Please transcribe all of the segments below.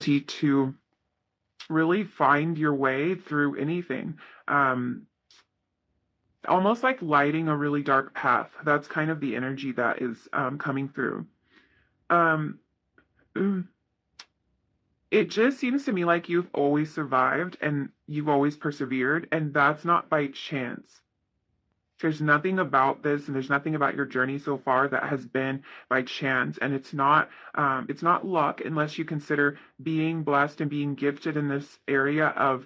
to really find your way through anything. Um, Almost like lighting a really dark path. That's kind of the energy that is coming through. Um, mm, it just seems to me like you've always survived and you've always persevered, and that's not by chance. There's nothing about this, and there's nothing about your journey so far that has been by chance, and it's not luck unless you consider being blessed and being gifted in this area of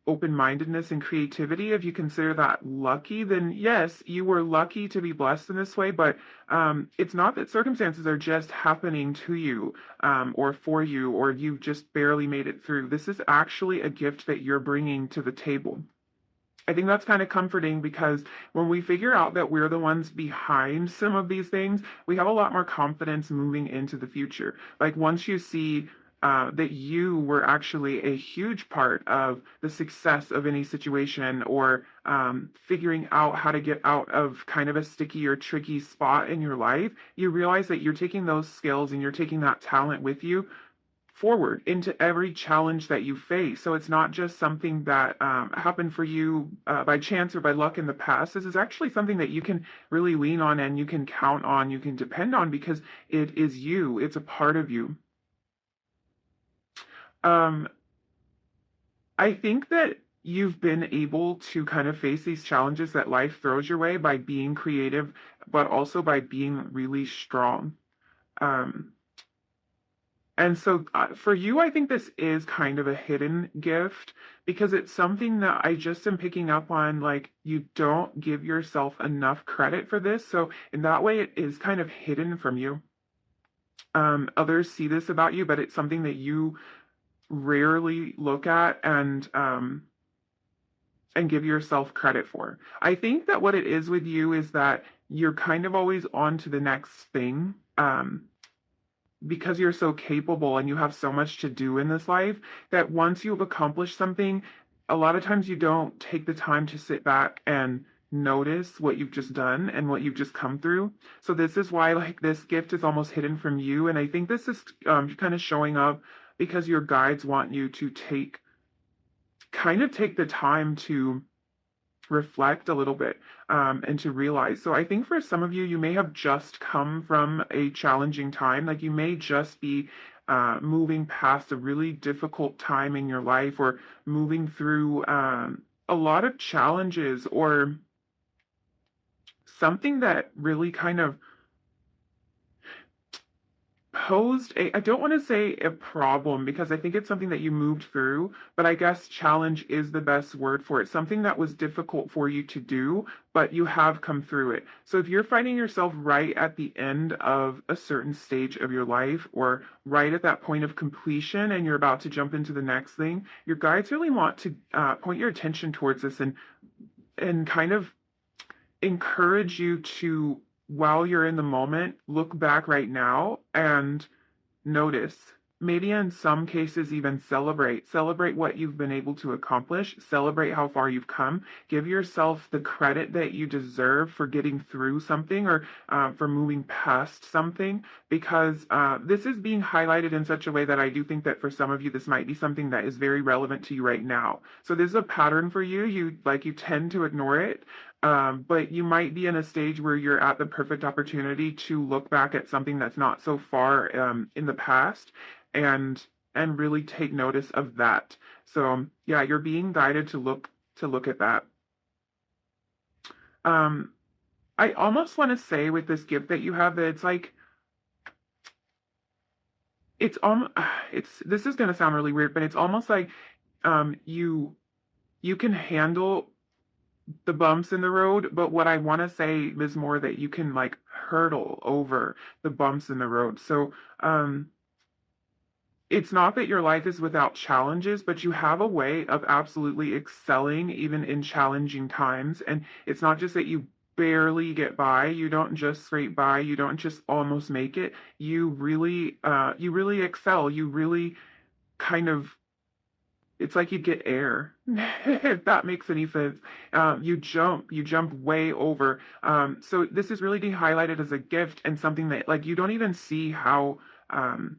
open-mindedness and creativity. If you consider that lucky, then yes, you were lucky to be blessed in this way, but it's not that circumstances are just happening to you or for you, or you just barely made it through. This is actually a gift that you're bringing to the table. I think that's kind of comforting because when we figure out that we're the ones behind some of these things, we have a lot more confidence moving into the future. Like once you see that you were actually a huge part of the success of any situation, or figuring out how to get out of kind of a sticky or tricky spot in your life, you realize that you're taking those skills and you're taking that talent with you forward into every challenge that you face. So it's not just something that happened for you by chance or by luck in the past. This is actually something that you can really lean on and you can count on, you can depend on because it is you, it's a part of you. Um, I think that you've been able to kind of face these challenges that life throws your way by being creative, but also by being really strong. Um, And so for you, I think this is kind of a hidden gift because it's something that I just am picking up on. Like, you don't give yourself enough credit for this. So, in that way, it is kind of hidden from you. Others see this about you, but it's something that you rarely look at and give yourself credit for. I think that what it is with you is that you're kind of always on to the next thing. Because you're so capable and you have so much to do in this life, that once you've accomplished something, a lot of times you don't take the time to sit back and notice what you've just done and what you've just come through. So this is why like this gift is almost hidden from you, and I think this is kind of showing up because your guides want you to take the time to reflect a little bit and to realize. So I think for some of you, you may have just come from a challenging time. Like you may just be moving past a really difficult time in your life, or moving through a lot of challenges, or something that really kind of posed a, I don't want to say a problem because I think it's something that you moved through, but I guess challenge is the best word for it. Something that was difficult for you to do, but you have come through it. So if you're finding yourself right at the end of a certain stage of your life, or right at that point of completion and you're about to jump into the next thing, your guides really want to point your attention towards this and kind of encourage you to, while you're in the moment, look back right now and notice. Maybe in some cases, even celebrate. Celebrate what you've been able to accomplish. Celebrate how far you've come. Give yourself the credit that you deserve for getting through something, or for moving past something, because this is being highlighted in such a way that I do think that for some of you, this might be something that is very relevant to you right now. So this is a pattern for you. You tend to ignore it. But you might be in a stage where you're at the perfect opportunity to look back at something that's not so far in the past, and really take notice of that. So yeah, you're being guided to look at that. Um, I almost want to say with this gift that you have that it's like it's this is gonna sound really weird, but it's almost like you can handle the bumps in the road, but what I want to say is more that you can like hurdle over the bumps in the road. So, it's not that your life is without challenges, but you have a way of absolutely excelling even in challenging times. And it's not just that you barely get by, you don't just scrape by, you don't just almost make it. You really excel. You really kind of, it's like you get air, if that makes any sense. You jump way over. So this is really being highlighted as a gift and something that like you don't even see how um,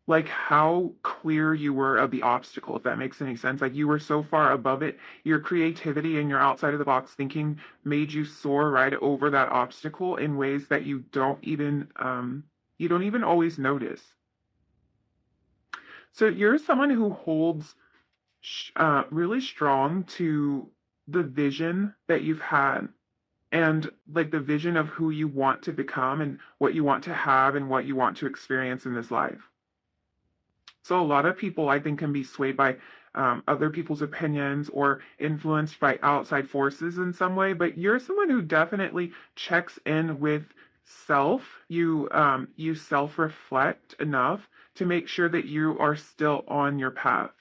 like how clear you were of the obstacle, if that makes any sense. Like you were so far above it, your creativity and your outside of the box thinking made you soar right over that obstacle in ways that you don't even always notice. So you're someone who holds really strong to the vision that you've had and like the vision of who you want to become and what you want to have and what you want to experience in this life. So a lot of people, I think, can be swayed by other people's opinions or influenced by outside forces in some way. But you're someone who definitely checks in with self. You self-reflect enough to make sure that you are still on your path.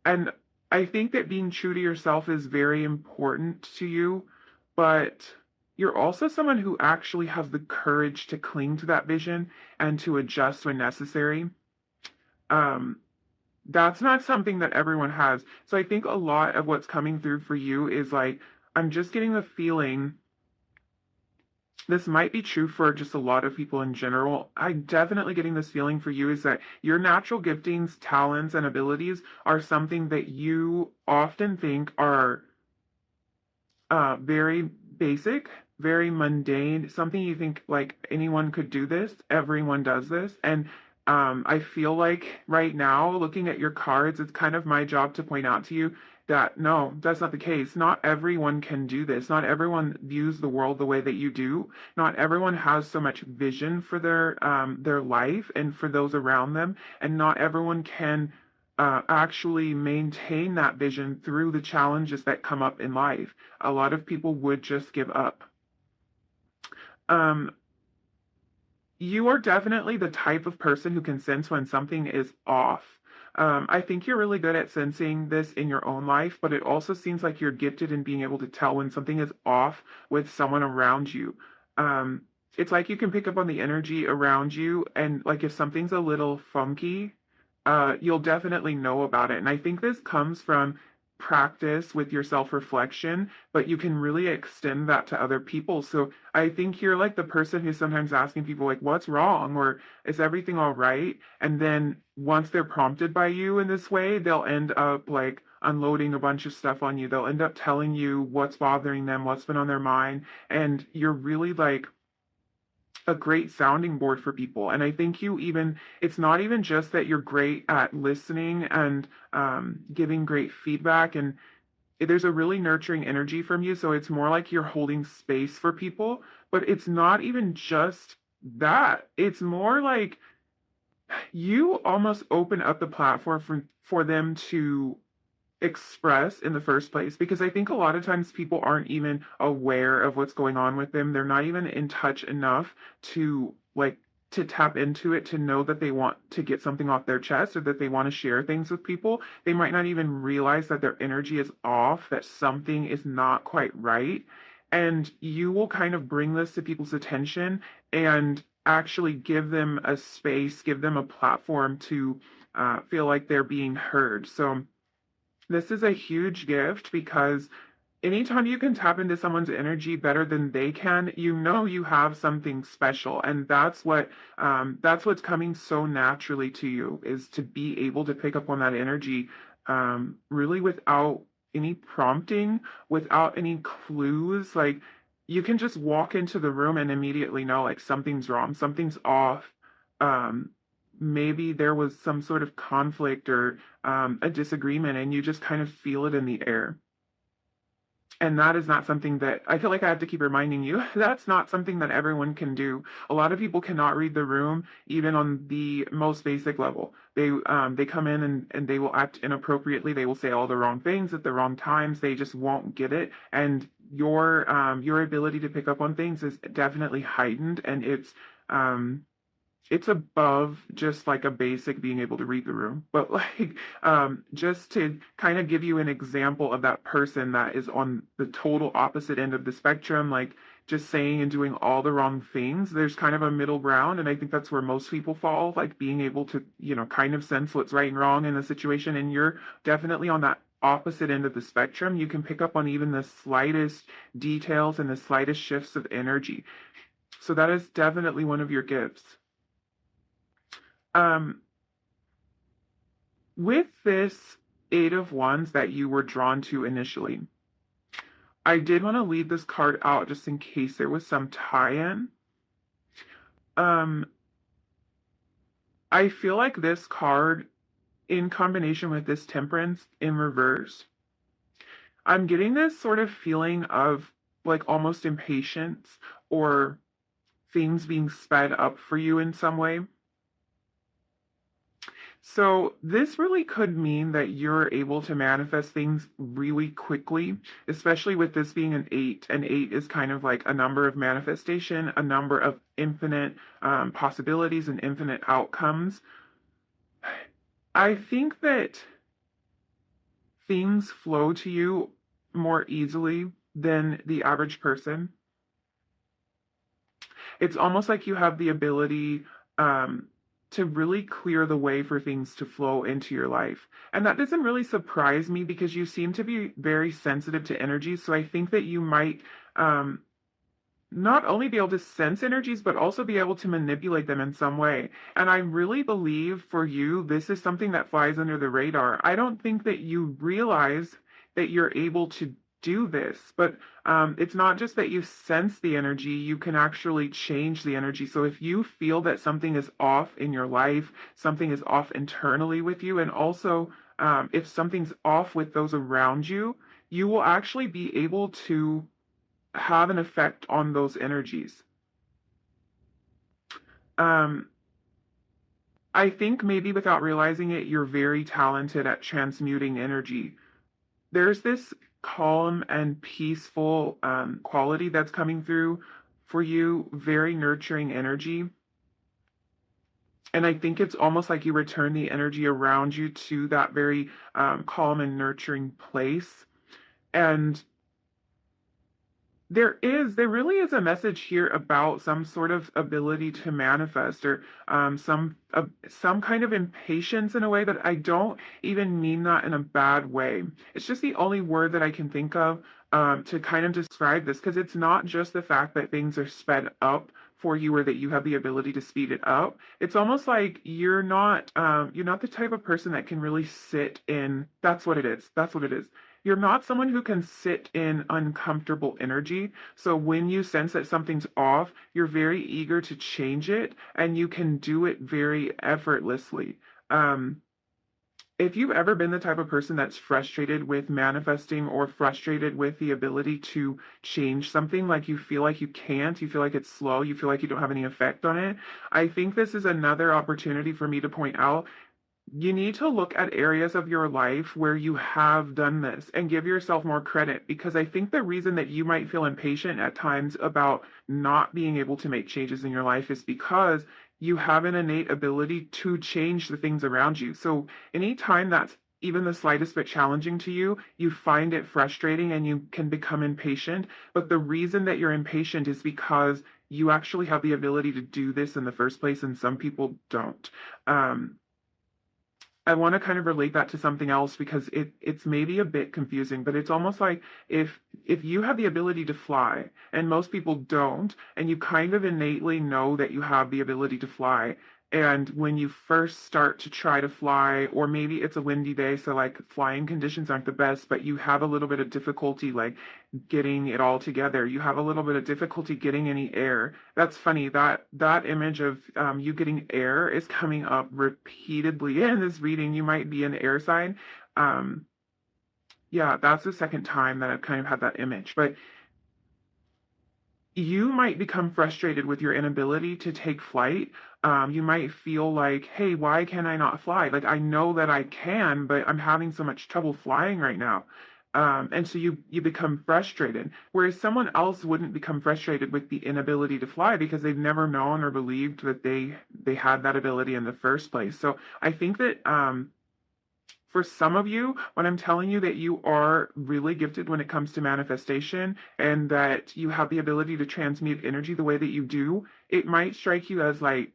And I think that being true to yourself is very important to you, but you're also someone who actually has the courage to cling to that vision and to adjust when necessary. Um, that's not something that everyone has. So I think a lot of what's coming through for you is like, I'm just getting the feeling this might be true for just a lot of people in general. I'm definitely getting this feeling for you is that your natural giftings, talents, and abilities are something that you often think are very basic, very mundane, something you think like anyone could do this, everyone does this. And I feel like right now, looking at your cards, it's kind of my job to point out to you that no, that's not the case. Not everyone can do this. Not everyone views the world the way that you do. Not everyone has so much vision for their life and for those around them, and not everyone can actually maintain that vision through the challenges that come up in life. A lot of people would just give up. Um, you are definitely the type of person who can sense when something is off. I think you're really good at sensing this in your own life, but it also seems like you're gifted in being able to tell when something is off with someone around you. Um, it's like you can pick up on the energy around you, and like if something's a little funky, you'll definitely know about it. And I think this comes from practice with your self-reflection, but you can really extend that to other people. So I think you're like the person who's sometimes asking people like, what's wrong? Or is everything all right? And then once they're prompted by you in this way, they'll end up like unloading a bunch of stuff on you. They'll end up telling you what's bothering them, what's been on their mind. And you're really like a great sounding board for people. And I think it's not even just that you're great at listening and giving great feedback. And there's a really nurturing energy from you. So it's more like you're holding space for people, but it's not even just that. It's more like you almost open up the platform for them to express in the first place because I think a lot of times people aren't even aware of what's going on with them. They're not even in touch enough to like to tap into it to know that they want to get something off their chest or that they want to share things with people. They might not even realize that their energy is off, that something is not quite right. And you will kind of bring this to people's attention and actually give them a space, give them a platform to feel like they're being heard. So this is a huge gift because anytime you can tap into someone's energy better than they can, you know you have something special. And that's what's coming so naturally to you is to be able to pick up on that energy really without any prompting, without any clues. Like you can just walk into the room and immediately know like something's wrong, something's off. Um, Maybe there was some sort of conflict or a disagreement, and you just kind of feel it in the air. And that is not something that I feel like I have to keep reminding you. That's not something that everyone can do. A lot of people cannot read the room, even on the most basic level. They come in and they will act inappropriately. They will say all the wrong things at the wrong times. They just won't get it. And your ability to pick up on things is definitely heightened, and it's above just like a basic being able to read the room. But like just to kind of give you an example of that person that is on the total opposite end of the spectrum, like just saying and doing all the wrong things, there's kind of a middle ground. And I think that's where most people fall, like being able to, kind of sense what's right and wrong in the situation. And you're definitely on that opposite end of the spectrum. You can pick up on even the slightest details and the slightest shifts of energy. So that is definitely one of your gifts. with this Eight of Wands that you were drawn to initially, I did want to leave this card out just in case there was some tie-in. Um, I feel like this card, in combination with this Temperance in reverse, I'm getting this sort of feeling of like almost impatience or things being sped up for you in some way. So this really could mean that you're able to manifest things really quickly, especially with this being an eight. An eight is kind of like a number of manifestation, a number of infinite possibilities and infinite outcomes. I think that things flow to you more easily than the average person. It's almost like you have the ability to really clear the way for things to flow into your life. And that doesn't really surprise me because you seem to be very sensitive to energy. So I think that you might um, not only be able to sense energies, but also be able to manipulate them in some way. And I really believe for you, this is something that flies under the radar. I don't think that you realize that you're able to do this, but it's not just that you sense the energy, you can actually change the energy. So if you feel that something is off in your life, something is off internally with you, and also if something's off with those around you, you will actually be able to have an effect on those energies. Um, I think maybe without realizing it, you're very talented at transmuting energy. There's this calm and peaceful quality that's coming through for you, very nurturing energy. And I think it's almost like you return the energy around you to that very calm and nurturing place. And there really is a message here about some sort of ability to manifest or some kind of impatience in a way that I don't even mean that in a bad way. It's just the only word that I can think of to kind of describe this because it's not just the fact that things are sped up for you or that you have the ability to speed it up. It's almost like you're not the type of person that can really sit in. That's what it is. That's what it is. You're not someone who can sit in uncomfortable energy. So when you sense that something's off, you're very eager to change it and you can do it very effortlessly. Um, if you've ever been the type of person that's frustrated with manifesting or frustrated with the ability to change something, like you can't, you feel like it's slow, you feel like you don't have any effect on it, I think this is another opportunity for me to point out you need to look at areas of your life where you have done this and give yourself more credit because I think the reason that you might feel impatient at times about not being able to make changes in your life is because you have an innate ability to change the things around you. So anytime that's even the slightest bit challenging to you, you find it frustrating and you can become impatient. But the reason that you're impatient is because you actually have the ability to do this in the first place, and some people don't. Um, I want to kind of relate that to something else because it's maybe a bit confusing, but it's almost like if you have the ability to fly and most people don't, and you kind of innately know that you have the ability to fly, and when you first start to try to fly, or maybe it's a windy day, so like flying conditions aren't the best, but you have a little bit of difficulty like getting it all together. You have a little bit of difficulty getting any air. That's funny. That image of you getting air is coming up repeatedly in this reading. You might be an air sign. Um, yeah, that's the second time that I've kind of had that image. But you might become frustrated with your inability to take flight. You might feel like, hey, why can I not fly? Like, I know that I can, but I'm having so much trouble flying right now. And so you become frustrated, whereas someone else wouldn't become frustrated with the inability to fly because they've never known or believed that they had that ability in the first place. So I think that for some of you, when I'm telling you that you are really gifted when it comes to manifestation and that you have the ability to transmute energy the way that you do, it might strike you as like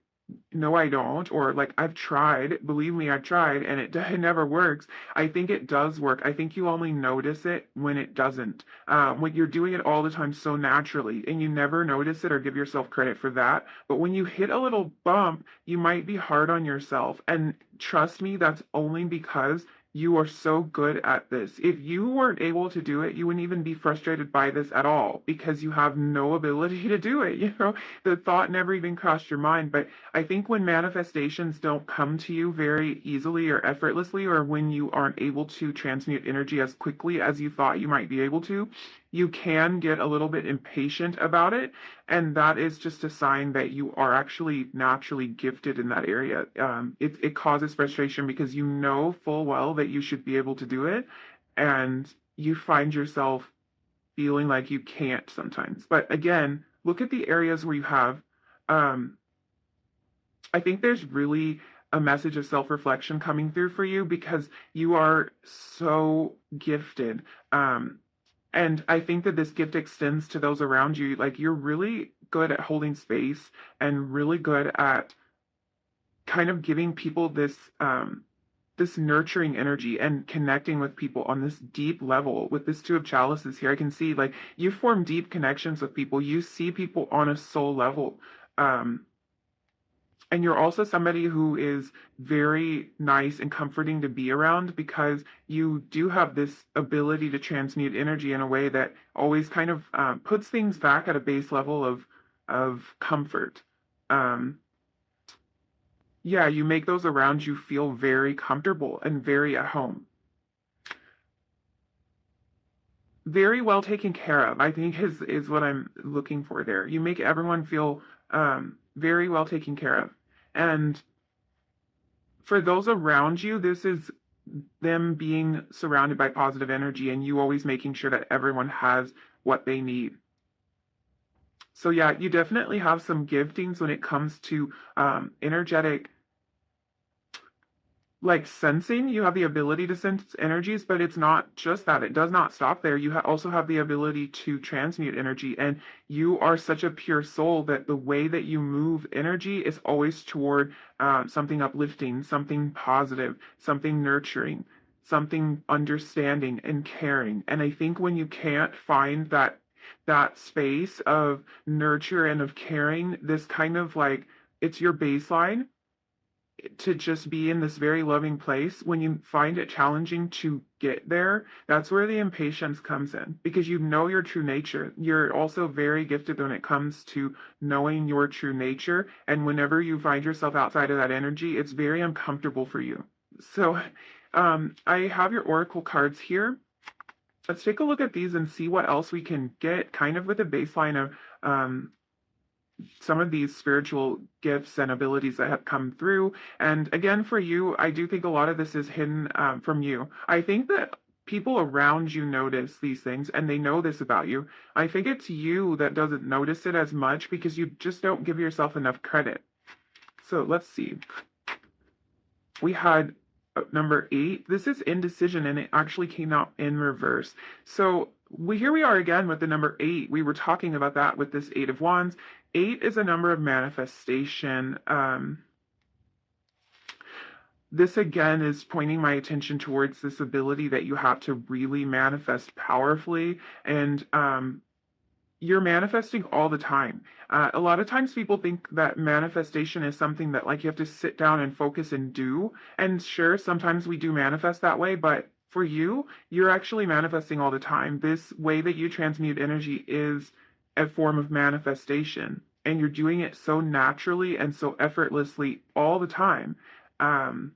no, I don't, or like I've tried, believe me, I've tried, and it never works. I think it does work. I think you only notice it when it doesn't. When you're doing it all the time so naturally, and you never notice it or give yourself credit for that. But when you hit a little bump, you might be hard on yourself. And trust me, that's only because you are so good at this. If you weren't able to do it, you wouldn't even be frustrated by this at all because you have no ability to do it. The thought never even crossed your mind. But I think when manifestations don't come to you very easily or effortlessly, or when you aren't able to transmute energy as quickly as you thought you might be able to, you can get a little bit impatient about it. And that is just a sign that you are actually naturally gifted in that area. It causes frustration because you know full well that you should be able to do it. And you find yourself feeling like you can't sometimes. But again, look at the areas where you have. Um, I think there's really a message of self-reflection coming through for you because you are so gifted. And I think that this gift extends to those around you. Like you're really good at holding space and really good at kind of giving people this nurturing energy and connecting with people on this deep level. With this two of chalices here, I can see like you form deep connections with people. You see people on a soul level. Um, and you're also somebody who is very nice and comforting to be around because you do have this ability to transmute energy in a way that always kind of puts things back at a base level of comfort. Um, yeah, you make those around you feel very comfortable and very at home. Very well taken care of, I think is what I'm looking for there. You make everyone feel very well taken care of. And for those around you, this is them being surrounded by positive energy and you always making sure that everyone has what they need. So yeah, you definitely have some giftings when it comes to energetic, like sensing. You have the ability to sense energies, but it's not just that. It does not stop there. You also have the ability to transmute energy, and you are such a pure soul that the way that you move energy is always toward something uplifting, something positive, something nurturing, something understanding and caring. And I think when you can't find that space of nurture and of caring, this kind of like it's your baseline to just be in this very loving place. When you find it challenging to get there, that's where the impatience comes in because you know your true nature. You're also very gifted when it comes to knowing your true nature. And whenever you find yourself outside of that energy, it's very uncomfortable for you. So, I have your oracle cards here. Let's take a look at these and see what else we can get kind of with a baseline of some of these spiritual gifts and abilities that have come through. And again, for you, I do think a lot of this is hidden from you. I think that people around you notice these things and they know this about you. I think it's you that doesn't notice it as much because you just don't give yourself enough credit. So let's see. We had number 8. This is indecision, and it actually came out in reverse. So here we are again with the number 8. We were talking about that with this 8 of Wands. 8 is a number of manifestation. This again is pointing my attention towards this ability that you have to really manifest powerfully, and you're manifesting all the time. A lot of times people think that manifestation is something that like you have to sit down and focus and do. And sure, sometimes we do manifest that way, but for you, you're actually manifesting all the time. This way that you transmute energy is a form of manifestation. And you're doing it so naturally and so effortlessly all the time um,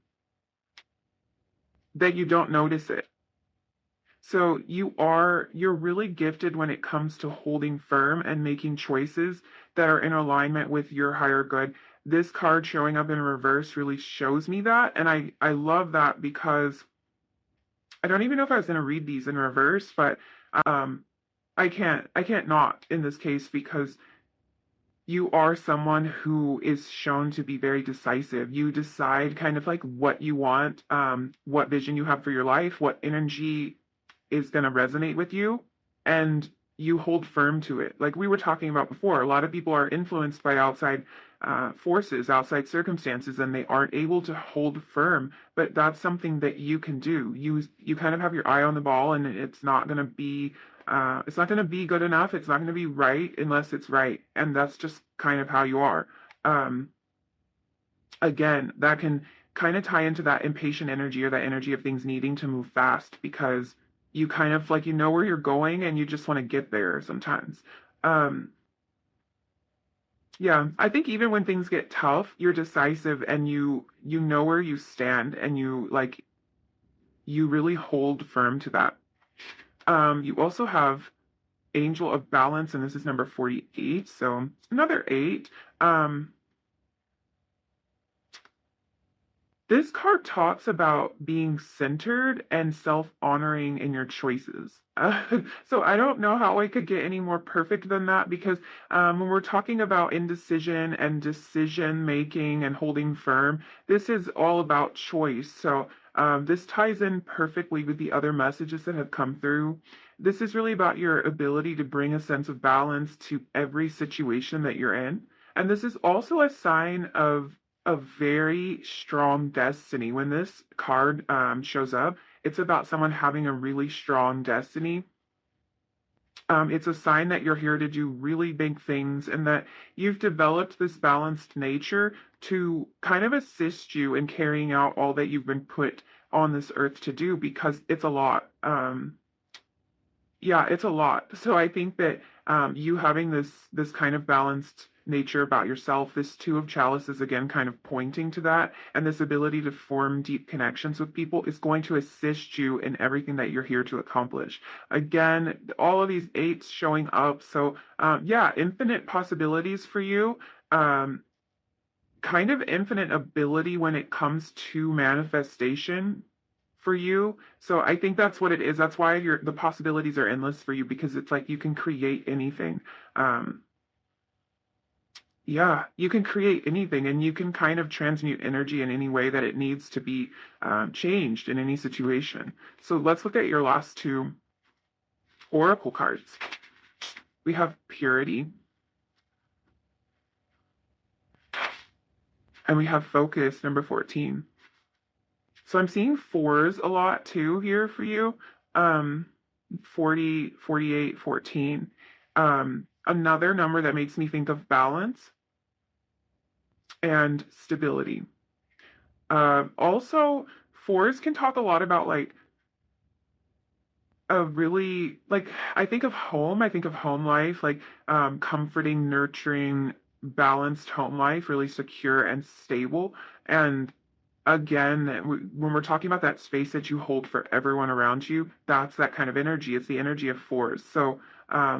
that you don't notice it. So you're really gifted when it comes to holding firm and making choices that are in alignment with your higher good. This card showing up in reverse really shows me that, and I love that because I don't even know if I was going to read these in reverse, but um I can't not in this case because you are someone who is shown to be very decisive. You decide kind of like what you want, what vision you have for your life, what energy is going to resonate with you. And you hold firm to it. Like we were talking about before, a lot of people are influenced by outside forces, outside circumstances, and they aren't able to hold firm. But that's something that you can do. You kind of have your eye on the ball, and it's not going to be good enough. It's not going to be right unless it's right, and that's just kind of how you are. Um, Again, that can kind of tie into that impatient energy or that energy of things needing to move fast because you kind of like you know where you're going and you just want to get there sometimes. Um, yeah, I think even when things get tough, you're decisive and you know where you stand and you really hold firm to that. You also have Angel of Balance, and this is number 48, so another eight. Um, This card talks about being centered and self-honoring in your choices. So I don't know how I could get any more perfect than that because when we're talking about indecision and decision making and holding firm, this is all about choice. So this ties in perfectly with the other messages that have come through. This is really about your ability to bring a sense of balance to every situation that you're in. And this is also a sign of a very strong destiny. When this card shows up, it's about someone having a really strong destiny. It's a sign that you're here to do really big things and that you've developed this balanced nature to kind of assist you in carrying out all that you've been put on this earth to do because it's a lot. Yeah, it's a lot. So I think that you having this kind of balanced nature about yourself, this Two of Chalices again kind of pointing to that, and this ability to form deep connections with people is going to assist you in everything that you're here to accomplish. Again, all of these eights showing up. So yeah, infinite possibilities for you. Um, Kind of infinite ability when it comes to manifestation for you. So I think that's what it is. That's why the possibilities are endless for you because it's like you can create anything. Um, yeah, you can create anything and you can kind of transmute energy in any way that it needs to be changed in any situation. So let's look at your last two oracle cards. We have Purity and we have Focus, number 14. So I'm seeing fours a lot too here for you. 40, 48, 14. Another number that makes me think of balance and stability. Also, fours can talk a lot about like a really like I think of home, I think of home life, like comforting, nurturing, balanced home life, really secure and stable. And again, when we're talking about that space that you hold for everyone around you, that's that kind of energy. It's the energy of fours. So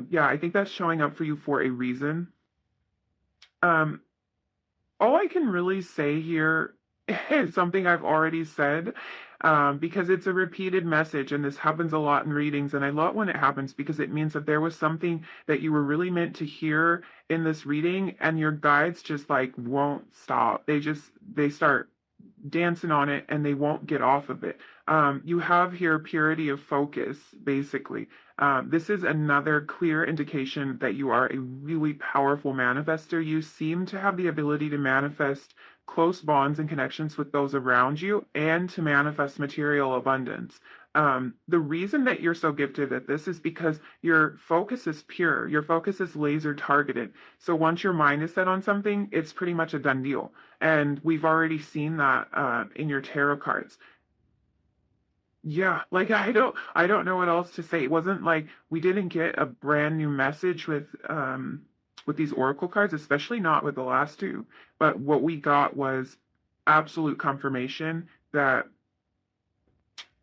yeah, I think that's showing up for you for a reason. Um, all I can really say here is something I've already said, because it's a repeated message, and this happens a lot in readings, and I love when it happens because it means that there was something that you were really meant to hear in this reading, and your guides just like won't stop. They start dancing on it and they won't get off of it. You have here purity of focus, basically. This is another clear indication that you are a really powerful manifester. You seem to have the ability to manifest close bonds and connections with those around you and to manifest material abundance. The reason that you're so gifted at this is because your focus is pure, your focus is laser targeted. So once your mind is set on something, it's pretty much a done deal. And we've already seen that in your tarot cards. Yeah, like I don't know what else to say. It wasn't like we didn't get a brand new message with these oracle cards, especially not with the last two. But what we got was absolute confirmation that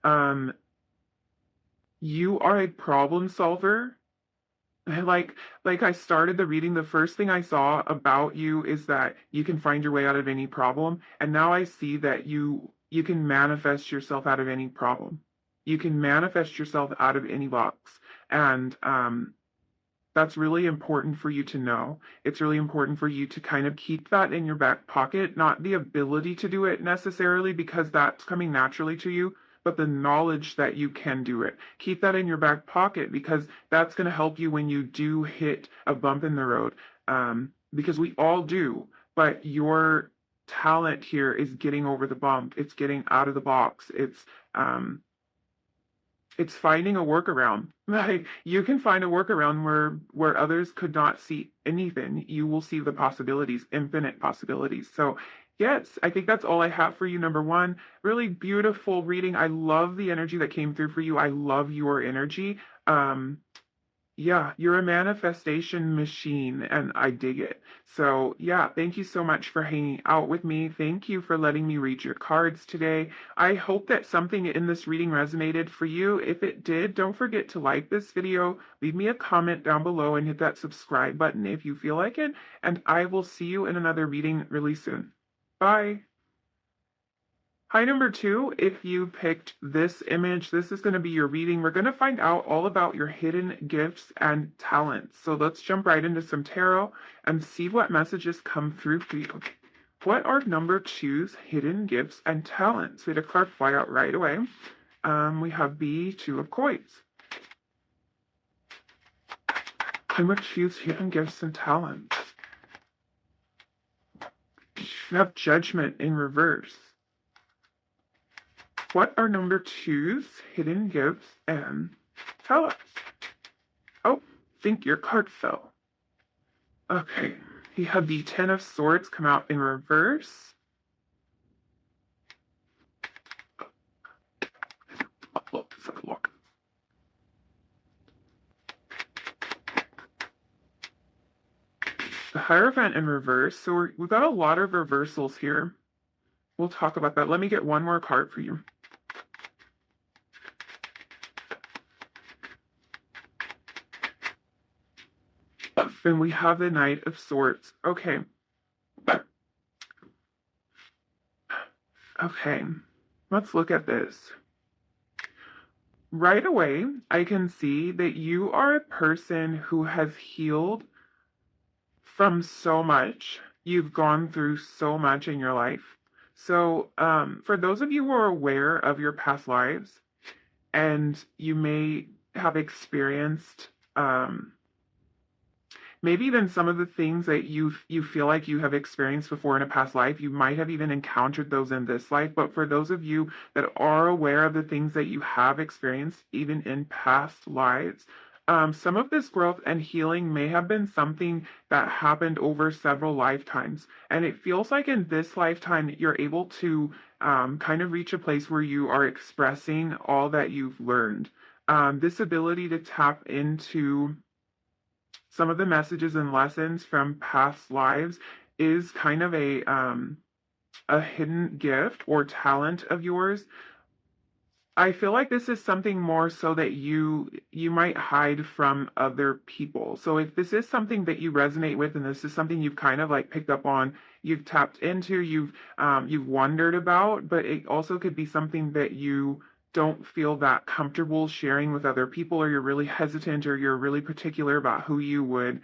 um you are a problem solver. Like like I started the reading, the first thing I saw about you is that you can find your way out of any problem, and now I see that you can manifest yourself out of any problem. You can manifest yourself out of any box, and that's really important for you to know. It's really important for you to kind of keep that in your back pocket, not the ability to do it necessarily because that's coming naturally to you, but the knowledge that you can do it. Keep that in your back pocket because that's going to help you when you do hit a bump in the road. Because we all do, but your talent here is getting over the bump. It's getting out of the box. It's finding a workaround. Like you can find a workaround where others could not see anything. You will see the possibilities, infinite possibilities. So yes, I think that's all I have for you. Number one, really beautiful reading. I love the energy that came through for you. I love your energy. Um, yeah, you're a manifestation machine and I dig it. So, yeah, thank you so much for hanging out with me. Thank you for letting me read your cards today. I hope that something in this reading resonated for you. If it did, don't forget to like this video, leave me a comment down below, and hit that subscribe button if you feel like it. And I will see you in another reading really soon. Bye. Hi, number two, if you picked this image, this is going to be your reading. We're going to find out all about your hidden gifts and talents. So let's jump right into some tarot and see what messages come through for you. What are number two's hidden gifts and talents? We had a card fly out right away. We have the Two of Coins. Number two's hidden gifts and talents. You have Judgment in reverse. What are number two's hidden gifts and talents? Oh, I think your card fell. Okay, he had the Ten of Swords come out in reverse. Look. The Hierophant in reverse. So we've got a lot of reversals here. We'll talk about that. Let me get one more card for you. Then we have the Knight of Swords. Okay. Okay, let's look at this. Right away, I can see that you are a person who has healed from so much. You've gone through so much in your life. So, for those of you who are aware of your past lives, and you may have experienced maybe even some of the things that you feel like you have experienced before in a past life, you might have even encountered those in this life. But for those of you that are aware of the things that you have experienced even in past lives, some of this growth and healing may have been something that happened over several lifetimes. And it feels like in this lifetime, you're able to kind of reach a place where you are expressing all that you've learned. This ability to tap into some of the messages and lessons from past lives is kind of a hidden gift or talent of yours. I feel like this is something more so that you might hide from other people. So if this is something that you resonate with, and this is something you've kind of like picked up on, you've tapped into, you've wondered about, but it also could be something that you don't feel that comfortable sharing with other people, or you're really hesitant, or you're really particular about who you would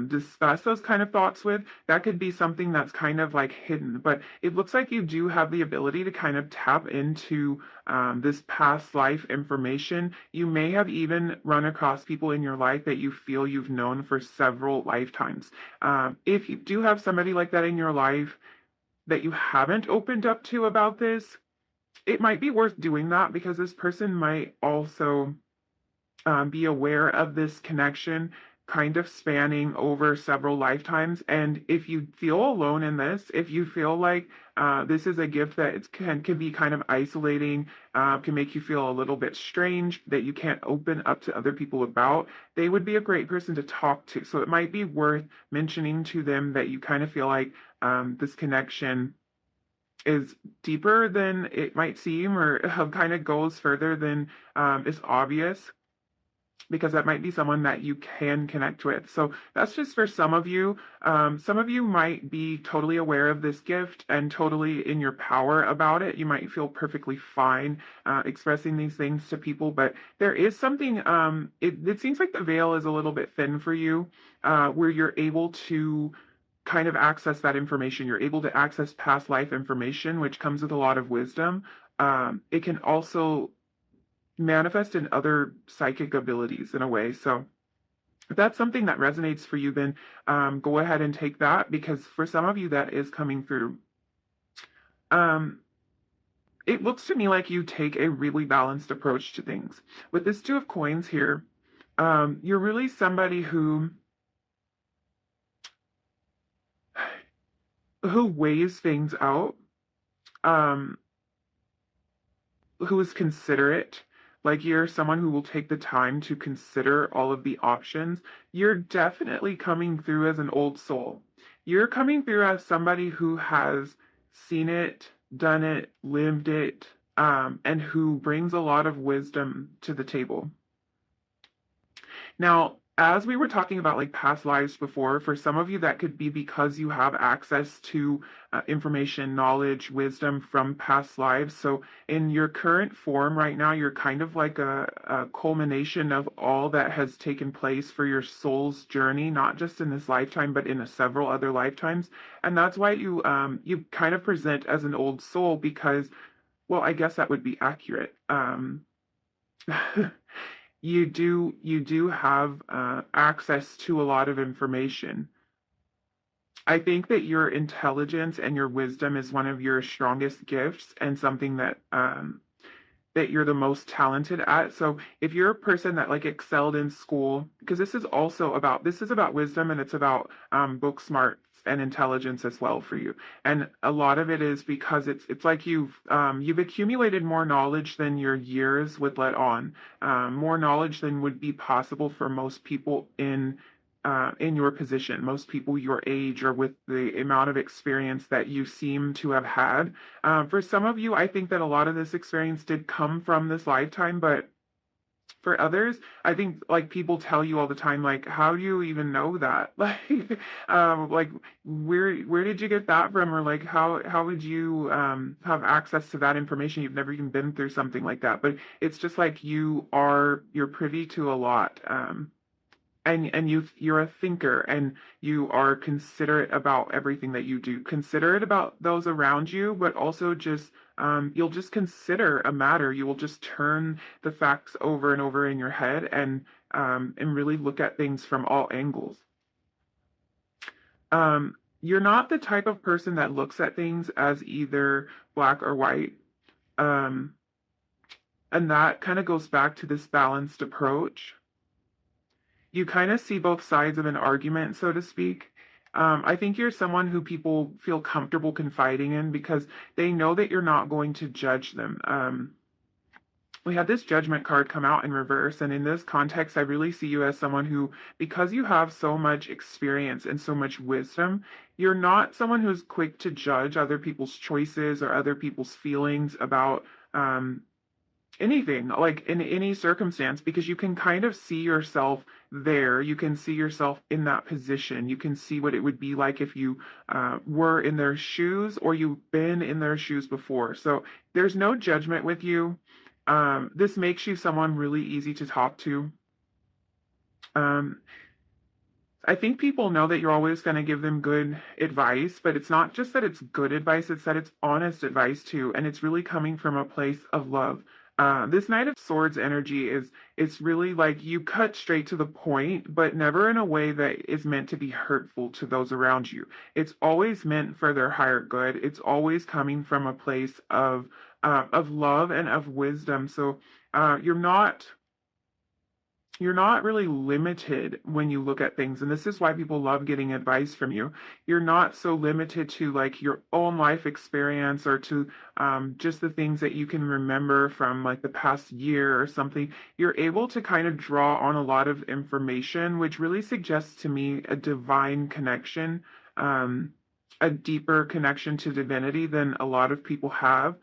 discuss those kind of thoughts with, that could be something that's kind of like hidden. But it looks like you do have the ability to kind of tap into this past life information. You may have even run across people in your life that you feel you've known for several lifetimes. If you do have somebody like that in your life that you haven't opened up to about this, it might be worth doing that, because this person might also be aware of this connection kind of spanning over several lifetimes. And if you feel alone in this, if you feel like this is a gift that can be kind of isolating, can make you feel a little bit strange, that you can't open up to other people about, they would be a great person to talk to. So it might be worth mentioning to them that you kind of feel like this connection is deeper than it might seem, or kind of goes further than is obvious, because that might be someone that you can connect with. So that's just for some of you. Some of you might be totally aware of this gift and totally in your power about it. You might feel perfectly fine expressing these things to people, but there is something, it seems like the veil is a little bit thin for you, where you're able to kind of access that information. You're able to access past life information, which comes with a lot of wisdom. it can also manifest in other psychic abilities in a way. So if that's something that resonates for you, then go ahead and take that, because for some of you that is coming through. Um, it looks to me like you take a really balanced approach to things. With this Two of Coins here, you're really somebody who weighs things out, um, who is considerate. Like, you're someone who will take the time to consider all of the options. You're definitely coming through as an old soul. You're coming through as somebody who has seen it, done it, lived it, and who brings a lot of wisdom to the table. Now, as we were talking about like past lives before, for some of you that could be because you have access to information, knowledge, wisdom from past lives. So in your current form right now, you're kind of like a culmination of all that has taken place for your soul's journey, not just in this lifetime, but in several other lifetimes. And that's why you kind of present as an old soul, because, well, I guess that would be accurate. You do have access to a lot of information. I think that your intelligence and your wisdom is one of your strongest gifts, and something that you're the most talented at. So if you're a person that like excelled in school, because this is about wisdom, and it's about book smarts and intelligence as well for you. And a lot of it is because it's like you've accumulated more knowledge than your years would let on, more knowledge than would be possible for most people in your position, most people your age, or with the amount of experience that you seem to have had. For some of you, I think that a lot of this experience did come from this lifetime, but for others, I think like people tell you all the time, like, how do you even know that? Like where did you get that from? Or like how would you have access to that information? You've never even been through something like that. But it's just like you're privy to a lot. And you're a thinker, and you are considerate about everything that you do, considerate about those around you, but also just you'll just consider a matter. You will just turn the facts over and over in your head, and really look at things from all angles. You're not the type of person that looks at things as either black or white. um, and that kind of goes back to this balanced approach. You kind of see both sides of an argument, so to speak. I think you're someone who people feel comfortable confiding in, because they know that you're not going to judge them. We had this judgment card come out in reverse, and in this context, I really see you as someone who, because you have so much experience and so much wisdom, you're not someone who's quick to judge other people's choices or other people's feelings about anything, like in any circumstance, because you can kind of see yourself there. You can see yourself in that position. You can see what it would be like if you were in their shoes, or you've been in their shoes before. So there's no judgment with you. This makes you someone really easy to talk to. Um, I think people know that you're always going to give them good advice, but it's not just that it's good advice, it's that it's honest advice too, and it's really coming from a place of love. This Knight of Swords energy it's really like you cut straight to the point, but never in a way that is meant to be hurtful to those around you. It's always meant for their higher good. It's always coming from a place of love and of wisdom. So you're not really limited when you look at things. And this is why people love getting advice from you. You're not so limited to like your own life experience, or to just the things that you can remember from like the past year or something. You're able to kind of draw on a lot of information, which really suggests to me a divine connection, a deeper connection to divinity than a lot of people have,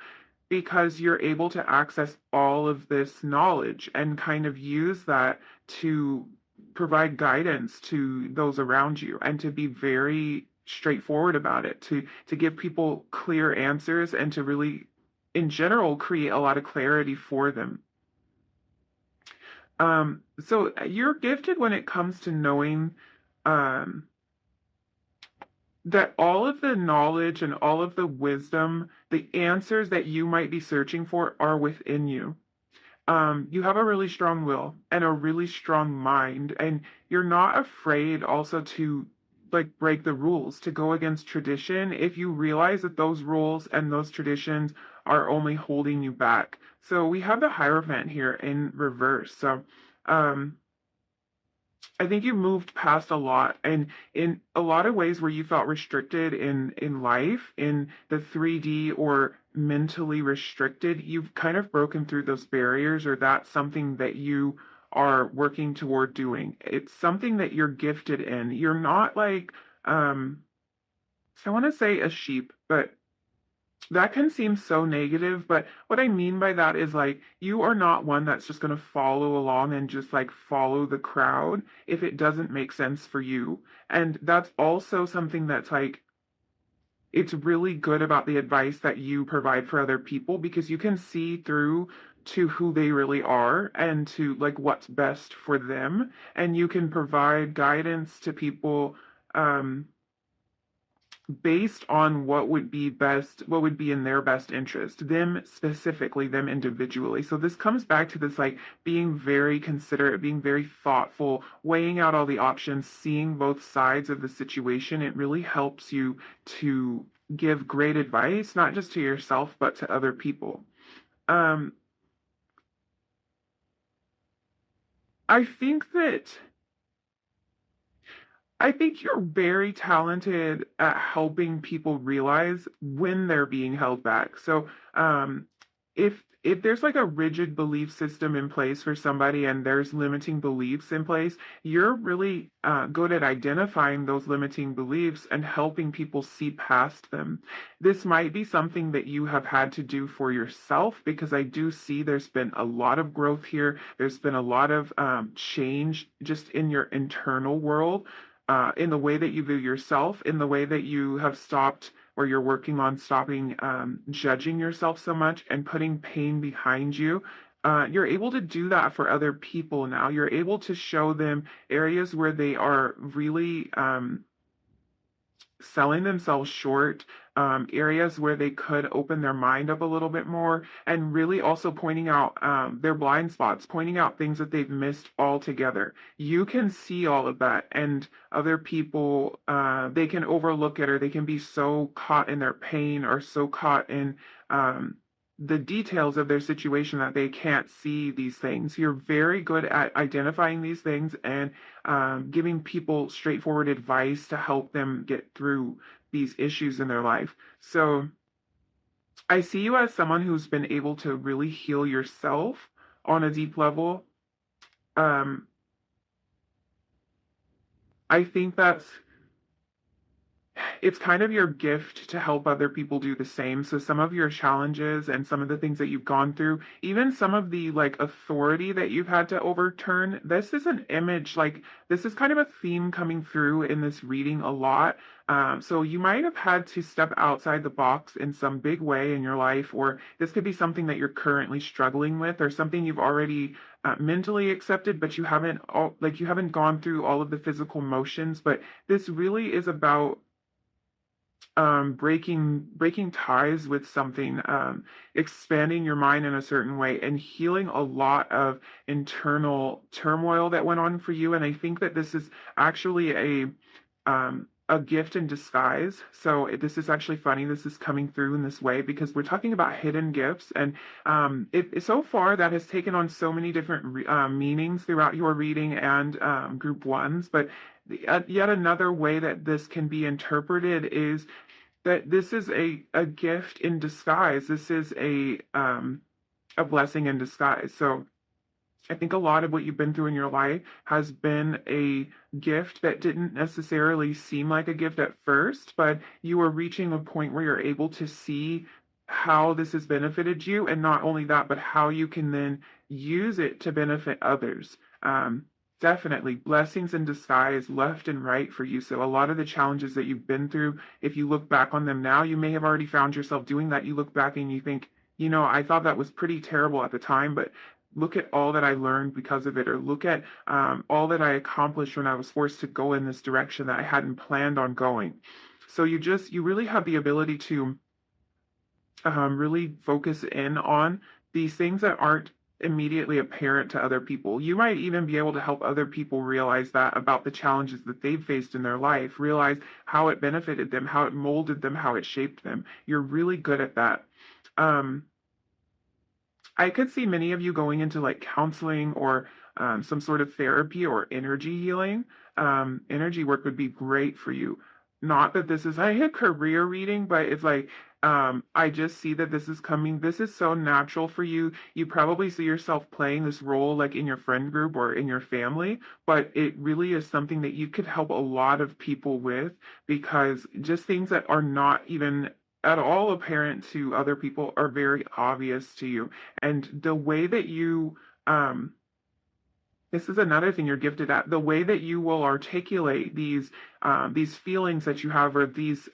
because you're able to access all of this knowledge and kind of use that to provide guidance to those around you, and to be very straightforward about it, to give people clear answers, and to really in general create a lot of clarity for them. So you're gifted when it comes to knowing um that all of the knowledge and all of the wisdom, the answers that you might be searching for are within you. You have a really strong will and a really strong mind, and you're not afraid also to like break the rules, to go against tradition if you realize that those rules and those traditions are only holding you back. So we have the Hierophant here in reverse. So um I think you moved past a lot, and in a lot of ways where you felt restricted in life, in the 3D or mentally restricted, you've kind of broken through those barriers, or that's something that you are working toward doing. It's something that you're gifted in. You're not like I want to say a sheep, but that can seem so negative, but what I mean by that is like you are not one that's just going to follow along and just like follow the crowd if it doesn't make sense for you. And that's also something that's like it's really good about the advice that you provide for other people because you can see through to who they really are and to like what's best for them, and you can provide guidance to people um based on what would be best, what would be in their best interest, them specifically, them individually. So this comes back to this like being very considerate, being very thoughtful, weighing out all the options, seeing both sides of the situation. It really helps you to give great advice, not just to yourself, but to other people. Um, I think that I think you're very talented at helping people realize when they're being held back. So, if there's like a rigid belief system in place for somebody and there's limiting beliefs in place, you're really good at identifying those limiting beliefs and helping people see past them. This might be something that you have had to do for yourself because I do see there's been a lot of growth here. There's been a lot of change just in your internal world, in the way that you view yourself, in the way that you have stopped or you're working on stopping judging yourself so much and putting pain behind you. You're able to do that for other people now. You're able to show them areas where they are really selling themselves short, areas where they could open their mind up a little bit more, and really also pointing out their blind spots, pointing out things that they've missed altogether. You can see all of that, and other people, they can overlook it, or they can be so caught in their pain or so caught in the details of their situation that they can't see these things. You're very good at identifying these things and giving people straightforward advice to help them get through these issues in their life. So I see you as someone who's been able to really heal yourself on a deep level. Um, I think that's it's kind of your gift to help other people do the same. So some of your challenges and some of the things that you've gone through, even some of the like authority that you've had to overturn, this is an image, like this is kind of a theme coming through in this reading a lot. So you might have had to step outside the box in some big way in your life, or this could be something that you're currently struggling with, or something you've already mentally accepted, but you haven't gone through all of the physical motions. But this really is about breaking ties with something, expanding your mind in a certain way, and healing a lot of internal turmoil that went on for you. And I think that this is actually a gift in disguise. So this is actually funny. This is coming through in this way because we're talking about hidden gifts, and so far that has taken on so many different meanings throughout your reading and group ones. But yet another way that this can be interpreted is that this is a gift in disguise. This is a blessing in disguise. So I think a lot of what you've been through in your life has been a gift that didn't necessarily seem like a gift at first, but you are reaching a point where you're able to see how this has benefited you, and not only that, but how you can then use it to benefit others. Definitely blessings in disguise left and right for you. So a lot of the challenges that you've been through, if you look back on them now, you may have already found yourself doing that. You look back and you think, I thought that was pretty terrible at the time, but look at all that I learned because of it, or look at all that I accomplished when I was forced to go in this direction that I hadn't planned on going. So you really have the ability to really focus in on these things that aren't immediately apparent to other people. You might even be able to help other people realize that about the challenges that they've faced in their life, realize how it benefited them, how it molded them, how it shaped them. You're really good at that. Um, I could see many of you going into like counseling or some sort of therapy or energy healing. Energy work would be great for you. Not that this is like a career reading, but it's like I just see that this is coming. This is so natural for you. You probably see yourself playing this role like in your friend group or in your family, but it really is something that you could help a lot of people with because just things that are not even at all apparent to other people are very obvious to you. And the way that you, this is another thing you're gifted at, the way that you will articulate these feelings that you have, or these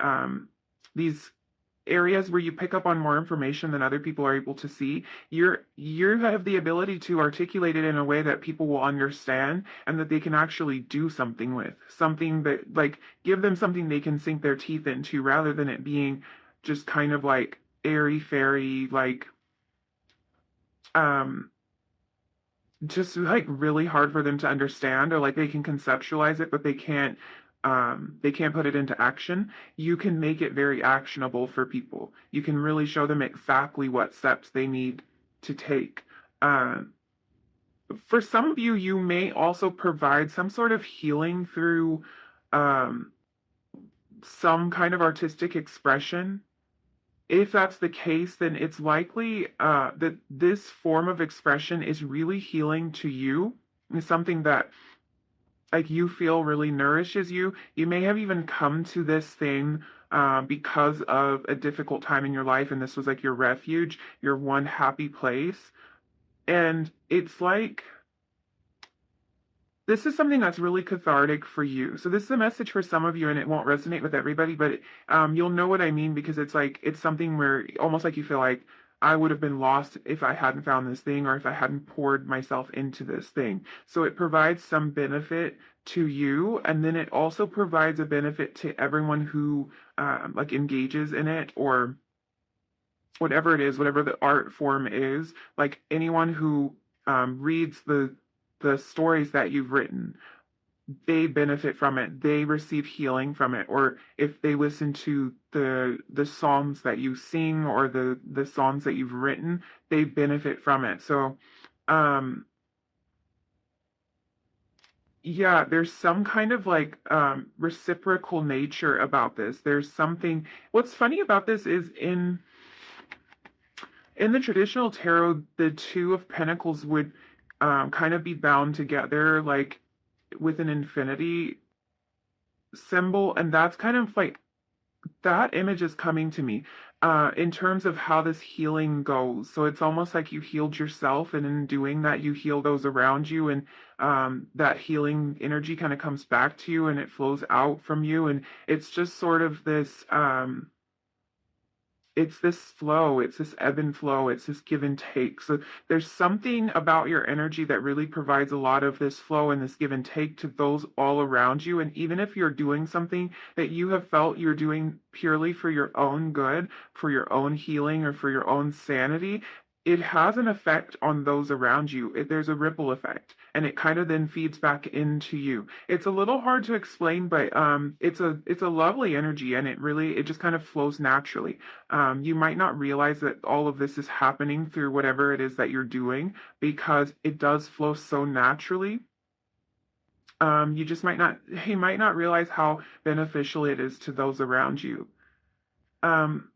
areas where you pick up on more information than other people are able to see, you have the ability to articulate it in a way that people will understand and that they can actually do something with, something that like give them something they can sink their teeth into, rather than it being just kind of like airy fairy, like um just like really hard for them to understand, or like they can conceptualize it but they can't put it into action. You can make it very actionable for people. You can really show them exactly what steps they need to take. uh, for some of you, you may also provide some sort of healing through um, some kind of artistic expression. If that's the case, then it's likely that this form of expression is really healing to you. It's something that like you feel really nourishes you. You may have even come to this thing because of a difficult time in your life, and this was like your refuge, your one happy place. And it's like this is something that's really cathartic for you. So this is a message for some of you, and it won't resonate with everybody, but you'll know what I mean, because it's like it's something where almost like you feel like I would have been lost if I hadn't found this thing, or if I hadn't poured myself into this thing. So it provides some benefit to you, and then it also provides a benefit to everyone who like engages in it, or whatever it is, whatever the art form is, like anyone who reads the stories that you've written, they benefit from it. They receive healing from it. Or if they listen to the songs that you sing, or the songs that you've written, they benefit from it. So um yeah, there's some kind of like reciprocal nature about this. There's something, what's funny about this is in the traditional tarot, the Two of Pentacles would kind of be bound together, like with an infinity symbol, and that's kind of like that image is coming to me in terms of how this healing goes. So it's almost like you healed yourself, and in doing that, you heal those around you, and that healing energy kind of comes back to you, and it flows out from you, and it's just sort of this. It's this flow, it's this ebb and flow, it's this give and take. So there's something about your energy that really provides a lot of this flow and this give and take to those all around you. And even if you're doing something that you have felt you're doing purely for your own good, for your own healing, or for your own sanity, it has an effect on those around you. There's a ripple effect, and it kind of then feeds back into you. It's a little hard to explain, but it's a lovely energy, and it just kind of flows naturally. You might not realize that all of this is happening through whatever it is that you're doing, because it does flow so naturally. You just you might not realize how beneficial it is to those around you. Um,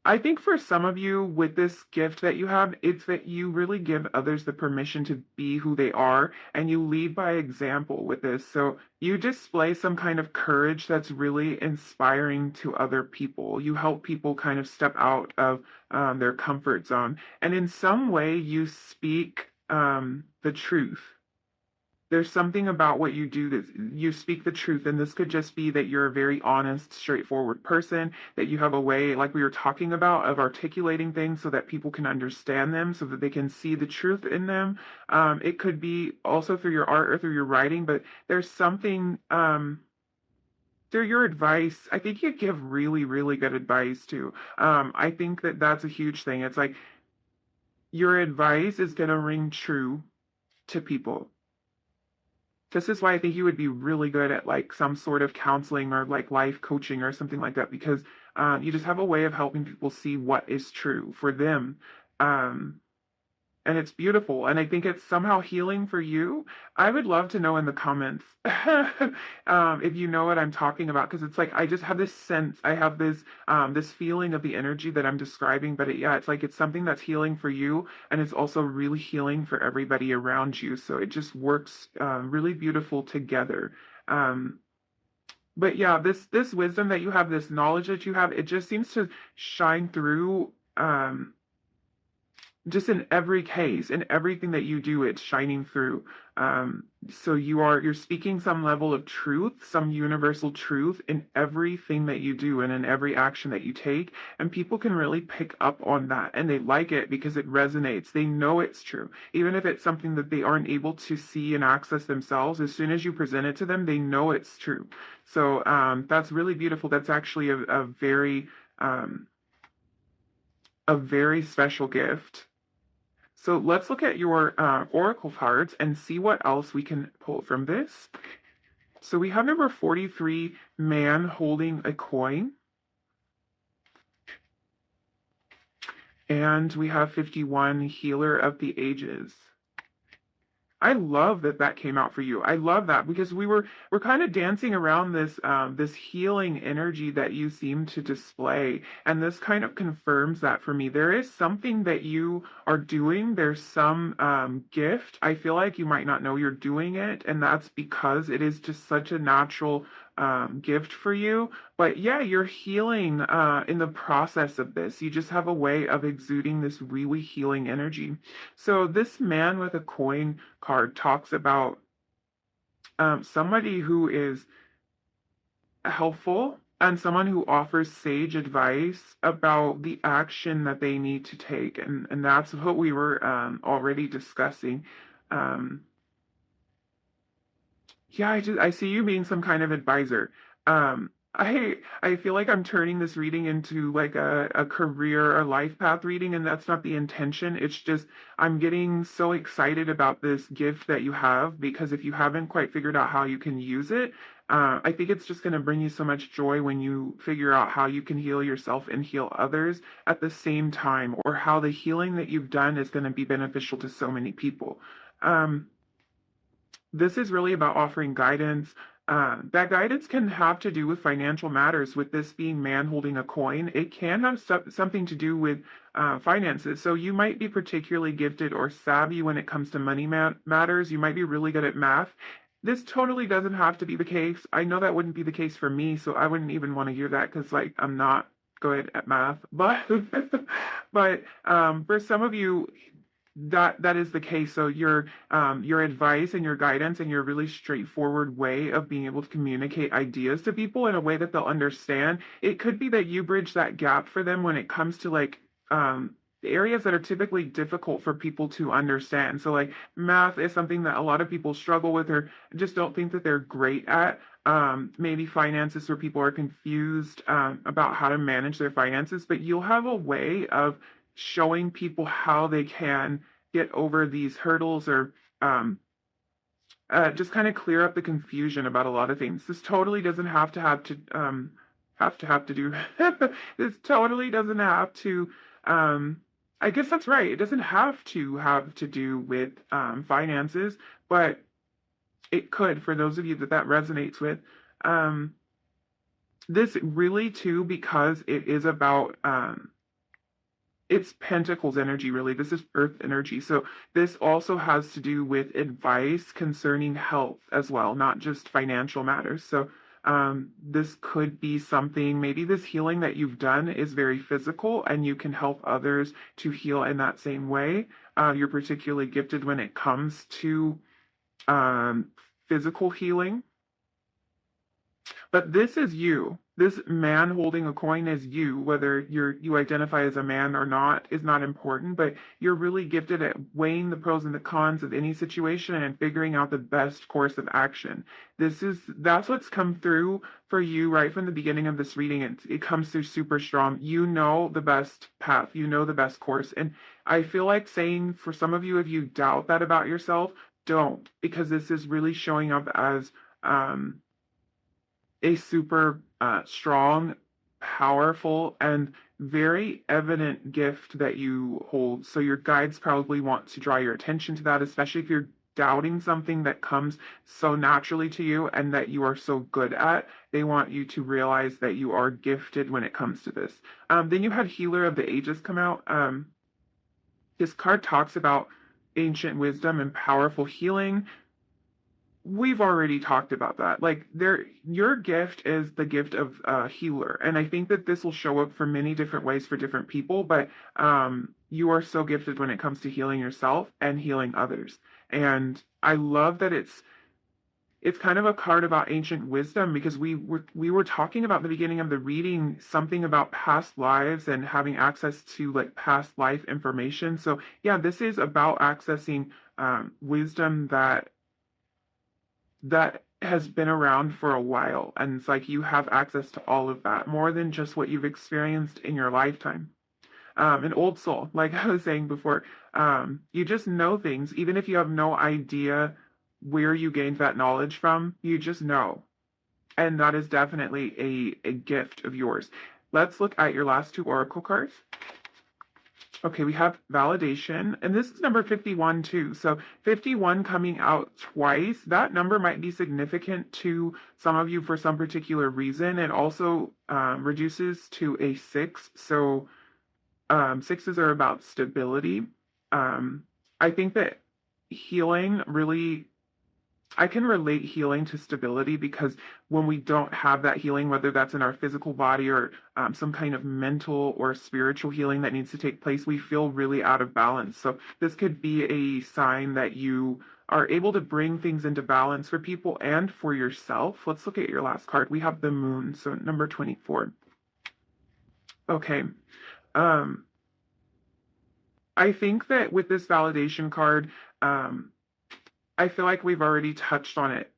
I think for some of you with this gift that you have, it's that you really give others the permission to be who they are, and you lead by example with this. So you display some kind of courage that's really inspiring to other people. You help people kind of step out of their comfort zone, and in some way you speak the truth. There's something about what you do that you speak the truth, and this could just be that you're a very honest, straightforward person, that you have a way, like we were talking about, of articulating things so that people can understand them, so that they can see the truth in them. It could be also through your art or through your writing, but there's something through your advice, I think you give really, really good advice too. I think that that's a huge thing. It's like your advice is going to ring true to people. This is why I think you would be really good at like some sort of counseling or like life coaching or something like that because you just have a way of helping people see what is true for them. Um, and it's beautiful. And I think it's somehow healing for you. I would love to know in the comments if you know what I'm talking about, because it's like I just have this sense, I have this feeling of the energy that I'm describing, but yeah, it's like it's something that's healing for you, and it's also really healing for everybody around you. So it just works really beautiful together. Um, but yeah, this wisdom that you have, this knowledge that you have, it just seems to shine through. Just in every case, in everything that you do, it's shining through. So you're speaking some level of truth, some universal truth in everything that you do and in every action that you take. And people can really pick up on that and they like it because it resonates. They know it's true. Even if it's something that they aren't able to see and access themselves, as soon as you present it to them, they know it's true. So that's really beautiful. That's actually um, a very special gift. So let's look at your oracle cards and see what else we can pull from this. So we have number 43, man holding a coin. And we have 51, healer of the ages. I love that that came out for you. I love that because we're kind of dancing around this healing energy that you seem to display, and this kind of confirms that for me. There is something that you are doing. There's some gift. I feel like you might not know you're doing it, and that's because it is just such a natural gift for you. But yeah, you're healing in the process of this. You just have a way of exuding this really healing energy. So this man with a coin card talks about somebody who is helpful and someone who offers sage advice about the action that they need to take. And that's what we were already discussing. Um, Yeah, I see you being some kind of advisor. I feel like I'm turning this reading into like a career or life path reading, and that's not the intention. It's just I'm getting so excited about this gift that you have because if you haven't quite figured out how you can use it, I think it's just going to bring you so much joy when you figure out how you can heal yourself and heal others at the same time, or how the healing that you've done is going to be beneficial to so many people. Um, this is really about offering guidance. That guidance can have to do with financial matters. With this being man holding a coin, it can have something to do with finances. So you might be particularly gifted or savvy when it comes to money matters. You might be really good at math. This totally doesn't have to be the case. I know that wouldn't be the case for me, so I wouldn't even want to hear that because, like, I'm not good at math. But, but for some of you, that is the case. So your advice and your guidance and your really straightforward way of being able to communicate ideas to people in a way that they'll understand. It could be that you bridge that gap for them when it comes to like areas that are typically difficult for people to understand. So like math is something that a lot of people struggle with or just don't think that they're great at. Maybe finances where people are confused about how to manage their finances, but you'll have a way of showing people how they can get over these hurdles or just kind of clear up the confusion about a lot of things. This totally doesn't have to do. This totally doesn't have to. I guess that's right. It doesn't have to do with finances, but it could for those of you that that resonates with. Um, this really too because it is about it's Pentacles energy, really. This is Earth energy. So this also has to do with advice concerning health as well, not just financial matters. So this could be something, maybe this healing that you've done is very physical and you can help others to heal in that same way. You're particularly gifted when it comes to um, physical healing. But this is you. This man holding a coin is you. Whether you identify as a man or not is not important, but you're really gifted at weighing the pros and the cons of any situation and figuring out the best course of action. That's what's come through for you right from the beginning of this reading. It comes through super strong. You know the best path, you know the best course. And I feel like saying for some of you, if you doubt that about yourself, don't, because this is really showing up as um a super strong, powerful, and very evident gift that you hold. So your guides probably want to draw your attention to that, especially if you're doubting something that comes so naturally to you and that you are so good at. They want you to realize that you are gifted when it comes to this. Then you had Healer of the Ages come out. This card talks about ancient wisdom and powerful healing. We've already talked about that. Like your gift is the gift of healer, and I think that this will show up for many different ways for different people. But you are so gifted when it comes to healing yourself and healing others. And I love that it's kind of a card about ancient wisdom, because we were talking about the beginning of the reading something about past lives and having access to like past life information. So yeah, this is about accessing wisdom that has been around for a while. And it's like you have access to all of that, more than just what you've experienced in your lifetime. An old soul, like I was saying before, you just know things, even if you have no idea where you gained that knowledge from, you just know. And that is definitely a gift of yours. Let's look at your last two oracle cards. Okay, we have validation, and this is number 51 too. So 51 coming out twice, that number might be significant to some of you for some particular reason. It also reduces to a 6. So sixes are about stability. I think that healing really, I can relate healing to stability, because when we don't have that healing, whether that's in our physical body or some kind of mental or spiritual healing that needs to take place, we feel really out of balance. So this could be a sign that you are able to bring things into balance for people and for yourself. Let's look at your last card. We have the moon, so number 24. Okay. Um, I think that with this validation card, I feel like we've already touched on it.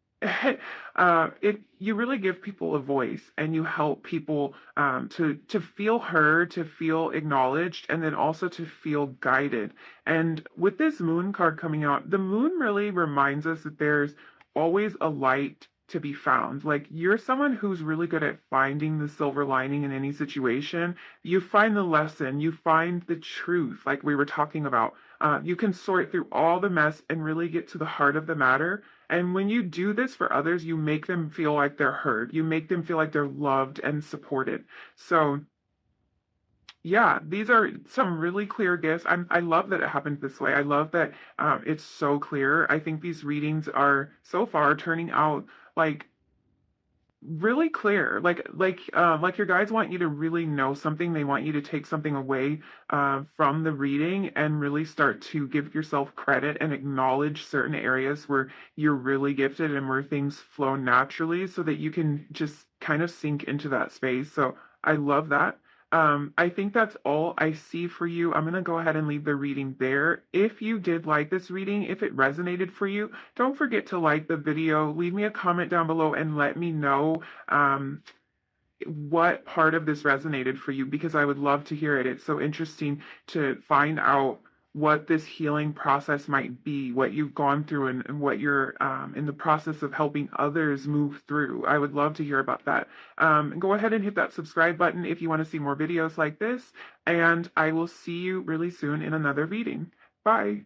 You really give people a voice, and you help people to feel heard, to feel acknowledged, and then also to feel guided. And with this moon card coming out, the moon really reminds us that there's always a light to be found. Like, you're someone who's really good at finding the silver lining in any situation. You find the lesson, you find the truth, like we were talking about. You can sort through all the mess and really get to the heart of the matter. And when you do this for others, you make them feel like they're heard. You make them feel like they're loved and supported. So, yeah, these are some really clear gifts. I love that it happened this way. I love that it's so clear. I think these readings are so far turning out like really clear, like your guides want you to really know something. They want you to take something away from the reading and really start to give yourself credit and acknowledge certain areas where you're really gifted and where things flow naturally, so that you can just kind of sink into that space. So I love that. I think that's all I see for you. I'm going to go ahead and leave the reading there. If you did like this reading, if it resonated for you, don't forget to like the video, leave me a comment down below, and let me know what part of this resonated for you, because I would love to hear it. It's so interesting to find out what this healing process might be, what you've gone through, and what you're in the process of helping others move through. I would love to hear about that. Go ahead and hit that subscribe button if you want to see more videos like this, and I will see you really soon in another reading. Bye.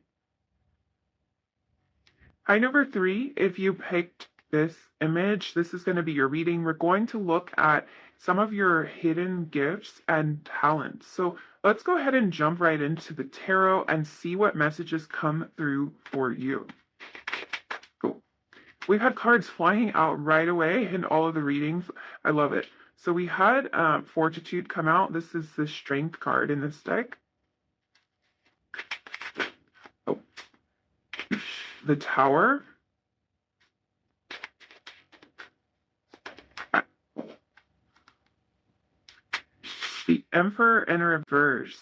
Hi, number 3. If you picked this image, this is going to be your reading. We're going to look at some of your hidden gifts and talents. So let's go ahead and jump right into the tarot and see what messages come through for you. Cool. We've had cards flying out right away in all of the readings. I love it. So we had Fortitude come out. This is the Strength card in this deck. Oh. The Tower. Emperor in reverse.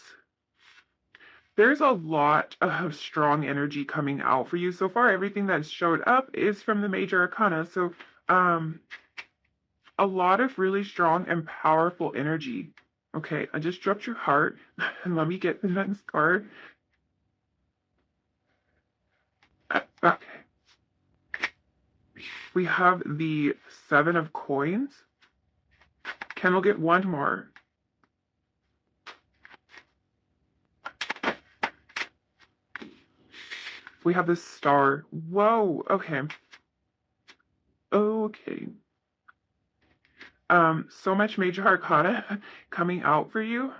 There's a lot of strong energy coming out for you so far. Everything that's showed up is from the major arcana. So, um, a lot of really strong and powerful energy. Okay, I just dropped your heart. And let me get the next card. Okay. We have the Seven of Coins. Ken will get one more. We have the Star. Whoa, okay. Okay. So much major arcana coming out for you.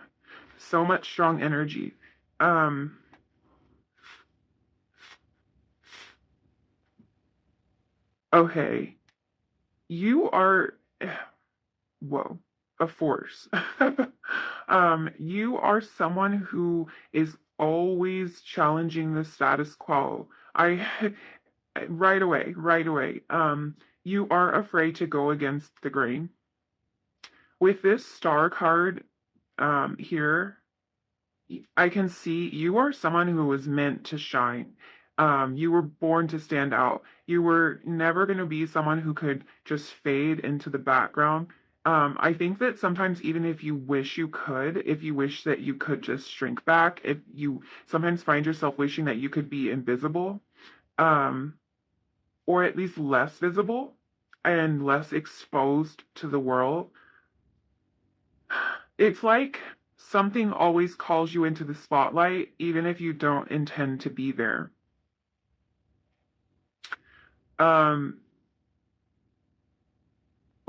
So much strong energy. Um, okay. You are, whoa, a force. You are someone who is always challenging the status quo. I, right away. You are afraid to go against the grain. With this star card, here, I can see you are someone who was meant to shine. You were born to stand out. You were never going to be someone who could just fade into the background. I think that sometimes, even if you wish you could, if you wish that you could just shrink back, if you sometimes find yourself wishing that you could be invisible, um, or at least less visible and less exposed to the world, it's like something always calls you into the spotlight, even if you don't intend to be there. Um,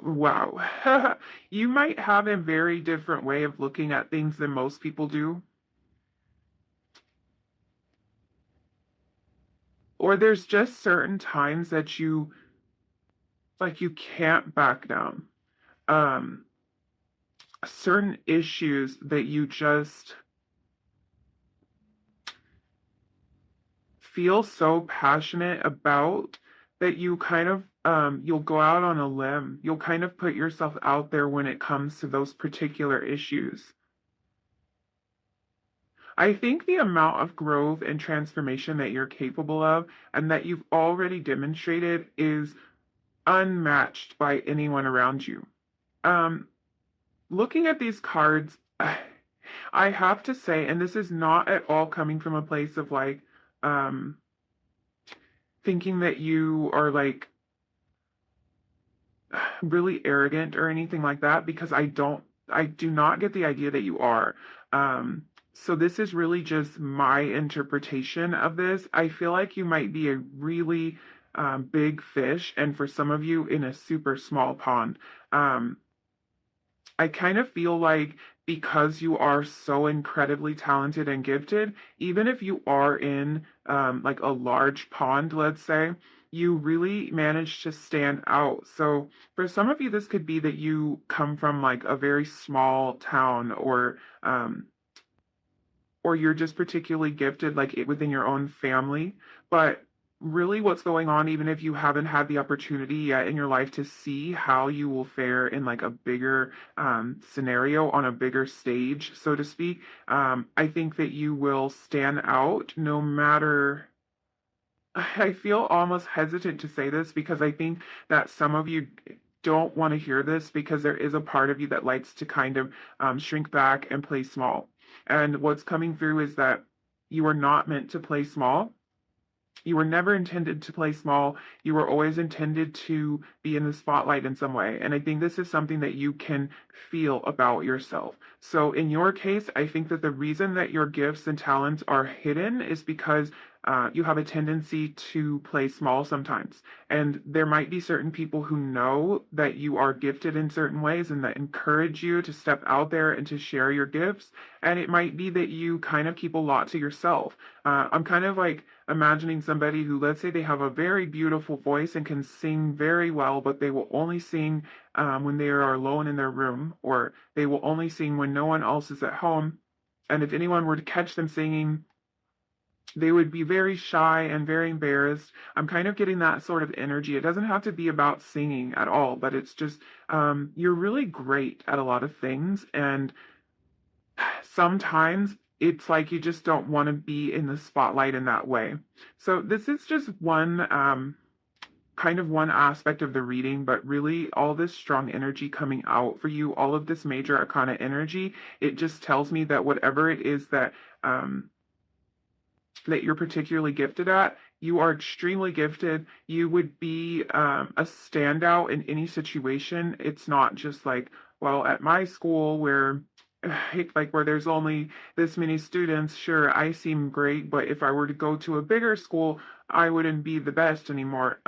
wow. You might have a very different way of looking at things than most people do. Or there's just certain times that you can't back down. Um, Certain issues that you just feel so passionate about that you kind of you'll go out on a limb. You'll kind of put yourself out there when it comes to those particular issues. I think the amount of growth and transformation that you're capable of and that you've already demonstrated is unmatched by anyone around you. Um, Looking at these cards, I have to say, and this is not at all coming from a place of like um, thinking that you are like really arrogant or anything like that, because I do not get the idea that you are. So this is really just my interpretation of this. I feel like you might be a really big fish, and for some of you in a super small pond. Um, I kind of feel like because you are so incredibly talented and gifted, even if you are in like a large pond, let's say, you really manage to stand out. So for some of you, this could be that you come from like a very small town, or you're just particularly gifted like within your own family. But really what's going on, even if you haven't had the opportunity yet in your life to see how you will fare in like a bigger scenario on a bigger stage, so to speak, I think that you will stand out no matter. I feel almost hesitant to say this because I think that some of you don't want to hear this because there is a part of you that likes to kind of shrink back and play small. And what's coming through is that you are not meant to play small. You were never intended to play small. You were always intended to be in the spotlight in some way. And I think this is something that you can feel about yourself. So in your case, I think that the reason that your gifts and talents are hidden is because you have a tendency to play small sometimes. And there might be certain people who know that you are gifted in certain ways and that encourage you to step out there and to share your gifts. And it might be that you kind of keep a lot to yourself. I'm kind of like imagining somebody who, let's say they have a very beautiful voice and can sing very well, but they will only sing when they are alone in their room, or they will only sing when no one else is at home. And if anyone were to catch them singing, they would be very shy and very embarrassed. I'm kind of getting that sort of energy. It doesn't have to be about singing at all, but it's just you're really great at a lot of things, and sometimes it's like you just don't want to be in the spotlight in that way. So this is just one kind of one aspect of the reading, but really all this strong energy coming out for you, all of this major arcana energy, it just tells me that whatever it is um, that you're particularly gifted at, you are extremely gifted. You would be a standout in any situation. It's not just like, well, at my school where like where there's only this many students, sure, I seem great, but if I were to go to a bigger school, I wouldn't be the best anymore.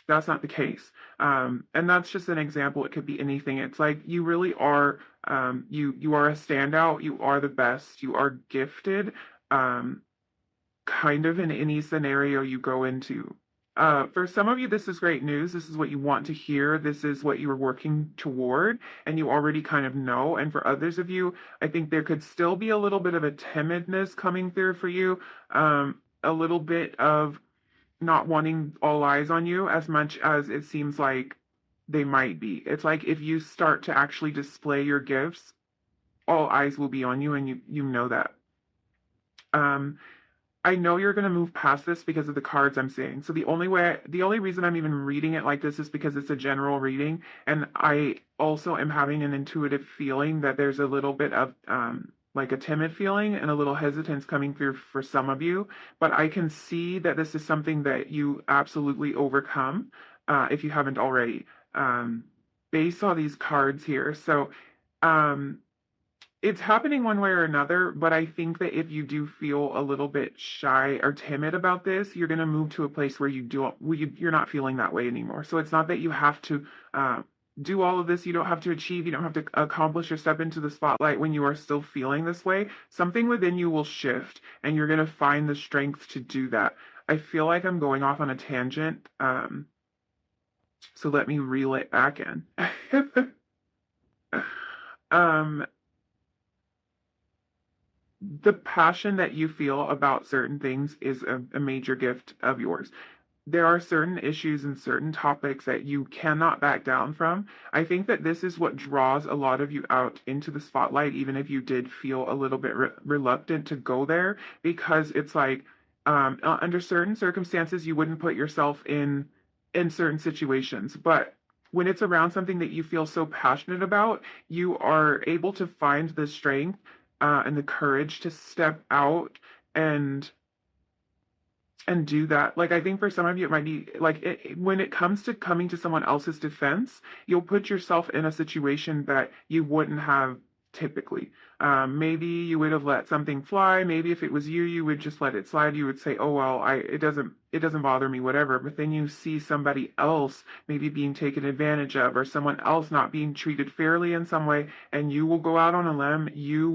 That's not the case. And that's just an example. It could be anything. It's like you really are you are a standout, you are the best, you are gifted. Um, kind of in any scenario you go into. For some of you, this is great news. This is what you want to hear. This is what you are working toward, and you already kind of know. And for others of you, I think there could still be a little bit of a timidness coming through for you, a little bit of not wanting all eyes on you as much as it seems like they might be. It's like if you start to actually display your gifts, all eyes will be on you, and you know that. Um, I know you're going to move past this because of the cards I'm seeing. So the only reason I'm even reading it like this is because it's a general reading, and I also am having an intuitive feeling that there's a little bit of like a timid feeling and a little hesitance coming through for some of you. But I can see that this is something that you absolutely overcome if you haven't already, based on these cards here. So. Um, it's happening one way or another, but I think that if you do feel a little bit shy or timid about this, you're going to move to a place where you're not feeling that way anymore. So it's not that you have to do all of this. You don't have to achieve. You don't have to accomplish or step into the spotlight when you are still feeling this way. Something within you will shift, and you're going to find the strength to do that. I feel like I'm going off on a tangent, so let me reel it back in. um, the passion that you feel about certain things is a major gift of yours. There are certain issues and certain topics that you cannot back down from. I think that this is what draws a lot of you out into the spotlight, even if you did feel a little bit reluctant to go there, because it's like under certain circumstances you wouldn't put yourself in certain situations, but when it's around something that you feel so passionate about, you are able to find the strength and the courage to step out and do that. Like I think for some of you, it might be like when it comes to coming to someone else's defense, you'll put yourself in a situation that you wouldn't have typically. Maybe you would have let something fly. Maybe if it was you, you would just let it slide. You would say, "Oh well, it doesn't bother me, whatever." But then you see somebody else maybe being taken advantage of, or someone else not being treated fairly in some way, and you will go out on a limb. You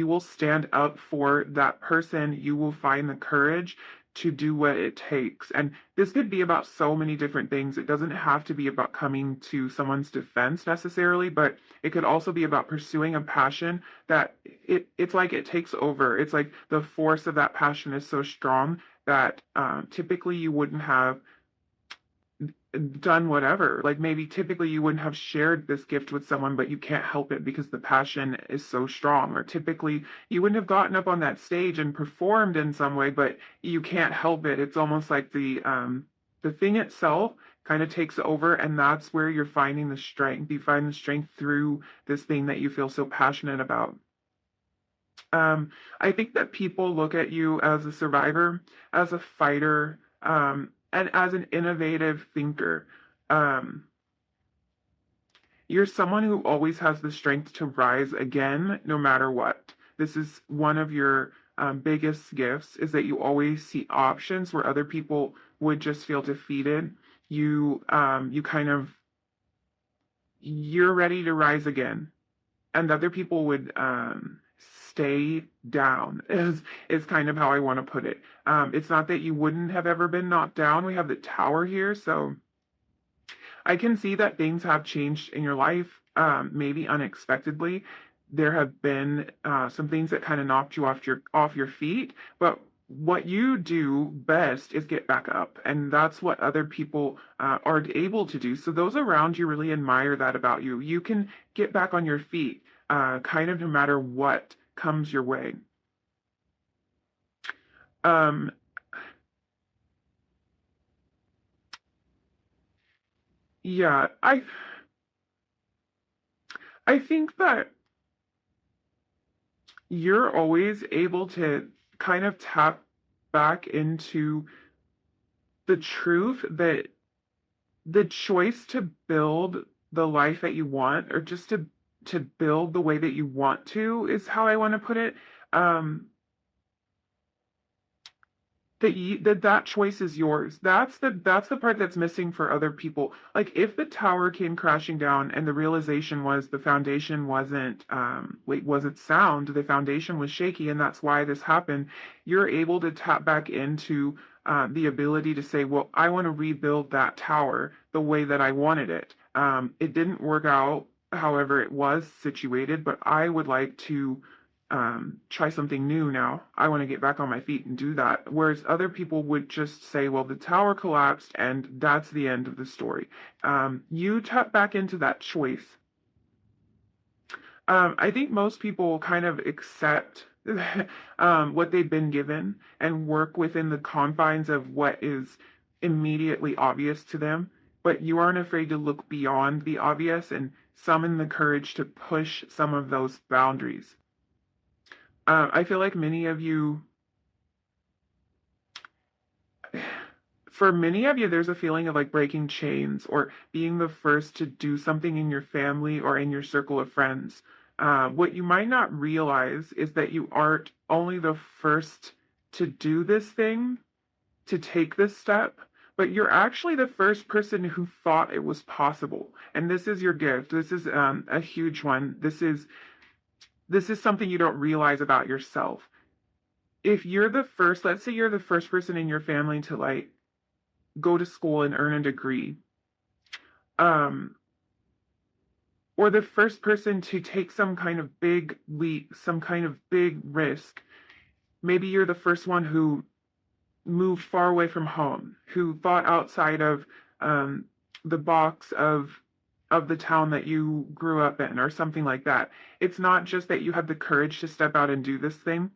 will stand up for that person. You will find the courage to do what it takes. And this could be about so many different things. It doesn't have to be about coming to someone's defense necessarily, but it could also be about pursuing a passion that it's like it takes over. It's like the force of that passion is so strong that typically you wouldn't have done whatever. Like maybe typically you wouldn't have shared this gift with someone, but you can't help it because the passion is so strong. Or typically you wouldn't have gotten up on that stage and performed in some way, but you can't help it. It's almost like the thing itself kind of takes over, and that's where you're finding the strength. You find the strength through this thing that you feel so passionate about. I think that people look at you as a survivor, as a fighter, and as an innovative thinker. Um, you're someone who always has the strength to rise again, no matter what. This is one of your biggest gifts, is that you always see options where other people would just feel defeated. You kind of, you're ready to rise again, and other people would stay down is kind of how I want to put it. It's not that you wouldn't have ever been knocked down. We have the tower here, so I can see that things have changed in your life, maybe unexpectedly. There have been some things that kind of knocked you off your feet, but what you do best is get back up, and that's what other people are able to do. So those around you really admire that about you. You can get back on your feet. kind of no matter what comes your way. Um, yeah, I think that you're always able to kind of tap back into the truth that the choice to build the life that you want, or just to build the way that you want to, is how I want to put it. Um, that choice is yours. That's the part that's missing for other people. Like if the tower came crashing down and the realization was the foundation wasn't sound, the foundation was shaky, and that's why this happened. You're able to tap back into the ability to say, well, I want to rebuild that tower the way that I wanted it. It didn't work out however it was situated, but I would like to try something new now. I want to get back on my feet and do that. Whereas other people would just say, well, the tower collapsed and that's the end of the story. You tap back into that choice. I think most people kind of accept what they've been given and work within the confines of what is immediately obvious to them. But you aren't afraid to look beyond the obvious and summon the courage to push some of those boundaries. I feel like for many of you, there's a feeling of like breaking chains or being the first to do something in your family or in your circle of friends. What you might not realize is that you aren't only the first to do this thing, to take this step, but you're actually the first person who thought it was possible. And this is your gift. This is a huge one. This is something you don't realize about yourself. If you're the first, let's say you're the first person in your family to like go to school and earn a degree, um, or the first person to take some kind of big leap, some kind of big risk. Maybe you're the first one who moved far away from home, who thought outside of um, the box of the town that you grew up in, or something like that. It's not just that you have the courage to step out and do this thing.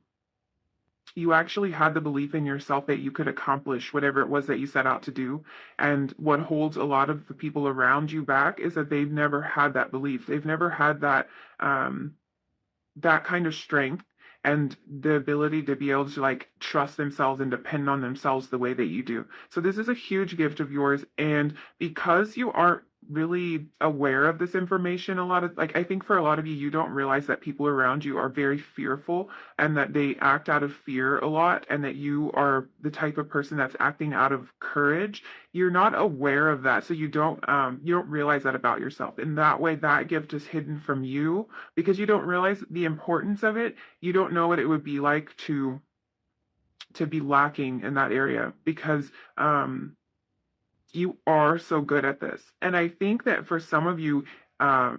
You actually had the belief in yourself that you could accomplish whatever it was that you set out to do. And what holds a lot of the people around you back is that they've never had that belief. They've never had um, that kind of strength and the ability to be able to like trust themselves and depend on themselves the way that you do. So this is a huge gift of yours. And because you aren't really aware of this information, a lot of like I think for a lot of you, you don't realize that people around you are very fearful and that they act out of fear a lot, and that you are the type of person that's acting out of courage. You're not aware of that, so you don't realize that about yourself. In that way, that gift is hidden from you because you don't realize the importance of it. You don't know what it would be like to be lacking in that area because you are so good at this. And I think that for some of you, uh,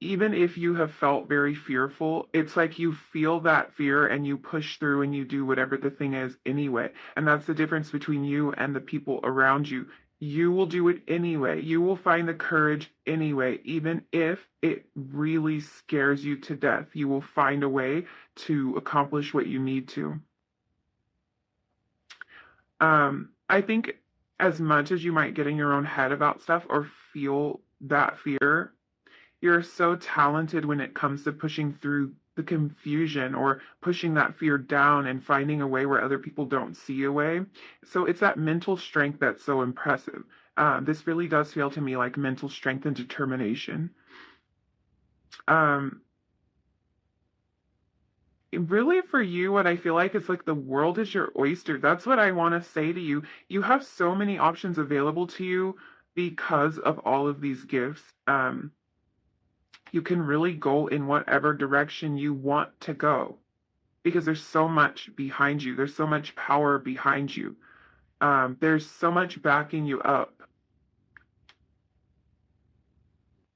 even if you have felt very fearful, it's like you feel that fear and you push through and you do whatever the thing is anyway. And that's the difference between you and the people around you. You will do it anyway. You will find the courage anyway, even if it really scares you to death. You will find a way to accomplish what you need to. I think as much as you might get in your own head about stuff or feel that fear, you're so talented when it comes to pushing through the confusion or pushing that fear down and finding a way where other people don't see a way. So it's that mental strength that's so impressive. This really does feel to me like mental strength and determination. Um, really, for you, what I feel like is like the world is your oyster. That's what I want to say to you. You have so many options available to you because of all of these gifts. You can really go in whatever direction you want to go because there's so much behind you. There's so much power behind you. There's so much backing you up.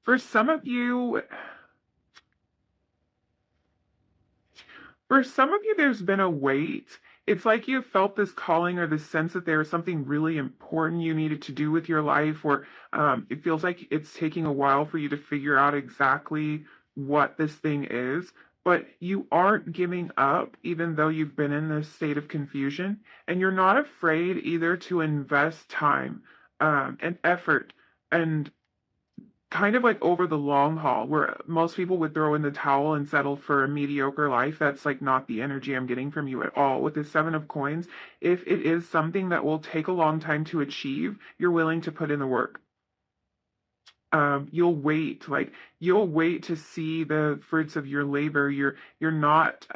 For some of you, there's been a wait. It's like you felt this calling or this sense that there was something really important you needed to do with your life, or it feels like it's taking a while for you to figure out exactly what this thing is, but you aren't giving up even though you've been in this state of confusion, and you're not afraid either to invest time and effort and kind of like over the long haul, where most people would throw in the towel and settle for a mediocre life. That's like not the energy I'm getting from you at all. With the Seven of Coins, if it is something that will take a long time to achieve, you're willing to put in the work. You'll wait to see the fruits of your labor. You're not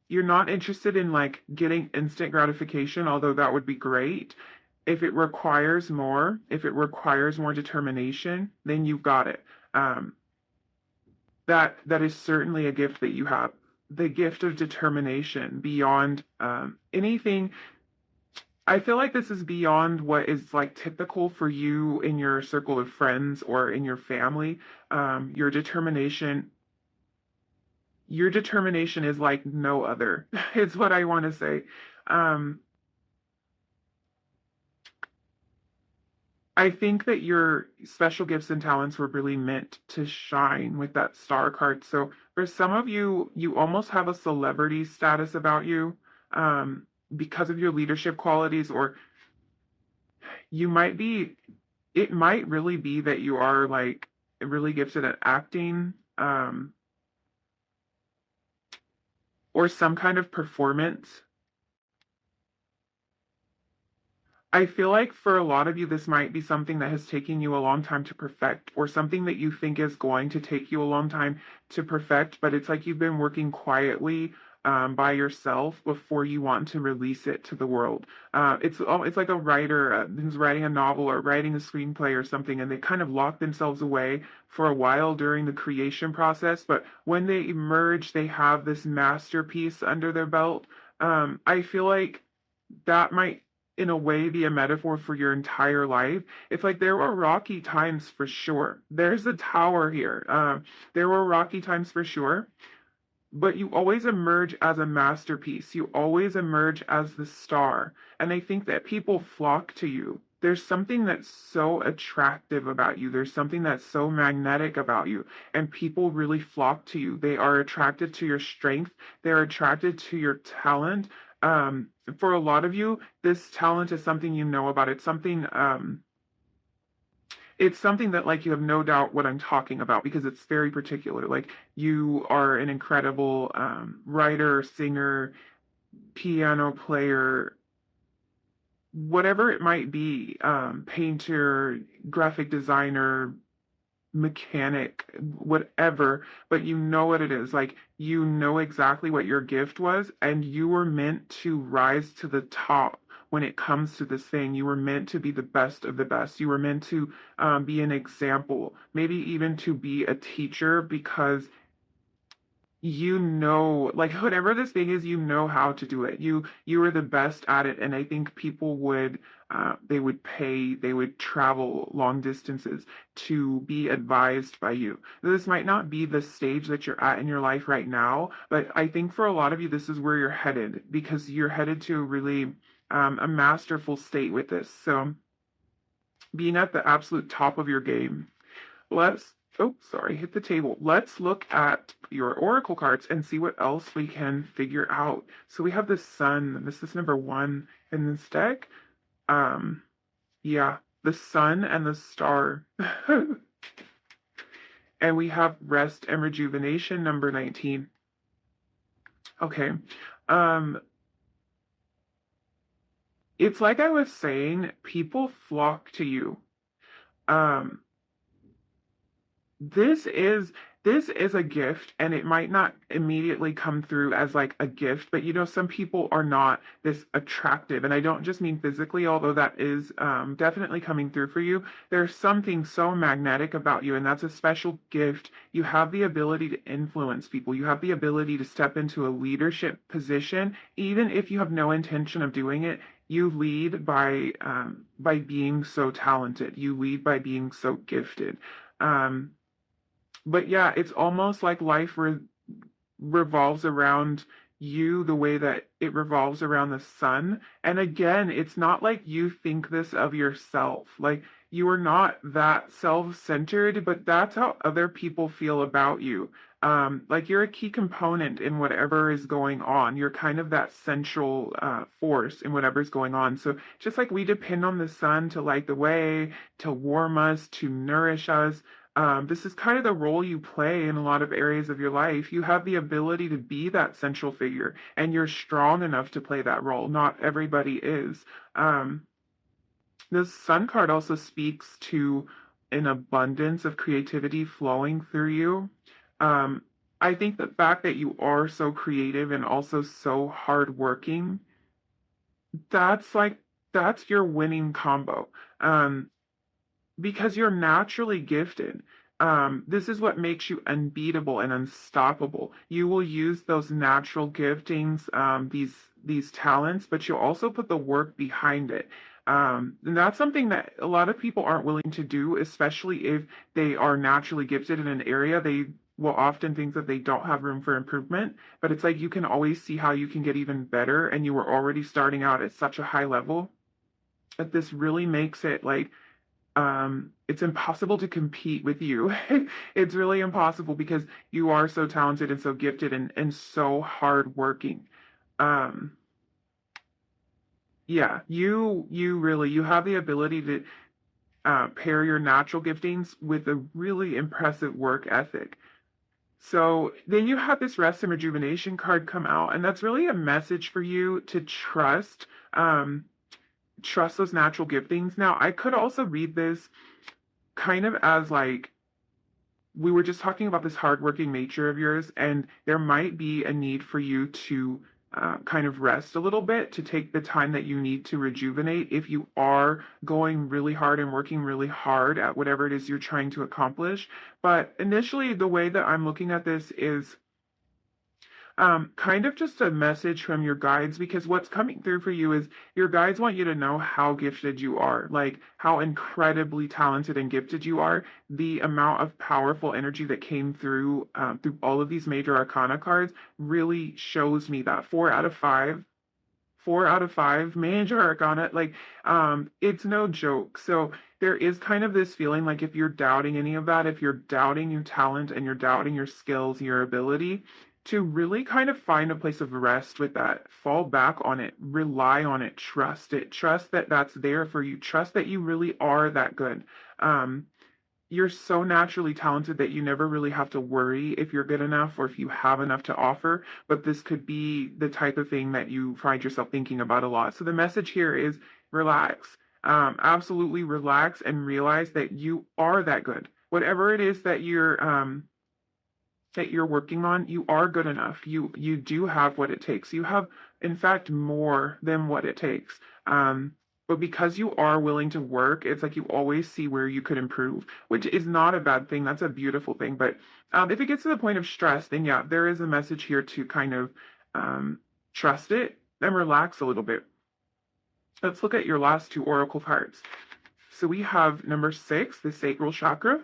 interested in like getting instant gratification, although that would be great. If it requires more determination, then you've got it. Um, that is certainly a gift that you have. The gift of determination beyond anything. I feel like this is beyond what is like typical for you in your circle of friends or in your family. Your determination is like no other. Is what I want to say. Um, I think that your special gifts and talents were really meant to shine with that star card. So for some of you, you almost have a celebrity status about you because of your leadership qualities, or you might be, it might really be that you are like really gifted at acting or some kind of performance. I feel like for a lot of you, this might be something that has taken you a long time to perfect, or something that you think is going to take you a long time to perfect, but it's like you've been working quietly by yourself before you want to release it to the world. It's like a writer who's writing a novel or writing a screenplay or something, and they kind of lock themselves away for a while during the creation process, but when they emerge, they have this masterpiece under their belt. I feel like that might in a way be a metaphor for your entire life. It's like there were rocky times for sure. There's a tower here. There were rocky times for sure, but you always emerge as a masterpiece. You always emerge as the star. And I think that people flock to you. There's something that's so attractive about you. There's something that's so magnetic about you. And people really flock to you. They are attracted to your strength. They're attracted to your talent. For a lot of you, this talent is something you know about. It's something that like you have no doubt what I'm talking about because it's very particular. Like you are an incredible writer, singer, piano player, whatever it might be, painter, graphic designer, mechanic, whatever, but you know what it is. Like you know exactly what your gift was, and you were meant to rise to the top when it comes to this thing. You were meant to be the best of the best. You were meant to be an example, maybe even to be a teacher because you know, like whatever this thing is, you know how to do it. You are the best at it, and I think people would they would travel long distances to be advised by you. This might not be the stage that you're at in your life right now, but I think for a lot of you, this is where you're headed because you're headed to really a masterful state with this. So being at the absolute top of your game. Let's, oh, sorry, hit the table. Let's look at your oracle cards and see what else we can figure out. So we have the sun. This is number one in this deck. Um, yeah, the sun and the star. And we have rest and rejuvenation, number 19. Okay. Um, it's like I was saying, people flock to you. Um, this is this is a gift, and it might not immediately come through as like a gift, but you know some people are not this attractive, and I don't just mean physically, although that is definitely coming through for you. There's something so magnetic about you, and that's a special gift. You have the ability to influence people. You have the ability to step into a leadership position even if you have no intention of doing it. You lead by being so talented. You lead by being so gifted. um but yeah, it's almost like revolves around you the way that it revolves around the sun. And again, it's not like you think this of yourself. Like you are not that self-centered, but that's how other people feel about you. Like you're a key component in whatever is going on. You're kind of that central force in whatever's going on. So just like we depend on the sun to light the way, to warm us, to nourish us, this is kind of the role you play in a lot of areas of your life. You have the ability to be that central figure, and you're strong enough to play that role. Not everybody is. Um, this sun card also speaks to an abundance of creativity flowing through you. Um, I think the fact that you are so creative and also so hardworking, that's like, that's your winning combo. Um, because you're naturally gifted. This is what makes you unbeatable and unstoppable. You will use those natural giftings, these talents, but you'll also put the work behind it. And that's something that a lot of people aren't willing to do, especially if they are naturally gifted in an area. They will often think that they don't have room for improvement, but it's like you can always see how you can get even better, and you were already starting out at such a high level that this really makes it like it's impossible to compete with you. It's really impossible because you are so talented and so gifted and so hardworking. Um, yeah, you really you have the ability to pair your natural giftings with a really impressive work ethic. So then you have this rest and rejuvenation card come out, and that's really a message for you to um, trust those natural giftings. Now, I could also read this kind of as like we were just talking about this hardworking nature of yours, and there might be a need for you to kind of rest a little bit, to take the time that you need to rejuvenate if you are going really hard and working really hard at whatever it is you're trying to accomplish. But initially, the way that I'm looking at this is kind of just a message from your guides, because what's coming through for you is your guides want you to know how gifted you are, like how incredibly talented and gifted you are. The amount of powerful energy that came through all of these major arcana cards really shows me that 4 out of 5 major arcana, like it's no joke. So there is kind of this feeling like if you're doubting any of that, if you're doubting your talent and you're doubting your skills, your ability, to really kind of find a place of rest with that, fall back on it, rely on it, trust that that's there for you, trust that you really are that good. Um, you're so naturally talented that you never really have to worry if you're good enough or if you have enough to offer. But this could be the type of thing that you find yourself thinking about a lot. So the message here is relax. Absolutely relax and realize that you are that good. Whatever it is that you're working on, you are good enough. You do have what it takes. You have, in fact, more than what it takes. But because you are willing to work, it's like you always see where you could improve, which is not a bad thing. That's a beautiful thing. But if it gets to the point of stress, then yeah, there is a message here to kind of trust it and relax a little bit. Let's look at your last two oracle cards. So we have number 6, the sacral chakra.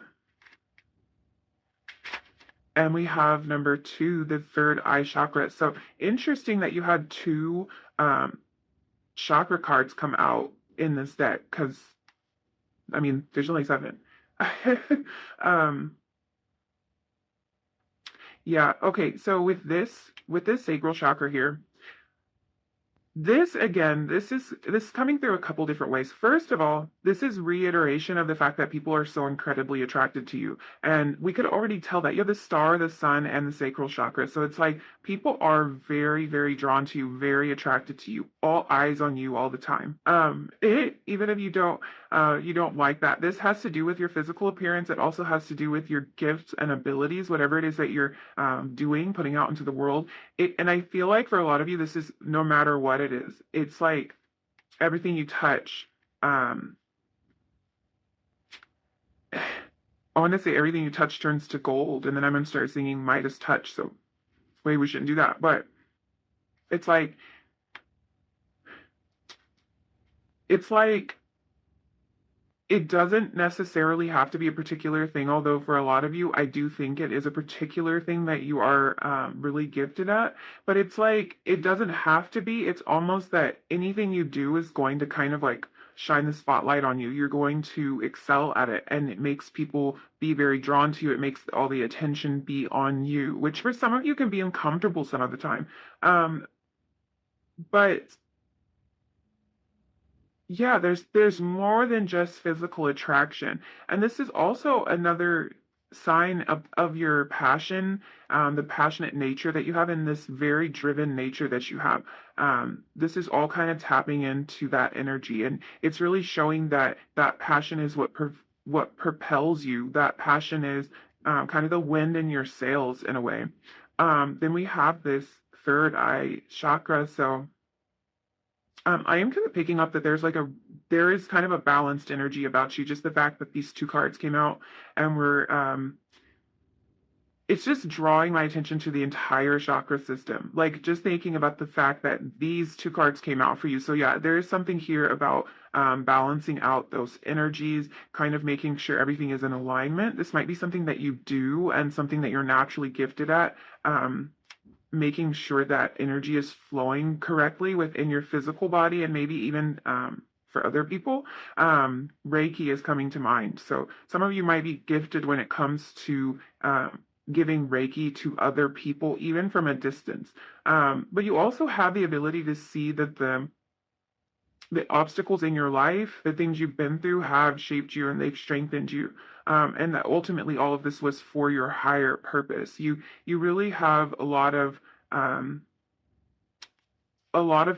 And we have number 2, the third eye chakra. So interesting that you had two chakra cards come out in this deck, because I mean, there's only 7. um, yeah, okay. So with this sacral chakra here, this again, this is coming through a couple different ways. First of all, this is reiteration of the fact that people are so incredibly attracted to you. And we could already tell that. You have the star, the sun, and the sacral chakra. So it's like people are very, very drawn to you, very attracted to you, all eyes on you all the time. Even if you don't like that, this has to do with your physical appearance. It also has to do with your gifts and abilities, whatever it is that you're doing, putting out into the world. And I feel like for a lot of you, this is no matter what it is. It's like everything you touch. I want to say everything you touch turns to gold, and then I'm gonna start singing Midas touch. So maybe we shouldn't do that. But it's like it's like it doesn't necessarily have to be a particular thing, although for a lot of you, I do think it is a particular thing that you are really gifted at. But it's like, it doesn't have to be. It's almost that anything you do is going to kind of like shine the spotlight on you. You're going to excel at it, and it makes people be very drawn to you. It makes all the attention be on you, which for some of you can be uncomfortable some of the time. But yeah, there's more than just physical attraction. And this is also another sign of your passion, the passionate nature that you have, and this very driven nature that you have. This is all kind of tapping into that energy, and it's really showing that that passion is what propels you. That passion is kind of the wind in your sails in a way. Then we have this third eye chakra. So I am kind of picking up that there is kind of a balanced energy about you. Just the fact that these two cards came out and it's just drawing my attention to the entire chakra system. Like just thinking about the fact that these two cards came out for you. So yeah, there is something here about balancing out those energies, kind of making sure everything is in alignment. This might be something that you do and something that you're naturally gifted at. Making sure that energy is flowing correctly within your physical body and maybe even for other people. Reiki is coming to mind. So some of you might be gifted when it comes to giving Reiki to other people, even from a distance. But you also have the ability to see that the obstacles in your life, the things you've been through have shaped you and they've strengthened you. And that ultimately all of this was for your higher purpose. You really have a lot of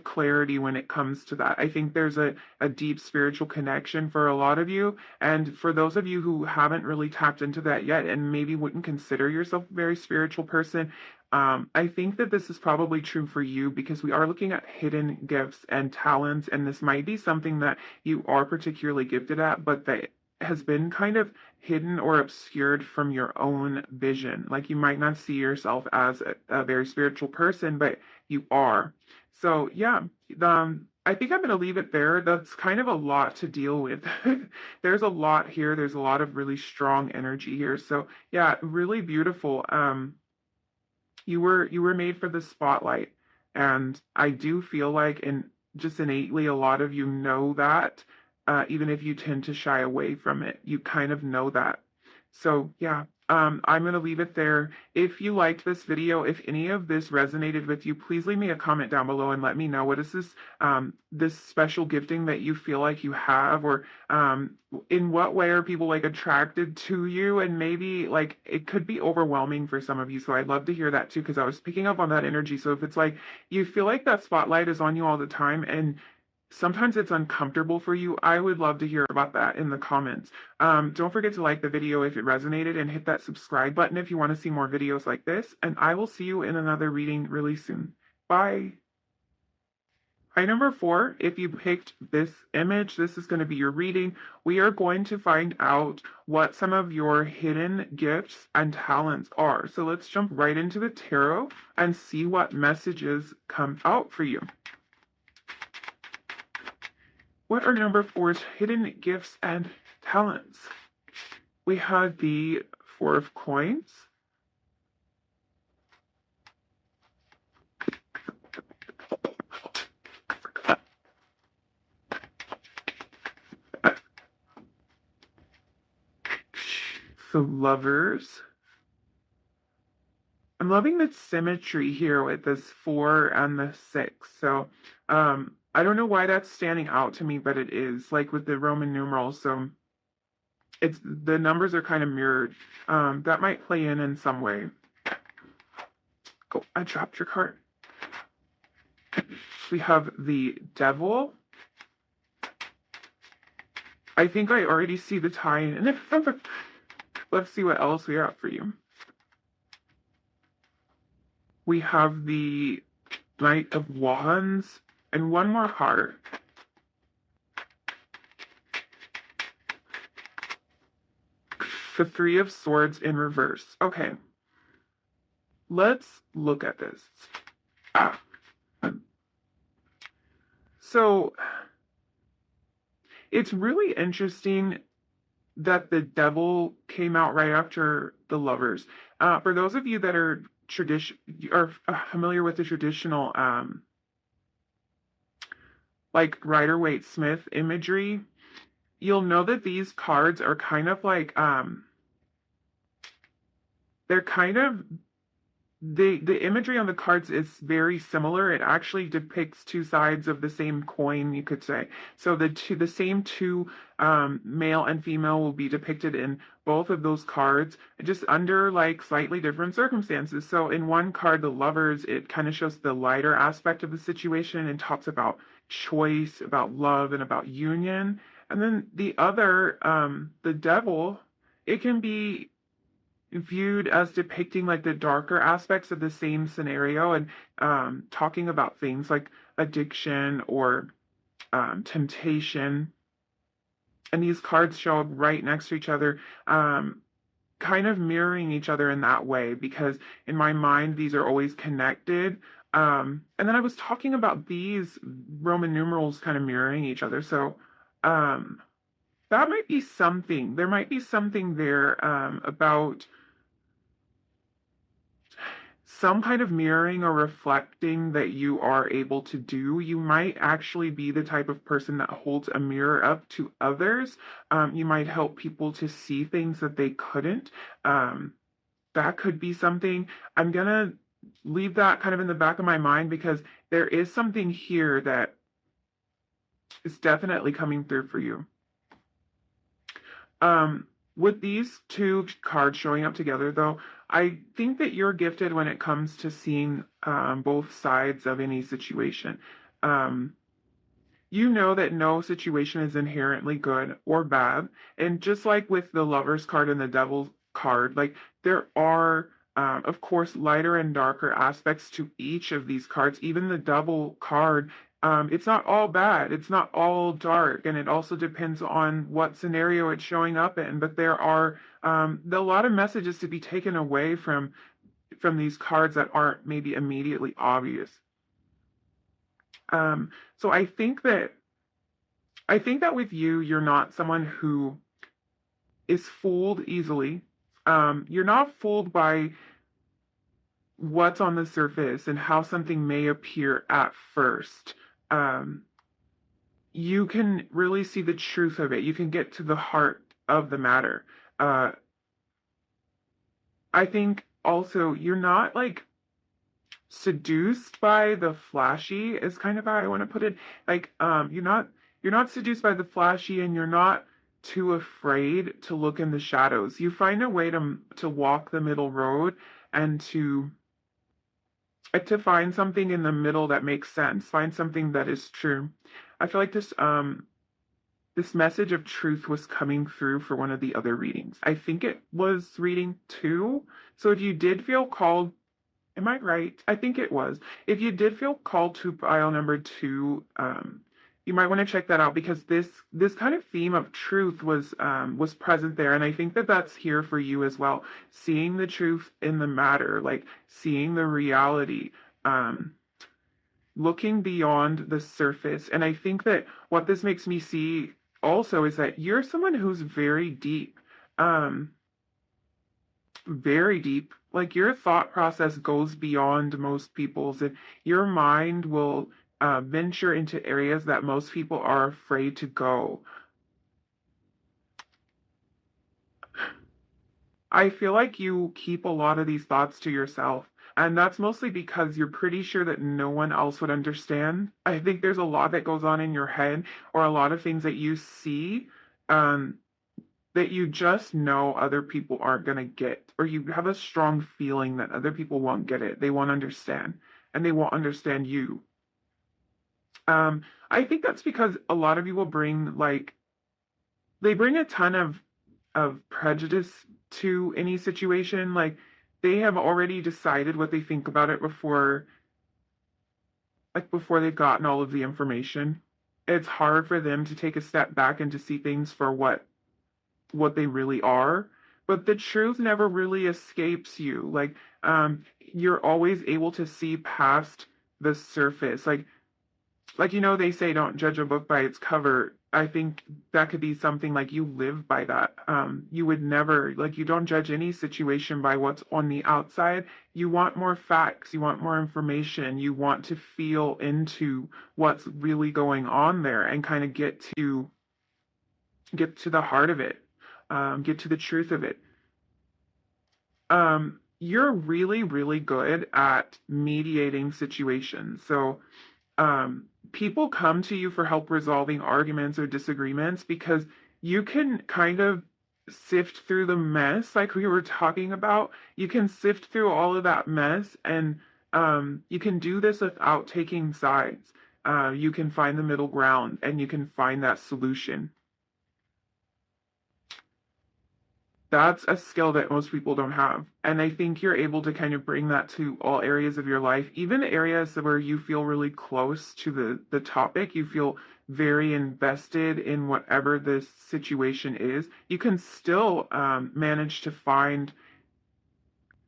clarity when it comes to that. I think there's a deep spiritual connection for a lot of you. And for those of you who haven't really tapped into that yet and maybe wouldn't consider yourself a very spiritual person, I think that this is probably true for you because we are looking at hidden gifts and talents, and this might be something that you are particularly gifted at, but that has been kind of hidden or obscured from your own vision. Like you might not see yourself as a very spiritual person, but you are. So yeah, I think I'm going to leave it there. That's kind of a lot to deal with. There's a lot here. There's a lot of really strong energy here. So yeah, really beautiful. You were made for the spotlight, and I do feel like, and just innately, a lot of you know that, even if you tend to shy away from it, you kind of know that. So yeah, I'm gonna leave it there. If you liked this video, if any of this resonated with you, please leave me a comment down below and let me know what is this special gifting that you feel like you have, or in what way are people like attracted to you, and maybe like it could be overwhelming for some of you. So I'd love to hear that too, because I was picking up on that energy. So if it's like you feel like that spotlight is on you all the time and sometimes it's uncomfortable for you, I would love to hear about that in the comments. Don't forget to like the video if it resonated and hit that subscribe button if you want to see more videos like this. And I will see you in another reading really soon. Bye. Hi, number 4, if you picked this image, this is going to be your reading. We are going to find out what some of your hidden gifts and talents are. So let's jump right into the tarot and see what messages come out for you. What are number 4's hidden gifts and talents? We have the 4 of coins, the lovers. I'm loving the symmetry here with this 4 and the 6. So I don't know why that's standing out to me, but it is, like with the Roman numerals. So it's the numbers are kind of mirrored. That might play in some way. Oh, I dropped your card. We have the Devil. I think I already see the tie-in. Let's see what else we have for you. We have the Knight of Wands and one more card. The 3 of Swords in reverse. Okay. Let's look at this. So it's really interesting that the Devil came out right after the Lovers. For those of you that are familiar with the traditional like Rider-Waite-Smith imagery, you'll know that these cards are kind of like they're kind of the imagery on the cards is very similar. It actually depicts two sides of the same coin, you could say. So the same two male and female will be depicted in both of those cards, just under like slightly different circumstances. So in one card, the lovers, it kind of shows the lighter aspect of the situation and talks about choice, about love, and about union. And then the other, the devil, it can be viewed as depicting like the darker aspects of the same scenario and talking about things like addiction or temptation. And these cards show up right next to each other, kind of mirroring each other in that way, because in my mind, these are always connected. And then I was talking about these Roman numerals kind of mirroring each other. So that might be something. There might be something there about some kind of mirroring or reflecting that you are able to do. You might actually be the type of person that holds a mirror up to others. You might help people to see things that they couldn't. That could be something. I'm going to leave that kind of in the back of my mind because there is something here that is definitely coming through for you. With these two cards showing up together, though, I think that you're gifted when it comes to seeing both sides of any situation. You know that no situation is inherently good or bad. And just like with the Lover's card and the Devil's card, like there are, of course, lighter and darker aspects to each of these cards. Even the Devil card, it's not all bad. It's not all dark. And it also depends on what scenario it's showing up in. But there are a lot of messages to be taken away from these cards that aren't maybe immediately obvious. So I think that with you, you're not someone who is fooled easily. You're not fooled by what's on the surface and how something may appear at first. You can really see the truth of it. You can get to the heart of the matter. I think also you're not like seduced by the flashy is kind of how I want to put it. Like you're not seduced by the flashy, and you're not too afraid to look in the shadows. You find a way to walk the middle road and to find something in the middle that makes sense, find something that is true. I feel like this message of truth was coming through for one of the other readings. I think it was reading 2. So if you did feel called, am I right? I think it was. If you did feel called to pile number 2, you might want to check that out, because this kind of theme of truth was present there, and I think that that's here for you as well. Seeing the truth in the matter, like seeing the reality, looking beyond the surface. And I think that what this makes me see also is that you're someone who's very deep. Very deep. Like your thought process goes beyond most people's, and your mind will venture into areas that most people are afraid to go. I feel like you keep a lot of these thoughts to yourself, and that's mostly because you're pretty sure that no one else would understand. I think there's a lot that goes on in your head, or a lot of things that you see, that you just know other people aren't going to get, or you have a strong feeling that other people won't get it. They won't understand, and they won't understand you. I think that's because a lot of people bring they bring a ton of prejudice to any situation. Like they have already decided what they think about it before they've gotten all of the information. It's hard for them to take a step back and to see things for what they really are. But the truth never really escapes you. You're always able to see past the surface. Like like, they say don't judge a book by its cover. I think that could be something like you live by that. You would never, like, you don't judge any situation by what's on the outside. You want more facts, you want more information, you want to feel into what's really going on there and kind of get to the heart of it, get to the truth of it. You're really, really good at mediating situations. So people come to you for help resolving arguments or disagreements because you can kind of sift through the mess, like we were talking about. You can sift through all of that mess, and you can do this without taking sides. You can find the middle ground, and you can find that solution. That's a skill that most people don't have. And I think you're able to kind of bring that to all areas of your life, even areas where you feel really close to the topic, you feel very invested in whatever this situation is. You can still manage to find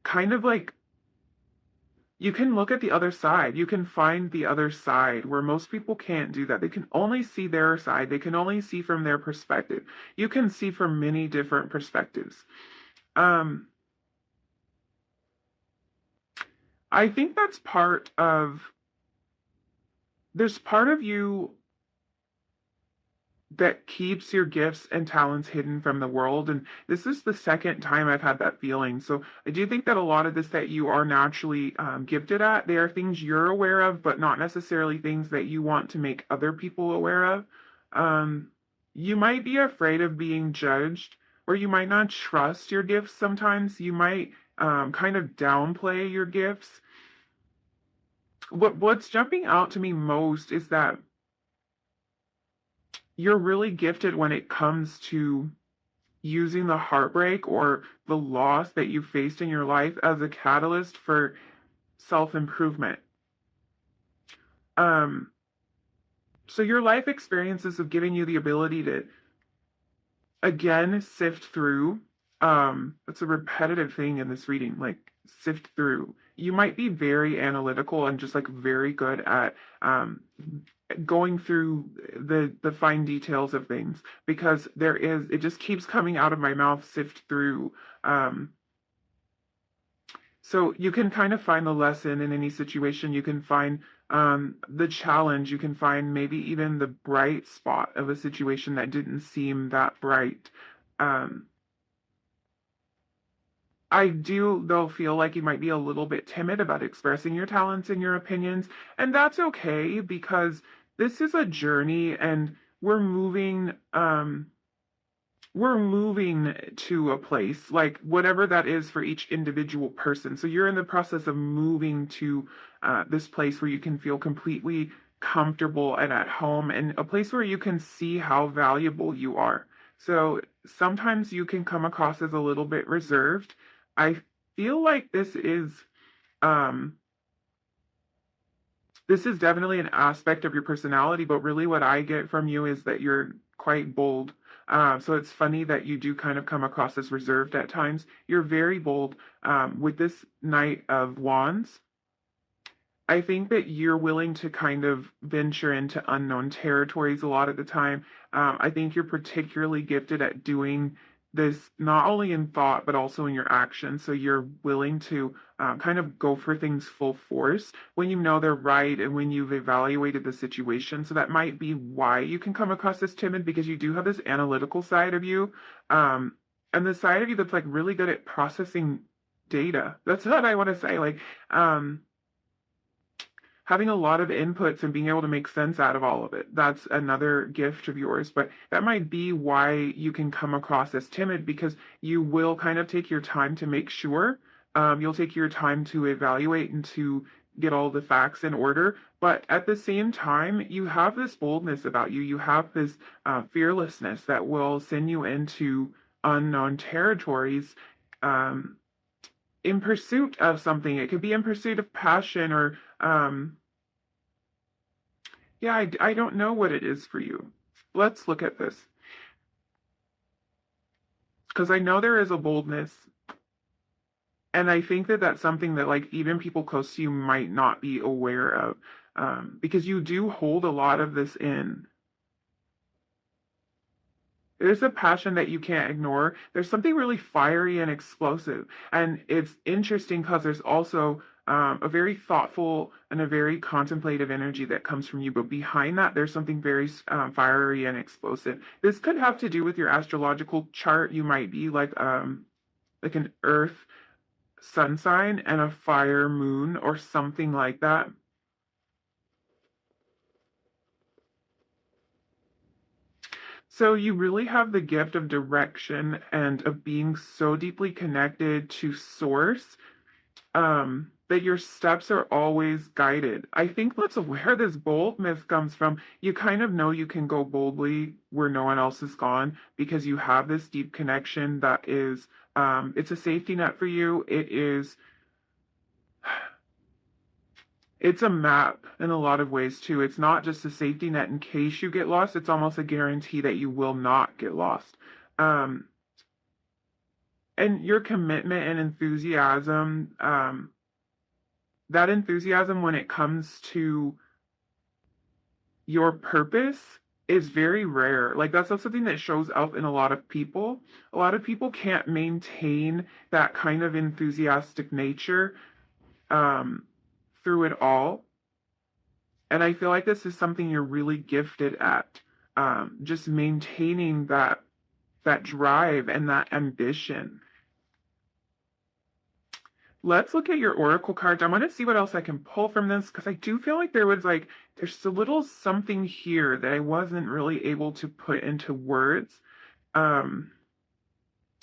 kind of like you can look at the other side. You can find the other side where most people can't do that. They can only see their side. They can only see from their perspective. You can see from many different perspectives. Um, I think that's there's part of you that keeps your gifts and talents hidden from the world. And this is the second time I've had that feeling. So I do think that a lot of this that you are naturally gifted at, they are things you're aware of, but not necessarily things that you want to make other people aware of. Um, you might be afraid of being judged, or you might not trust your gifts sometimes. You might kind of downplay your gifts. What's jumping out to me most is that you're really gifted when it comes to using the heartbreak or the loss that you faced in your life as a catalyst for self-improvement. Um, so your life experiences have given you the ability to again sift through. It's a repetitive thing in this reading, like sift through. You might be very analytical and just like very good at going through the fine details of things because it just keeps coming out of my mouth, sift through. um so you can kind of find the lesson in any situation. You can find the challenge. You can find maybe even the bright spot of a situation that didn't seem that bright. um I do, though, feel like you might be a little bit timid about expressing your talents and your opinions, and that's okay because this is a journey and we're moving to a place, like whatever that is for each individual person. So you're in the process of moving to this place where you can feel completely comfortable and at home, and a place where you can see how valuable you are. So sometimes you can come across as a little bit reserved. I feel like um, this is definitely an aspect of your personality, but really what I get from you is that you're quite bold. So it's funny that you do kind of come across as reserved at times. You're very bold. With this Knight of Wands, I think that you're willing to kind of venture into unknown territories a lot of the time. I think you're particularly gifted at doing this not only in thought but also in your action. So you're willing to kind of go for things full force when you know they're right and when you've evaluated the situation. So that might be why you can come across as timid because you do have this analytical side of you, and the side of you that's like really good at processing data. That's what I want to say. Like, having a lot of inputs and being able to make sense out of all of it. That's another gift of yours, but that might be why you can come across as timid because you will kind of take your time to make sure. You'll take your time to evaluate and to get all the facts in order. But at the same time, you have this boldness about you. You have this fearlessness that will send you into unknown territories. Um, in pursuit of something. It could be in pursuit of passion or yeah, I don't know what it is for you. Let's look at this because I know there is a boldness, and I think that that's something that like even people close to you might not be aware of. because you do hold a lot of this in. There's a passion that you can't ignore. There's something really fiery and explosive. And it's interesting because there's also a very thoughtful and a very contemplative energy that comes from you. But behind that, there's something very fiery and explosive. This could have to do with your astrological chart. You might be like an earth sun sign and a fire moon or something like that. So you really have the gift of direction and of being so deeply connected to source, that your steps are always guided. I think that's where this boldness comes from. You kind of know you can go boldly where no one else is gone because you have this deep connection that is, it's a safety net for you. It's a map in a lot of ways too. It's not just a safety net in case you get lost. It's almost a guarantee that you will not get lost. Um, and your commitment and enthusiasm, that enthusiasm when it comes to your purpose is very rare. Like that's not something that shows up in a lot of people. A lot of people can't maintain that kind of enthusiastic nature um, through it all. And I feel like this is something you're really gifted at. Just maintaining that drive and that ambition. Let's look at your oracle cards. I want to see what else I can pull from this because I do feel like there's a little something here that I wasn't really able to put into words. Um,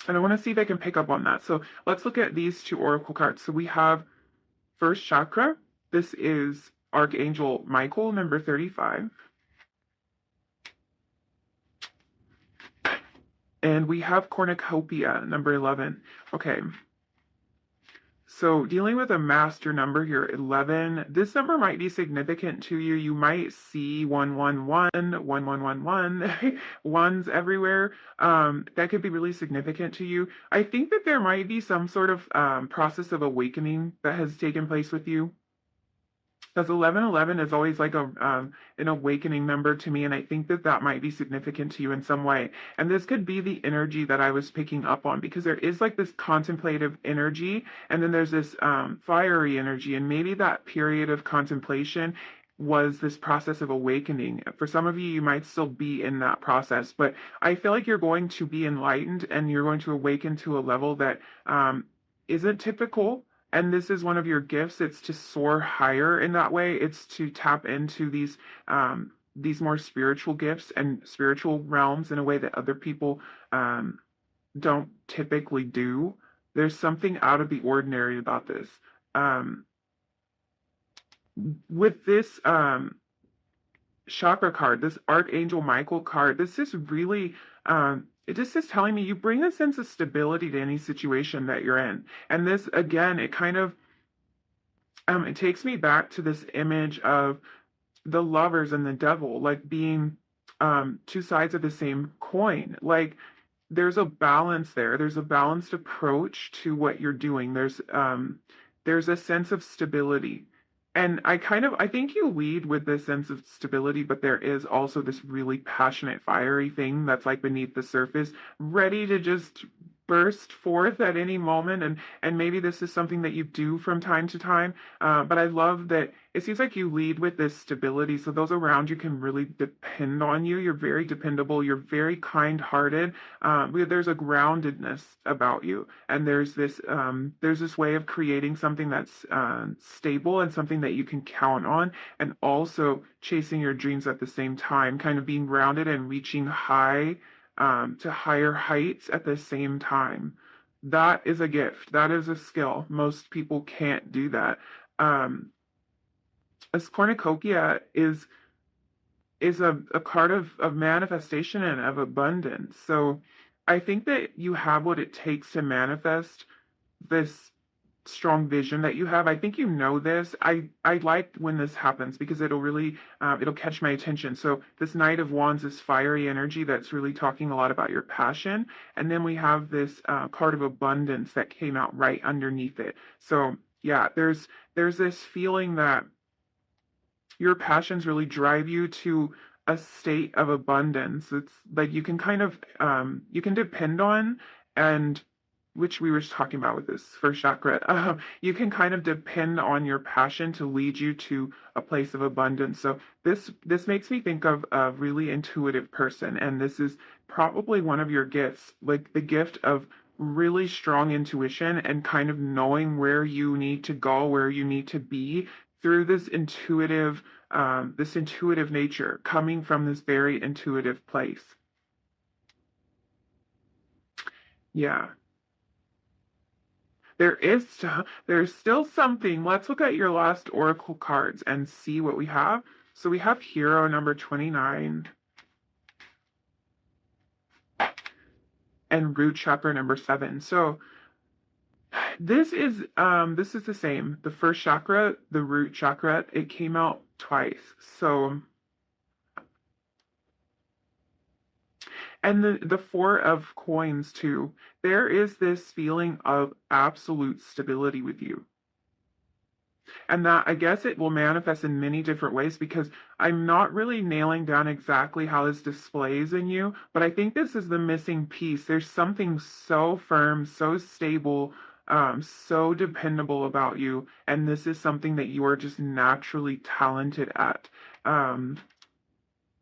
and I want to see if I can pick up on that. So let's look at these two oracle cards. So we have first chakra. This is Archangel Michael, number 35. And we have cornucopia, number 11. Okay. So dealing with a master number here, 11, this number might be significant to you. You might see 111, 1111, ones everywhere. That could be really significant to you. I think that there might be some sort of process of awakening that has taken place with you. Because 1111 is always like an awakening number to me, and I think that that might be significant to you in some way. And this could be the energy that I was picking up on because there is like this contemplative energy, and then there's this fiery energy, and maybe that period of contemplation was this process of awakening. For some of you, you might still be in that process, but I feel like you're going to be enlightened and you're going to awaken to a level that isn't typical, and this is one of your gifts. It's to soar higher in that way. It's to tap into these more spiritual gifts and spiritual realms in a way that other people don't typically do. There's something out of the ordinary about this. With this chakra card, this Archangel Michael card, this is really it just is telling me you bring a sense of stability to any situation that you're in. And this again, it kind of it takes me back to this image of the lovers and the devil, like being two sides of the same coin. Like there's a balance there. There's a balanced approach to what you're doing. There's a sense of stability. And I think you lead with this sense of stability, but there is also this really passionate, fiery thing that's like beneath the surface, ready to just burst forth at any moment. And maybe this is something that you do from time to time. But I love that it seems like you lead with this stability. So those around you can really depend on you. You're very dependable. You're very kind-hearted. There's a groundedness about you. And there's this way of creating something that's stable and something that you can count on, and also chasing your dreams at the same time, kind of being grounded and reaching high to higher heights at the same time. That is a gift. That is a skill. Most people can't do that. As cornucopia is a card of manifestation and of abundance. So I think that you have what it takes to manifest this strong vision that you have. I think you know this. I like when this happens because it'll really it'll catch my attention. So this Knight of Wands is fiery energy that's really talking a lot about your passion, and then we have this card of abundance that came out right underneath it. So yeah, there's this feeling that your passions really drive you to a state of abundance. It's like you can kind of you can depend on, and which we were just talking about with this first chakra. You can kind of depend on your passion to lead you to a place of abundance. So this makes me think of a really intuitive person, and this is probably one of your gifts, like the gift of really strong intuition and kind of knowing where you need to go, where you need to be through this intuitive nature coming from this very intuitive place. Yeah. There's still something. Let's look at your last oracle cards and see what we have. So we have hero number 29 and root chakra number 7. So this is the same. The first chakra, the root chakra, it came out twice. So and the four of coins too. There is this feeling of absolute stability with you. And that I guess it will manifest in many different ways because I'm not really nailing down exactly how this displays in you, but I think this is the missing piece. There's something so firm, so stable, so dependable about you, and this is something that you are just naturally talented at. Um,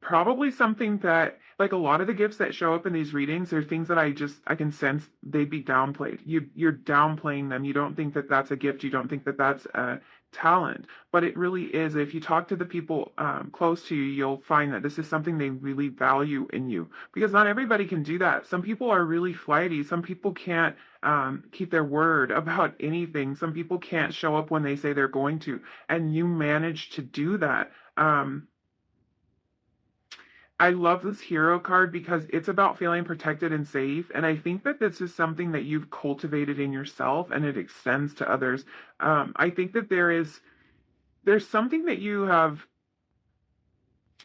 Probably something that, like a lot of the gifts that show up in these readings, are things that I can sense they'd be downplayed. You're downplaying them. You don't think that that's a gift. You don't think that that's a talent, but it really is. If you talk to the people close to you, you'll find that this is something they really value in you, because not everybody can do that. Some people are really flighty. Some people can't keep their word about anything. Some people can't show up when they say they're going to, and you manage to do that. I love this hero card because it's about feeling protected and safe. And I think that this is something that you've cultivated in yourself and it extends to others. I think that there's something that you have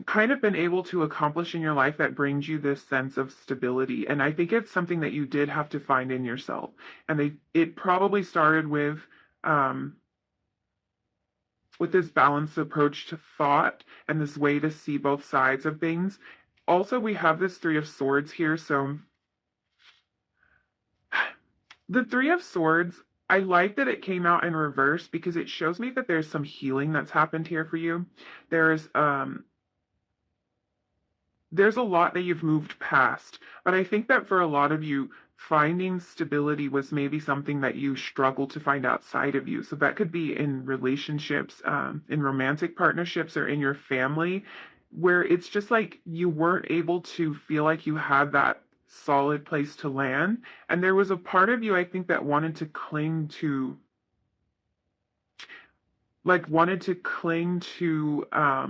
kind of been able to accomplish in your life that brings you this sense of stability. And I think it's something that you did have to find in yourself. And it probably started um, with this balanced approach to thought and this way to see both sides of things. Also, we have this Three of Swords here. So, the Three of Swords, I like that it came out in reverse because it shows me that there's some healing that's happened here for you. There's um there's a lot that you've moved past, but I think that for a lot of you, finding stability was maybe something that you struggled to find outside of you. So that could be in relationships, in romantic partnerships, or in your family, where it's just like you weren't able to feel like you had that solid place to land. And there was a part of you, I think, that wanted to cling to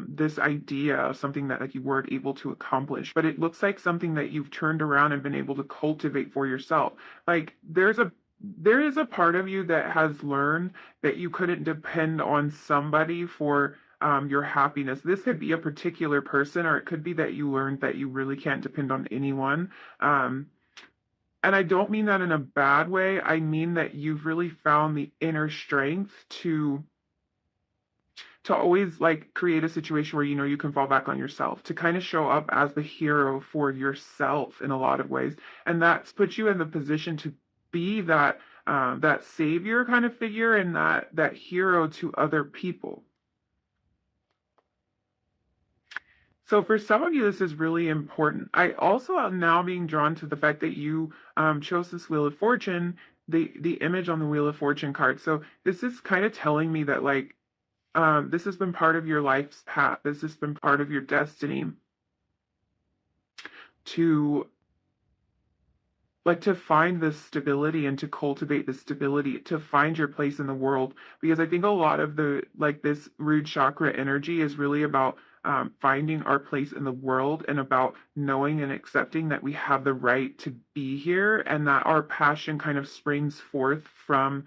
this idea of something that like you weren't able to accomplish, but it looks like something that you've turned around and been able to cultivate for yourself. Like there is a part of you that has learned that you couldn't depend on somebody for your happiness. This could be a particular person, or it could be that you learned that you really can't depend on anyone. And I don't mean that in a bad way. I mean that you've really found the inner strength to always like create a situation where you know you can fall back on yourself, to kind of show up as the hero for yourself in a lot of ways. And that's put you in the position to be that savior kind of figure and that hero to other people. So for some of you, this is really important. I also am now being drawn to the fact that you chose this Wheel of Fortune, the image on the Wheel of Fortune card. So this is kind of telling me that like this has been part of your life's path. This has been part of your destiny to to find this stability and to cultivate this stability, to find your place in the world. Because I think a lot of the this root chakra energy is really about finding our place in the world and about knowing and accepting that we have the right to be here and that our passion kind of springs forth from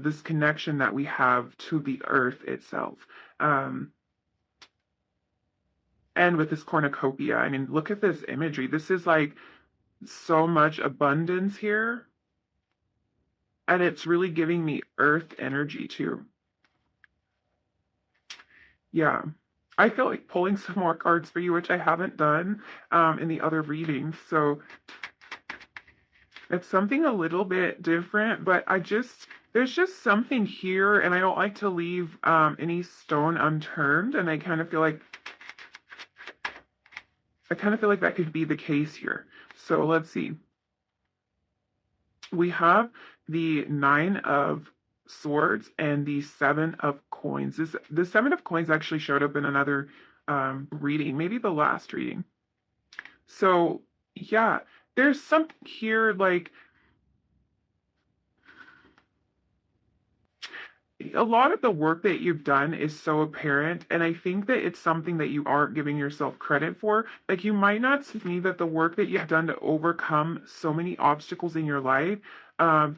this connection that we have to the earth itself. And with this cornucopia, I mean, look at this imagery. This is like so much abundance here. And it's really giving me earth energy too. Yeah. I feel like pulling some more cards for you, which I haven't done in the other readings. So it's something a little bit different, but there's just something here, and I don't like to leave any stone unturned, and I kind of feel like that could be the case here. So let's see. We have the Nine of Swords and the Seven of Coins. The Seven of Coins actually showed up in another reading, maybe the last reading. So yeah, there's something here like a lot of the work that you've done is so apparent, and I think that it's something that you aren't giving yourself credit for. Like, you might not see that the work that you've done to overcome so many obstacles in your life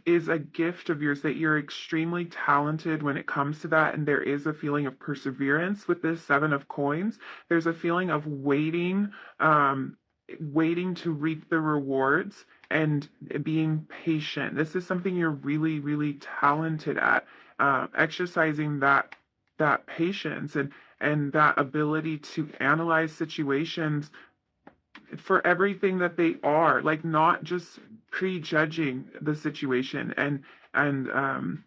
is a gift of yours, that you're extremely talented when it comes to that, and there is a feeling of perseverance with this Seven of Coins. There's a feeling of waiting to reap the rewards and being patient. This is something you're really, really talented at, exercising that patience and that ability to analyze situations for everything that they are, like not just prejudging the situation and um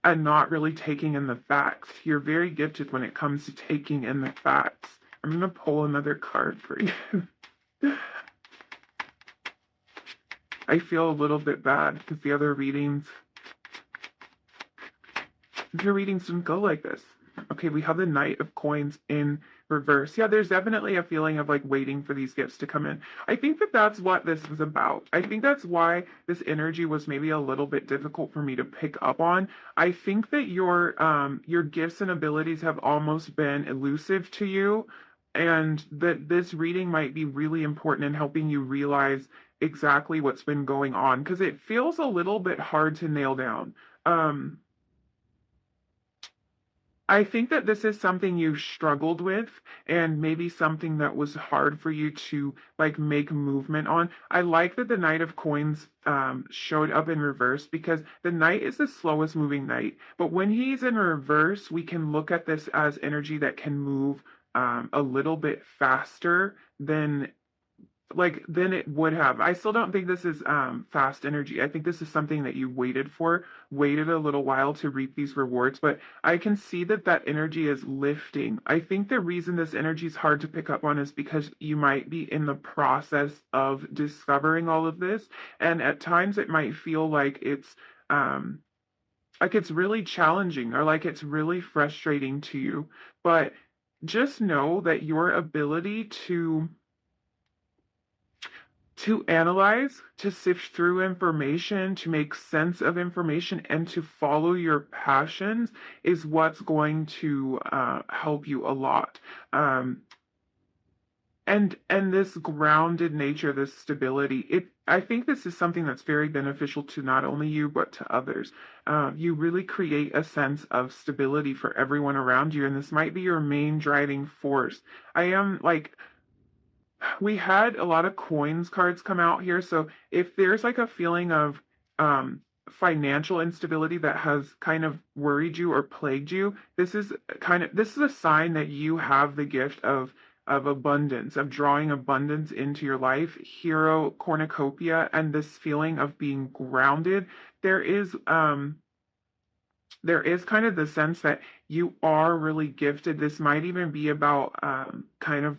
and not really taking in the facts. You're very gifted when it comes to taking in the facts. I'm gonna pull another card for you. I feel a little bit bad because your readings didn't go like this. Okay, we have the Knight of Coins in reverse. Yeah, there's definitely a feeling of like waiting for these gifts to come in. I think that that's what this is about. I think that's why this energy was maybe a little bit difficult for me to pick up on. I think that your gifts and abilities have almost been elusive to you, and that this reading might be really important in helping you realize exactly what's been going on, because it feels a little bit hard to nail down. Um, I think that this is something you struggled with, and maybe something that was hard for you to like make movement on. I like that the Knight of Coins showed up in reverse, because the Knight is the slowest moving knight. But when he's in reverse, we can look at this as energy that can move a little bit faster than it would have. I still don't think this is fast energy. I think this is something that you waited a little while to reap these rewards, but I can see that that energy is lifting. I think the reason this energy is hard to pick up on is because you might be in the process of discovering all of this, and at times it might feel um like it's really challenging, or like it's really frustrating to you. But just know that your ability to analyze, to sift through information, to make sense of information, and to follow your passions is what's going to help you a lot. Um, and this grounded nature, this stability, I think this is something that's very beneficial to not only you but to others. You really create a sense of stability for everyone around you, and this might be your main driving force. I am like we had a lot of coins cards come out here. So if there's like a feeling of financial instability that has kind of worried you or plagued you, this is a sign that you have the gift of abundance, of drawing abundance into your life, hero cornucopia, and this feeling of being grounded. There is um there is kind of the sense that you are really gifted. This might even be about kind of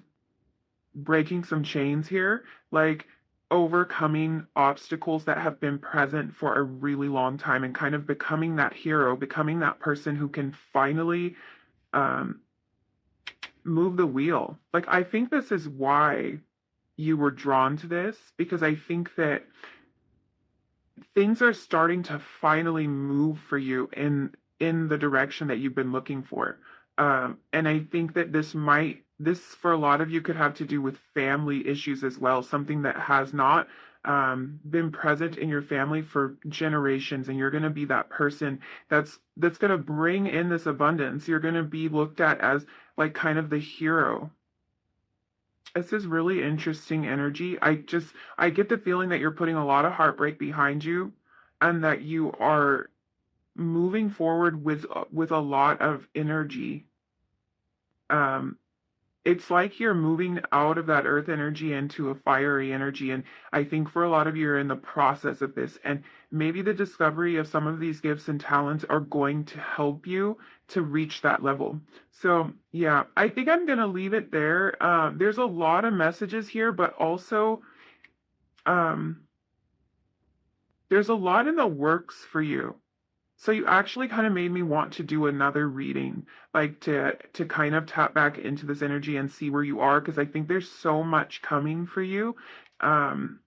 breaking some chains here, like overcoming obstacles that have been present for a really long time, and kind of becoming that hero, becoming that person who can finally um, move the wheel. Like, I think this is why you were drawn to this, because I think that things are starting to finally move for you in the direction that you've been looking for. And I think that this for a lot of you could have to do with family issues as well, something that has not been present in your family for generations, and you're going to be that person that's going to bring in this abundance. You're going to be looked at as like kind of the hero. This is really interesting energy. I get the feeling that you're putting a lot of heartbreak behind you, and that you are moving forward with a lot of energy. Um, it's like you're moving out of that earth energy into a fiery energy. And I think for a lot of you, you're in the process of this. And maybe the discovery of some of these gifts and talents are going to help you to reach that level. So, yeah, I think I'm going to leave it there. There's a lot of messages here, but also um, there's a lot in the works for you. So you actually kind of made me want to do another reading, like to kind of tap back into this energy and see where you are, because I think there's so much coming for you um,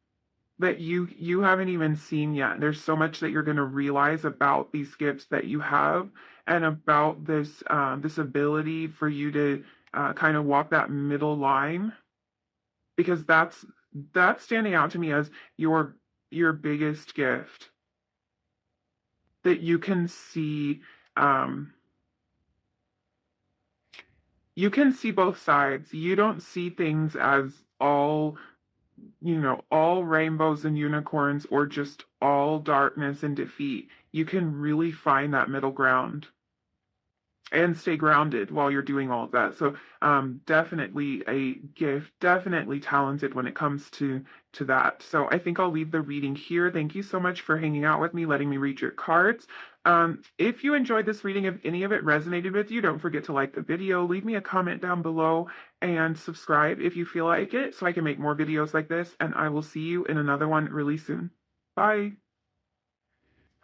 that you haven't even seen yet. There's so much that you're going to realize about these gifts that you have, and about this ability for you to kind of walk that middle line, because that's standing out to me as your biggest gift, that um you can see both sides. You don't see things as all, all rainbows and unicorns, or just all darkness and defeat. You can really find that middle ground and stay grounded while you're doing all of that. So definitely a gift, definitely talented when it comes to that. So I think I'll leave the reading here. Thank you so much for hanging out with me, letting me read your cards. If you enjoyed this reading, if any of it resonated with you, don't forget to like the video, leave me a comment down below, and subscribe if you feel like it, so I can make more videos like this. And I will see you in another one really soon. Bye.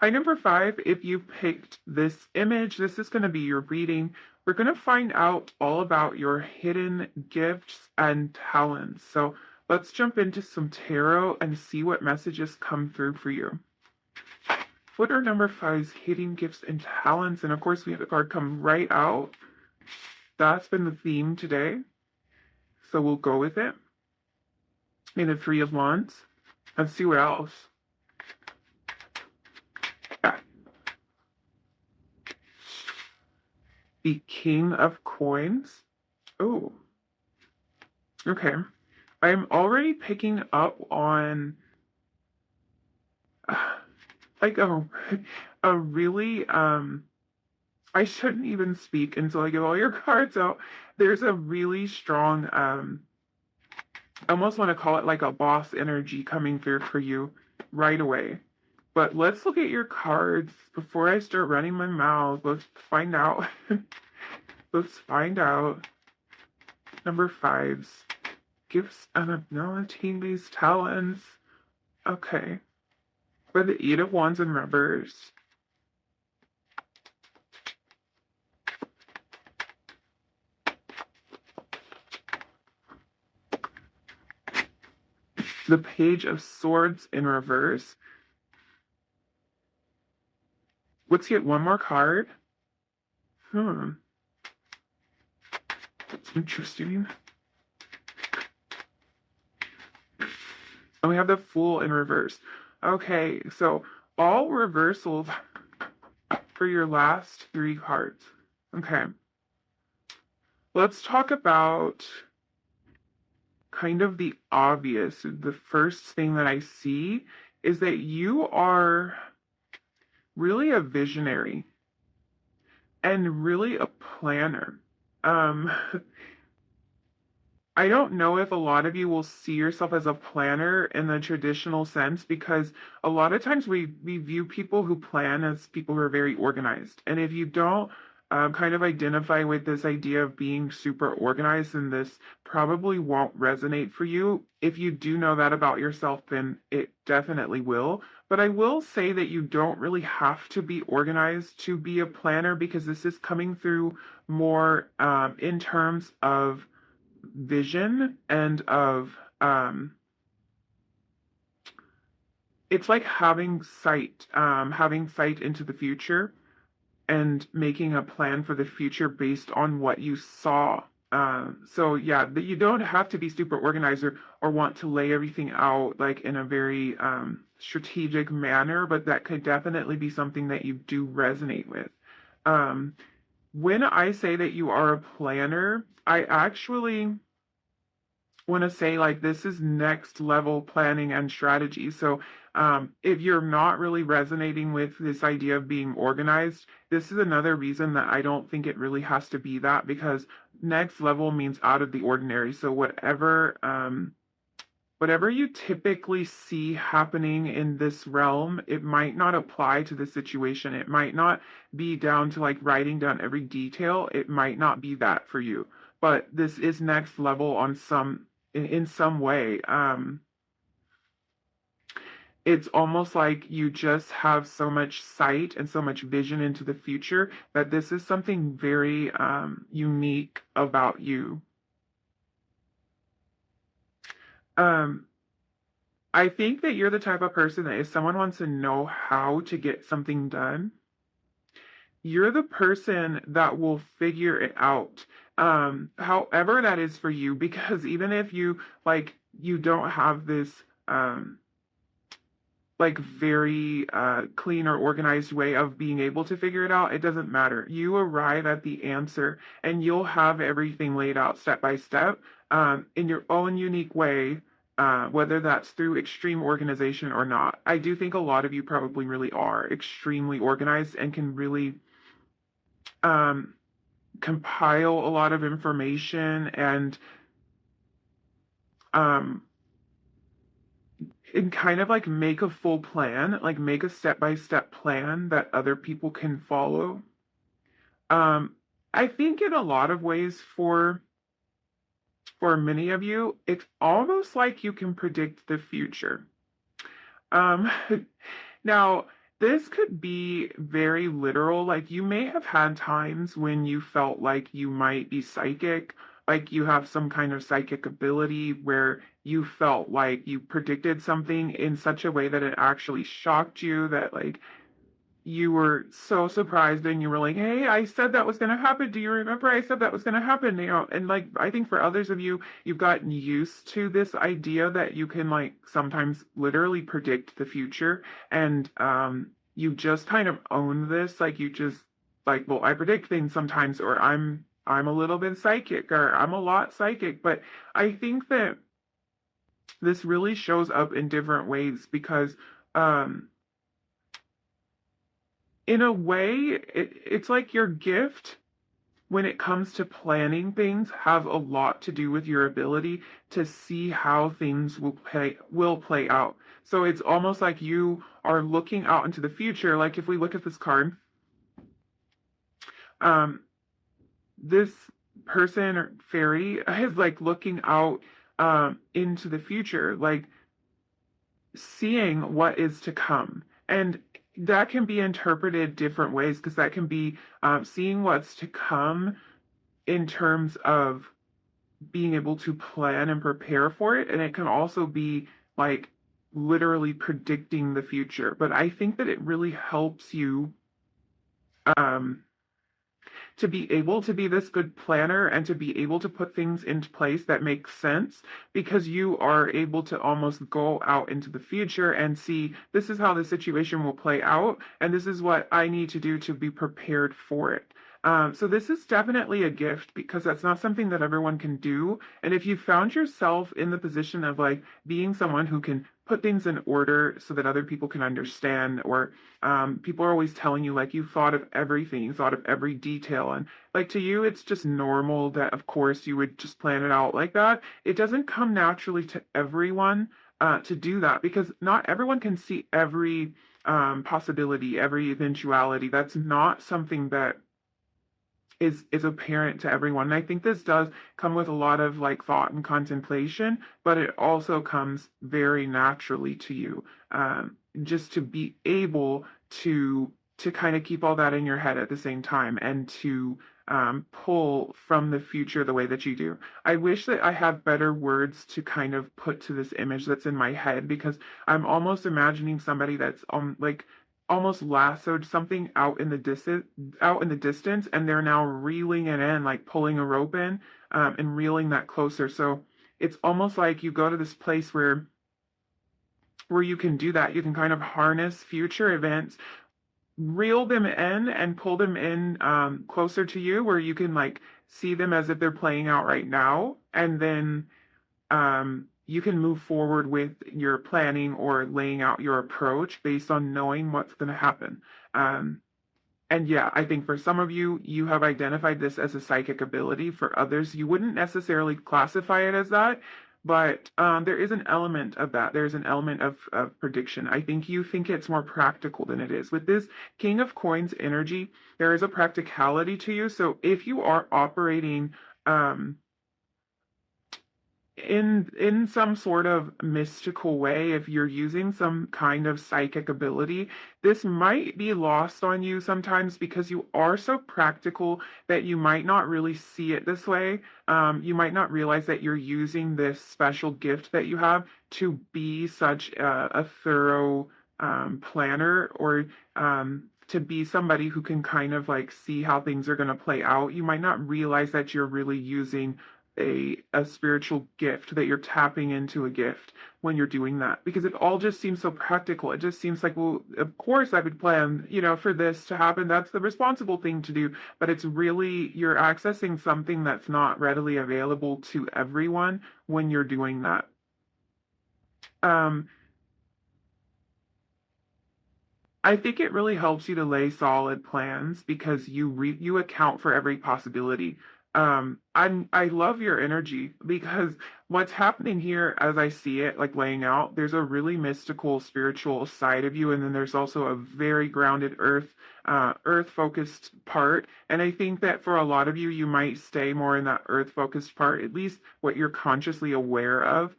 Hi, number 5, if you picked this image, this is going to be your reading. We're going to find out all about your hidden gifts and talents. So let's jump into some tarot and see what messages come through for you. What are number 5's hidden gifts and talents? And of course, we have the card come right out. That's been the theme today. So we'll go with it. And the 3 of Wands. Let's see what else. The King of Coins. Oh, okay. I'm already picking up on like a really I shouldn't even speak until I give all your cards out. There's a really strong I almost want to call it like a boss energy coming through for you right away. But let's look at your cards before I start running my mouth. Let's find out. Let's find out. Number 5's gifts and abilities, talents. Okay. For the 8 of Wands in reverse. The Page of Swords in reverse. Let's get one more card. That's interesting. And we have the Fool in reverse. Okay, so all reversals for your last 3 cards. Okay. Let's talk about kind of the obvious. The first thing that I see is that you are really a visionary and really a planner. I don't know if a lot of you will see yourself as a planner in the traditional sense, because a lot of times we view people who plan as people who are very organized. And if you don't kind of identify with this idea of being super organized, then this probably won't resonate for you. If you do know that about yourself, then it definitely will. But I will say that you don't really have to be organized to be a planner, because this is coming through more in terms of vision and of it's like having sight into the future and making a plan for the future based on what you saw. So yeah, that you don't have to be super organized, or want to lay everything out like in a very strategic manner, but that could definitely be something that you do resonate with. When I say that you are a planner, I actually want to say like this is next level planning and strategy. So If you're not really resonating with this idea of being organized, this is another reason that I don't think it really has to be that, because next level means out of the ordinary. So whatever you typically see happening in this realm, it might not apply to the situation. It might not be down to like writing down every detail. It might not be that for you. But this is next level on in some way. It's almost like you just have so much sight and so much vision into the future that this is something very unique about you. Um, I think that you're the type of person that if someone wants to know how to get something done, you're the person that will figure it out. However that is for you, because even if you don't have this um like very clean or organized way of being able to figure it out, it doesn't matter. You arrive at the answer and you'll have everything laid out step by step in your own unique way, whether that's through extreme organization or not. I do think a lot of you probably really are extremely organized and can really um, compile a lot of information um, and kind of like make a full plan, like make a step-by-step plan that other people can follow. Um, I think in a lot of ways for many of you, it's almost like you can predict the future. Um, now, this could be very literal. Like you may have had times when you felt like you might be psychic, like you have some kind of psychic ability where you felt like you predicted something in such a way that it actually shocked you, that like you were so surprised and you were like, hey, I said that was going to happen. Do you remember I said that was going to happen? You know, and like, I think for others of you, you've gotten used to this idea that you can like sometimes literally predict the future. And you just kind of own this. Like you just like, well, I predict things sometimes, or I'm a little bit psychic, or I'm a lot psychic. But I think that this really shows up in different ways because, um, in a way, it's like your gift when it comes to planning things have a lot to do with your ability to see how things will play out. So it's almost like you are looking out into the future. Like if we look at this card, um, this person or fairy is like looking out into the future, like seeing what is to come. And that can be interpreted different ways because that can be seeing what's to come in terms of being able to plan and prepare for it. And it can also be like literally predicting the future. But I think that it really helps you um, to be able to be this good planner and to be able to put things into place that make sense because you are able to almost go out into the future and see this is how the situation will play out and this is what I need to do to be prepared for it. So this is definitely a gift because that's not something that everyone can do. And if you found yourself in the position of like being someone who can put things in order so that other people can understand, or people are always telling you like you thought of everything, you thought of every detail, and like to you it's just normal that of course you would just plan it out like that. It doesn't come naturally to everyone to do that because not everyone can see every possibility, every eventuality. That's not something that is apparent to everyone. And I think this does come with a lot of like thought and contemplation, but it also comes very naturally to you. Just to be able to kind of keep all that in your head at the same time and to pull from the future the way that you do. I wish that I had better words to kind of put to this image that's in my head because I'm almost imagining somebody that's like almost lassoed something out in the distance, and they're now reeling it in, like pulling a rope in, and reeling that closer. So it's almost like you go to this place where you can do that. You can kind of harness future events, reel them in, and pull them in closer to you, where you can like see them as if they're playing out right now, and then you can move forward with your planning or laying out your approach based on knowing what's going to happen. Um, and yeah, I think for some of you, you have identified this as a psychic ability. For others, you wouldn't necessarily classify it as that, but there is an element of that. There's an element of prediction. I think you think it's more practical than it is. With this King of Coins energy, there is a practicality to you. So if you are operating um, in some sort of mystical way, if you're using some kind of psychic ability, this might be lost on you sometimes because you are so practical that you might not really see it this way. You might not realize that you're using this special gift that you have to be such a thorough planner, or to be somebody who can kind of like see how things are going to play out. You might not realize that you're really using a spiritual gift, that you're tapping into a gift when you're doing that, because it all just seems so practical. It just seems like, well, of course I would plan, for this to happen. That's the responsible thing to do. But it's really, you're accessing something that's not readily available to everyone when you're doing that. um I think it really helps you to lay solid plans because you account for every possibility. I love your energy because what's happening here, as I see it, like laying out, there's a really mystical, spiritual side of you, and then there's also a very grounded earth focused part. And I think that for a lot of you, you might stay more in that earth focused part, at least what you're consciously aware of.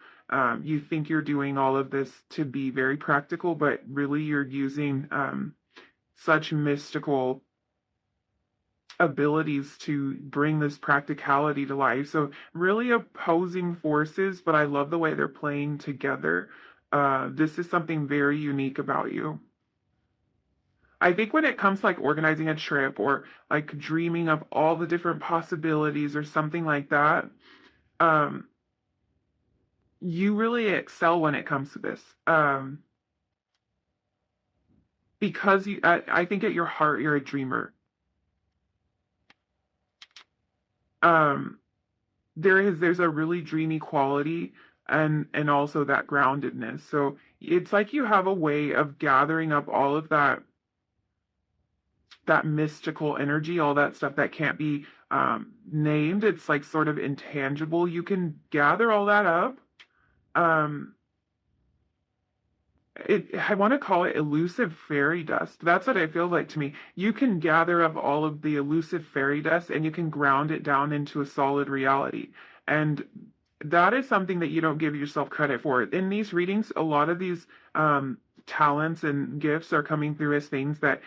You think you're doing all of this to be very practical, but really you're using such mystical abilities to bring this practicality to life. So really opposing forces, but I love the way they're playing together. This is something very unique about you. I think when it comes to like organizing a trip or like dreaming of all the different possibilities or something like that, um, you really excel when it comes to this. Because I think at your heart you're a dreamer. Um, there's a really dreamy quality, and also that groundedness. So it's like you have a way of gathering up all of that mystical energy, all that stuff that can't be named. It's like sort of intangible. You can gather all that up. Um, I want to call it elusive fairy dust. That's what it feels like to me. You can gather up all of the elusive fairy dust and you can ground it down into a solid reality. And that is something that you don't give yourself credit for. In these readings, a lot of these talents and gifts are coming through as things that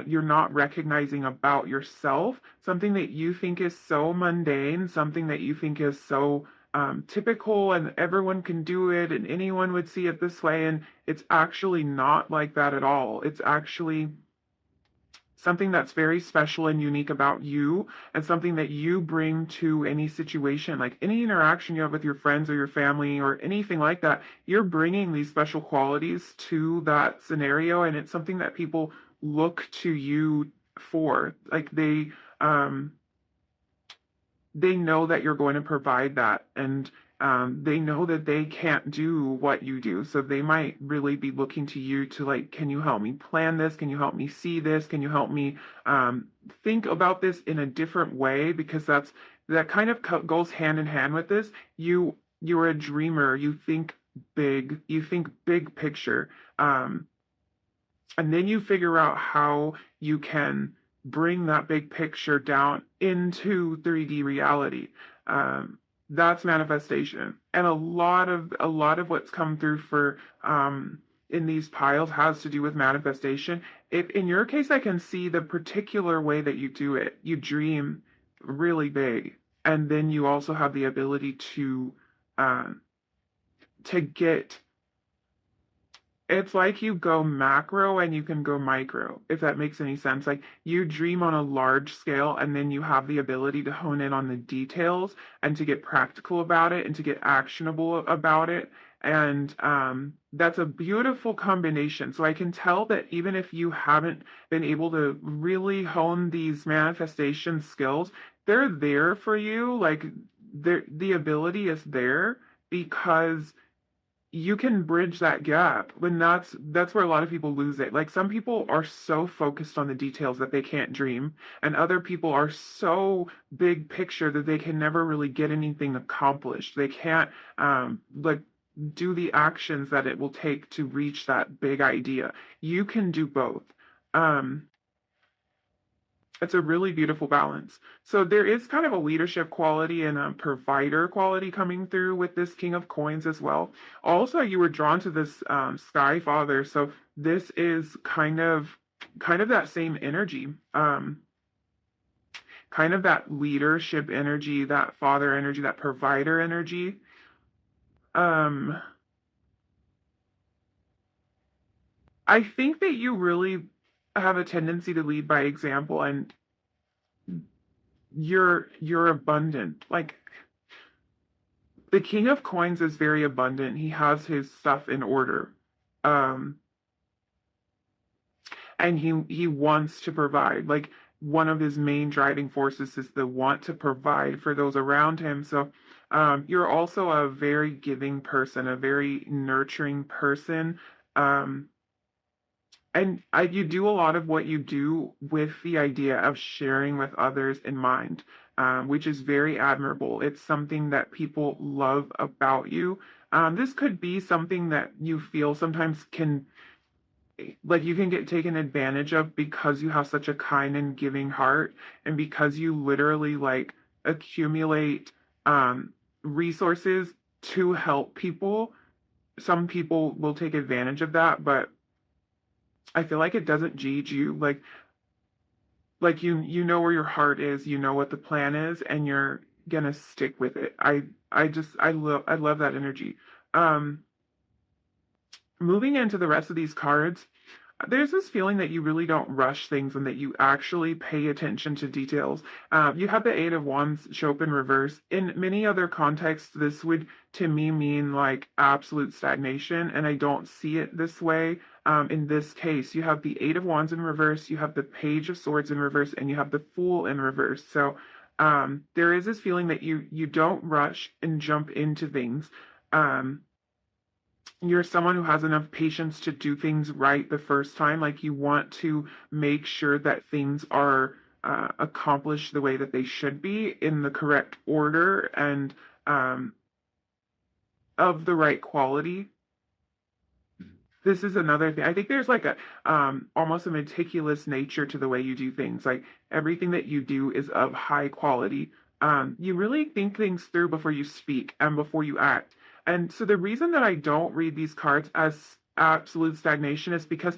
you're not recognizing about yourself, something that you think is so mundane, something that you think is so typical and everyone can do it and anyone would see it this way. And it's actually not like that at all. It's actually something that's very special and unique about you, and something that you bring to any situation, like any interaction you have with your friends or your family or anything like that. You're bringing these special qualities to that scenario, and it's something that people look to you for. Like they know that you're going to provide that, and they know that they can't do what you do, so they might really be looking to you to like, can you help me plan this? Can you help me see this? Can you help me think about this in a different way? Because that kind of goes hand in hand with this. You're a dreamer. You think big. You think big picture. And then you figure out how you can bring that big picture down into 3D reality. That's manifestation, and a lot of what's come through for in these piles has to do with manifestation. If in your case, I can see the particular way that you do it. You dream really big, and then you also have the ability uh, to get, it's like you go macro and you can go micro, if that makes any sense. Like you dream on a large scale and then you have the ability to hone in on the details and to get practical about it and to get actionable about it. And that's a beautiful combination. So I can tell that even if you haven't been able to really hone these manifestation skills, they're there for you. Like the ability is there because you can bridge that gap. When that's where a lot of people lose it. Like some people are so focused on the details that they can't dream, and other people are so big picture that they can never really get anything accomplished. They can't like do the actions that it will take to reach that big idea. You can do both. Um, it's a really beautiful balance. So there is kind of a leadership quality and a provider quality coming through with this King of Coins as well. Also, you were drawn to this Sky Father, so this is kind of that same energy, kind of that leadership energy, that father energy, that provider energy. Um, I think that you really have a tendency to lead by example, and you're abundant. Like the King of Coins is very abundant. He has his stuff in order. Um, and he wants to provide. Like one of his main driving forces is the want to provide for those around him. So you're also a very giving person, a very nurturing person. Um, and you do a lot of what you do with the idea of sharing with others in mind, which is very admirable. It's something that people love about you. This could be something that you feel sometimes can, like, you can get taken advantage of because you have such a kind and giving heart, and because you literally like accumulate resources to help people. Some people will take advantage of that, but I feel like it doesn't jade you. Like you know where your heart is, you know what the plan is, and you're gonna stick with it. I love that energy. Um, moving into the rest of these cards, there's this feeling that you really don't rush things and that you actually pay attention to details. You have the Eight of Wands show up in reverse. In many other contexts, this would to me mean like absolute stagnation, and I don't see it this way. In this case, you have the Eight of Wands in reverse, you have the Page of Swords in reverse, and you have the Fool in reverse. So there is this feeling that you don't rush and jump into things. Um, you're someone who has enough patience to do things right the first time. Like you want to make sure that things are accomplished the way that they should be in the correct order and um, of the right quality. This is another thing. I think there's like a almost a meticulous nature to the way you do things. Like everything that you do is of high quality. You really think things through before you speak and before you act. And so the reason that I don't read these cards as absolute stagnation is because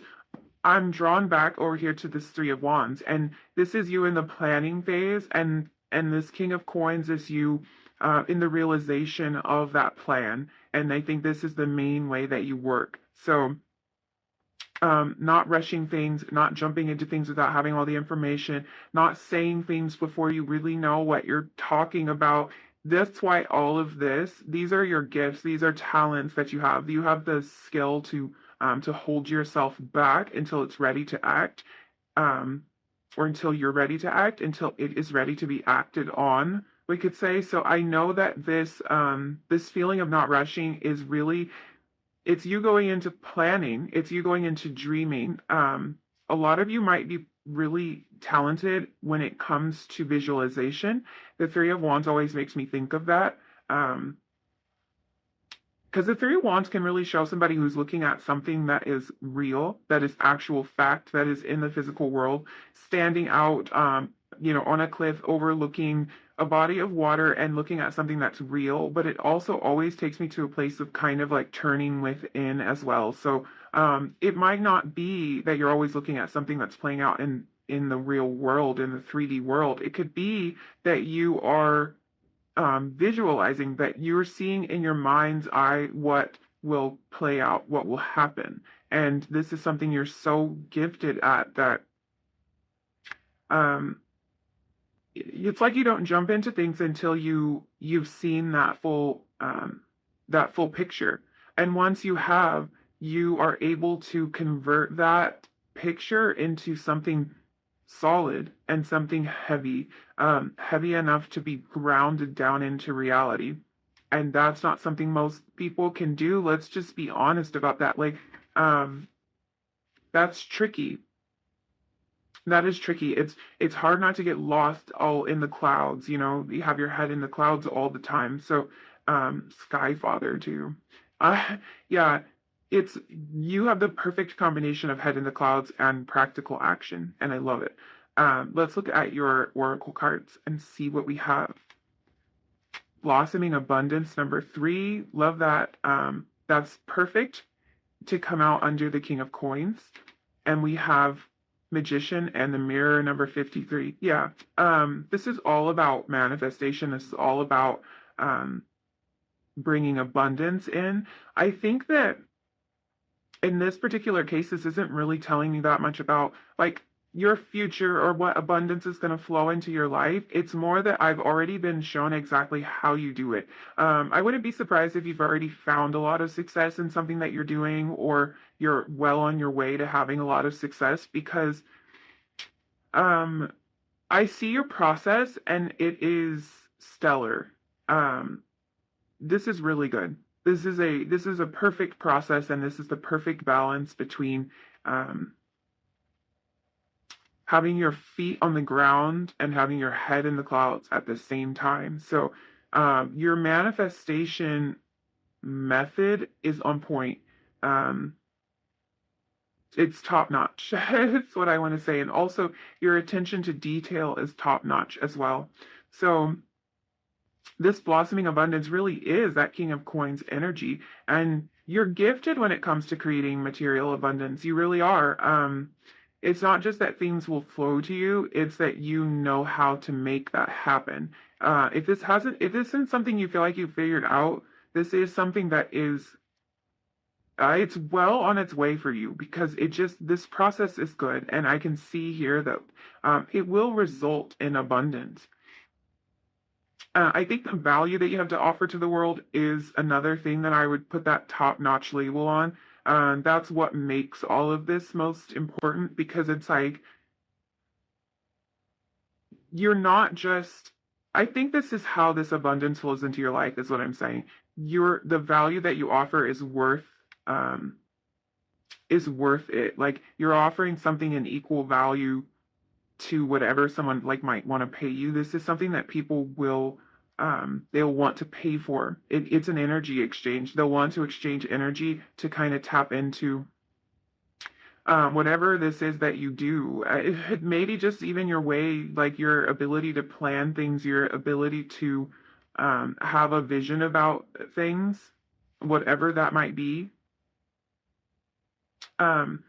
I'm drawn back over here to this Three of Wands, and this is you in the planning phase, and this King of Coins is you in the realization of that plan. And I think this is the main way that you work. So not rushing things, not jumping into things without having all the information, not saying things before you really know what you're talking about. That's why all of this, these are your gifts, these are talents that you have. You have the skill to hold yourself back until it's ready to act, um, or until you're ready to act, until it is ready to be acted on, we could say. So I know that this feeling of not rushing is really, it's you going into planning, it's you going into dreaming. A lot of you might be really talented when it comes to visualization. The Three of Wands always makes me think of that. Because the Three of Wands can really show somebody who's looking at something that is real, that is actual fact, that is in the physical world, standing out, on a cliff overlooking a body of water and looking at something that's real. But it also always takes me to a place of kind of like turning within as well. So it might not be that you're always looking at something that's playing out in the real world, in the 3D world. It could be that you are visualizing, that you're seeing in your mind's eye what will play out, what will happen. And this is something you're so gifted at that um, it's like you don't jump into things until you've seen that full picture. And once you have, you are able to convert that picture into something solid and something heavy, heavy enough to be grounded down into reality. And that's not something most people can do. Let's just be honest about that. Um, that's tricky. That is tricky. It's hard not to get lost all in the clouds, you know. You have your head in the clouds all the time. So, Skyfather too. Uh, yeah, it's you have the perfect combination of head in the clouds and practical action, and I love it. Let's look at your oracle cards and see what we have. Blossoming abundance number 3. Love that. That's perfect to come out under the King of Coins. And we have Magician and the Mirror number 53. Yeah. This is all about manifestation. This is all about bringing abundance in. I think that in this particular case, this isn't really telling me that much about like your future or what abundance is going to flow into your life. It's more that I've already been shown exactly how you do it. I wouldn't be surprised if you've already found a lot of success in something that you're doing, or you're well on your way to having a lot of success, because um, I see your process and it is stellar. Um, this is really good. This is a perfect process, and this is the perfect balance between um, having your feet on the ground and having your head in the clouds at the same time. So your manifestation method is on point. Um, it's top notch. That's what I want to say. And also, your attention to detail is top notch as well. So this blossoming abundance really is that King of Coins energy, and you're gifted when it comes to creating material abundance. You really are. It's not just that things will flow to you, it's that you know how to make that happen. If this isn't something you feel like you figured out, this is something that is it's well on its way for you, because this process is good, and I can see here that it will result in abundance. I think the value that you have to offer to the world is another thing that I would put that top-notch label on. That's what makes all of this most important, because it's like you're not just. I think this is how this abundance flows into your life, is what I'm saying. The value that you offer um, is worth it. Like, you're offering something in equal value to whatever someone like might want to pay you. This is something that people will they'll want to pay for. It's an energy exchange. They'll want to exchange energy to kind of tap into whatever this is that you do. Maybe just even your way, like your ability to plan things, your ability to have a vision about things, whatever that might be. Um,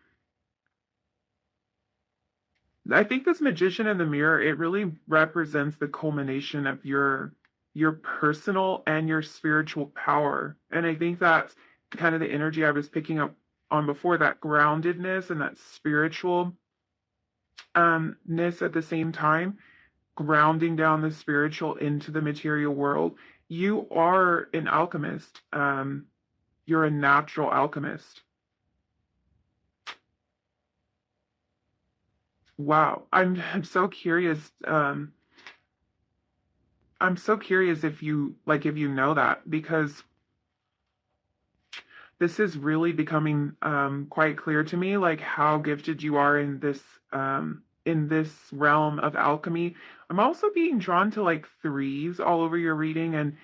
I think this Magician in the Mirror, it really represents the culmination of your personal and your spiritual power. And I think that's kind of the energy I was picking up on before, that groundedness and that spiritual ness at the same time, grounding down the spiritual into the material world. You are an alchemist. You're a natural alchemist. Wow. I'm so curious. I'm so curious if you know that, because this is really becoming quite clear to me, like how gifted you are in this realm of alchemy. I'm also being drawn to like threes all over your reading, and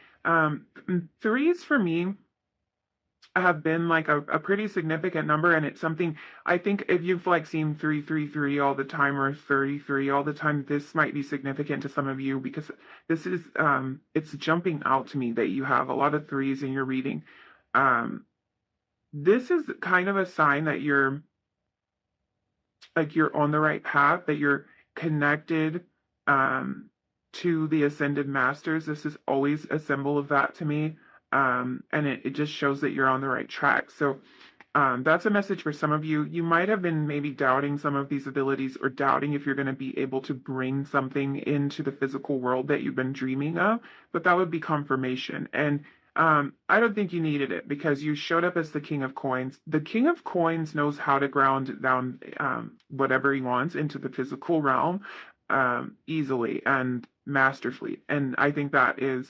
threes for me have been like a pretty significant number, and it's something I think if you've like seen 333 all the time, or 33 all the time, this might be significant to some of you, because this is it's jumping out to me that you have a lot of threes in your reading. Um, this is kind of a sign that you're on the right path, that you're connected to the ascended masters. This is always a symbol of that to me. And it just shows that you're on the right track. So that's a message for some of you. You might have been maybe doubting some of these abilities, or doubting if you're going to be able to bring something into the physical world that you've been dreaming of, but that would be confirmation. And I don't think you needed it, because you showed up as the King of Coins. The King of Coins knows how to ground down whatever he wants into the physical realm easily and masterfully. And I think that is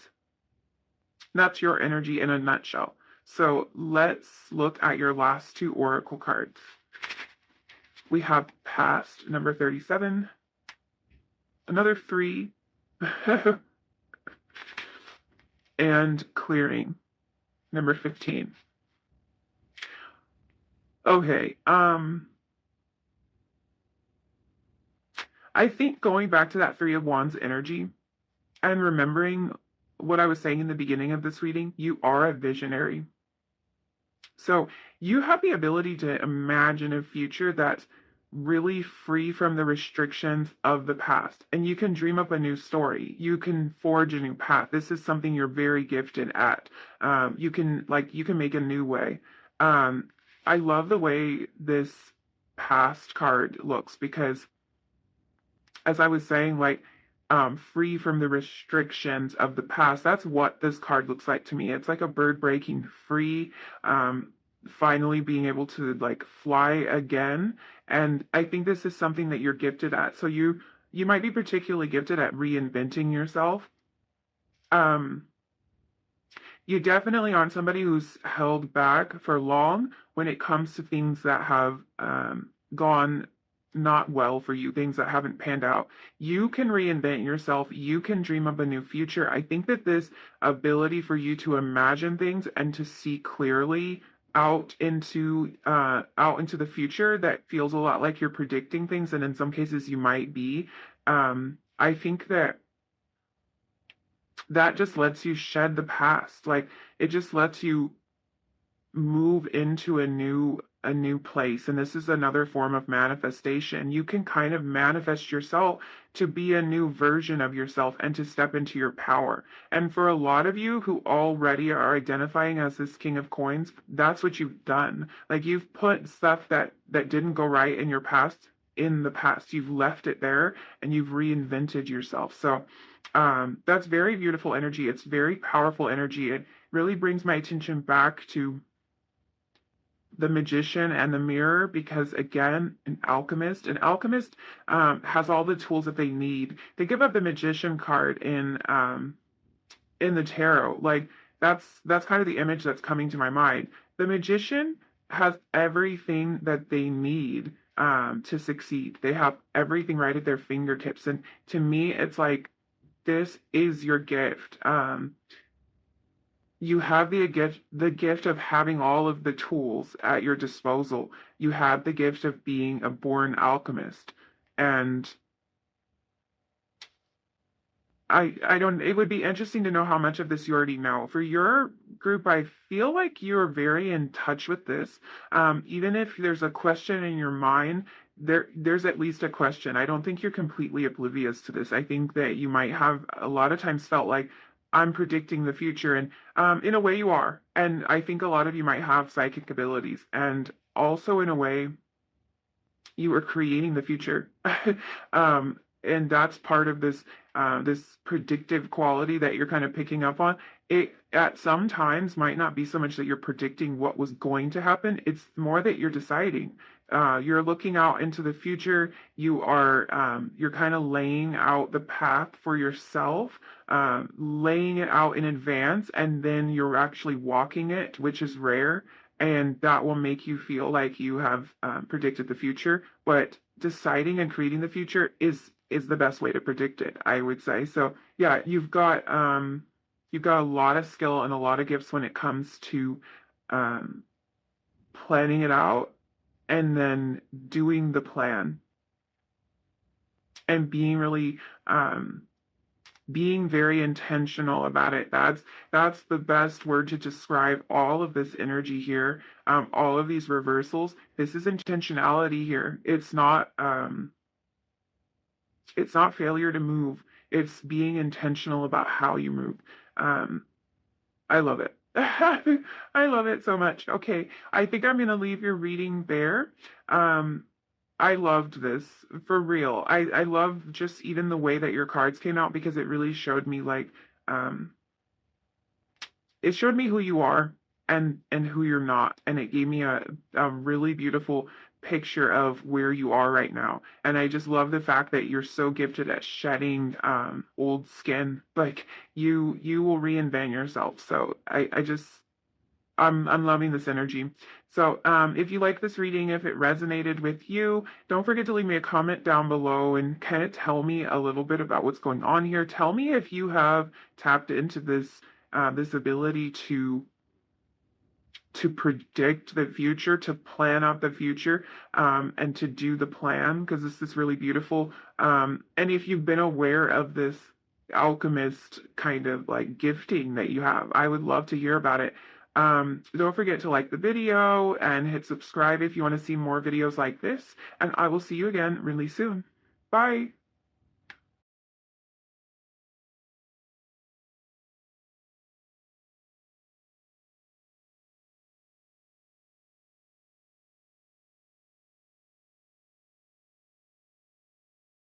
That's your energy in a nutshell. So let's look at your last two oracle cards. We have past, number 37, another 3, and clearing, number 15. Okay, I think going back to that 3 of Wands energy and remembering what I was saying in the beginning of this reading, you are a visionary. So you have the ability to imagine a future that's really free from the restrictions of the past. And you can dream up a new story. You can forge a new path. This is something you're very gifted at. You can make a new way. Um, I love the way this past card looks because, as I was saying, free from the restrictions of the past. That's what this card looks like to me. It's like a bird breaking free, um, finally being able to like fly again. And I think this is something that you're gifted at. So you might be particularly gifted at reinventing yourself. Um, you definitely aren't somebody who's held back for long when it comes to things that have gone not well for you, things that haven't panned out. You can reinvent yourself. You can dream of a new future. I think that this ability for you to imagine things and to see clearly out into the future that feels a lot like you're predicting things, and in some cases you might be. I think that just lets you shed the past. Like it just lets you move into a new place. And this is another form of manifestation. You can kind of manifest yourself to be a new version of yourself and to step into your power. And for a lot of you who already are identifying as this king of coins, that's what you've done. Like you've put stuff that didn't go right in your past in the past. You've left it there and you've reinvented yourself. So that's very beautiful energy. It's very powerful energy. It really brings my attention back to the magician and the mirror because, again, an alchemist has all the tools that they need. They give up the magician card in the tarot. Like that's kind of the image that's coming to my mind. The magician has everything that they need to succeed. They have everything right at their fingertips, and to me it's like this is your gift. You have the gift of having all of the tools at your disposal. You have the gift of being a born alchemist. And I don't, it would be interesting to know how much of this you already know. For your group, I feel like you're very in touch with this. Even if there's a question in your mind, there's at least a question. I don't think you're completely oblivious to this. I think that you might have a lot of times felt like I'm predicting the future, and in a way you are. And I think a lot of you might have psychic abilities, and also in a way you are creating the future. And that's part of this predictive quality that you're kind of picking up on. It at some times might not be so much that you're predicting what was going to happen. It's more that you're deciding. You're looking out into the future. You're kind of laying out the path for yourself, laying it out in advance, and then you're actually walking it, which is rare, and that will make you feel like you have predicted the future. But deciding and creating the future is the best way to predict it, I would say. So yeah, you've got a lot of skill and a lot of gifts when it comes to um, planning it out and then doing the plan and being very intentional about it. That's the best word to describe all of this energy here. All of these reversals. This is intentionality here. It's not failure to move. It's being intentional about how you move. Um, I love it. I love it so much. Okay, I think I'm gonna leave your reading there. Um, I loved this for real. I love just even the way that your cards came out because it really showed me um it showed me who you are and who you're not, and it gave me a really beautiful picture of where you are right now. And I just love the fact that you're so gifted at shedding old skin. Like you will reinvent yourself. So I'm loving this energy. So if you like this reading, if it resonated with you, don't forget to leave me a comment down below and kind of tell me a little bit about what's going on here. Tell me if you have tapped into this ability to predict the future, to plan out the future, and to do the plan, because this is really beautiful. And if you've been aware of this alchemist kind of like gifting that you have, I would love to hear about it. Don't forget to like the video and hit subscribe if you want to see more videos like this, and I will see you again really soon. Bye.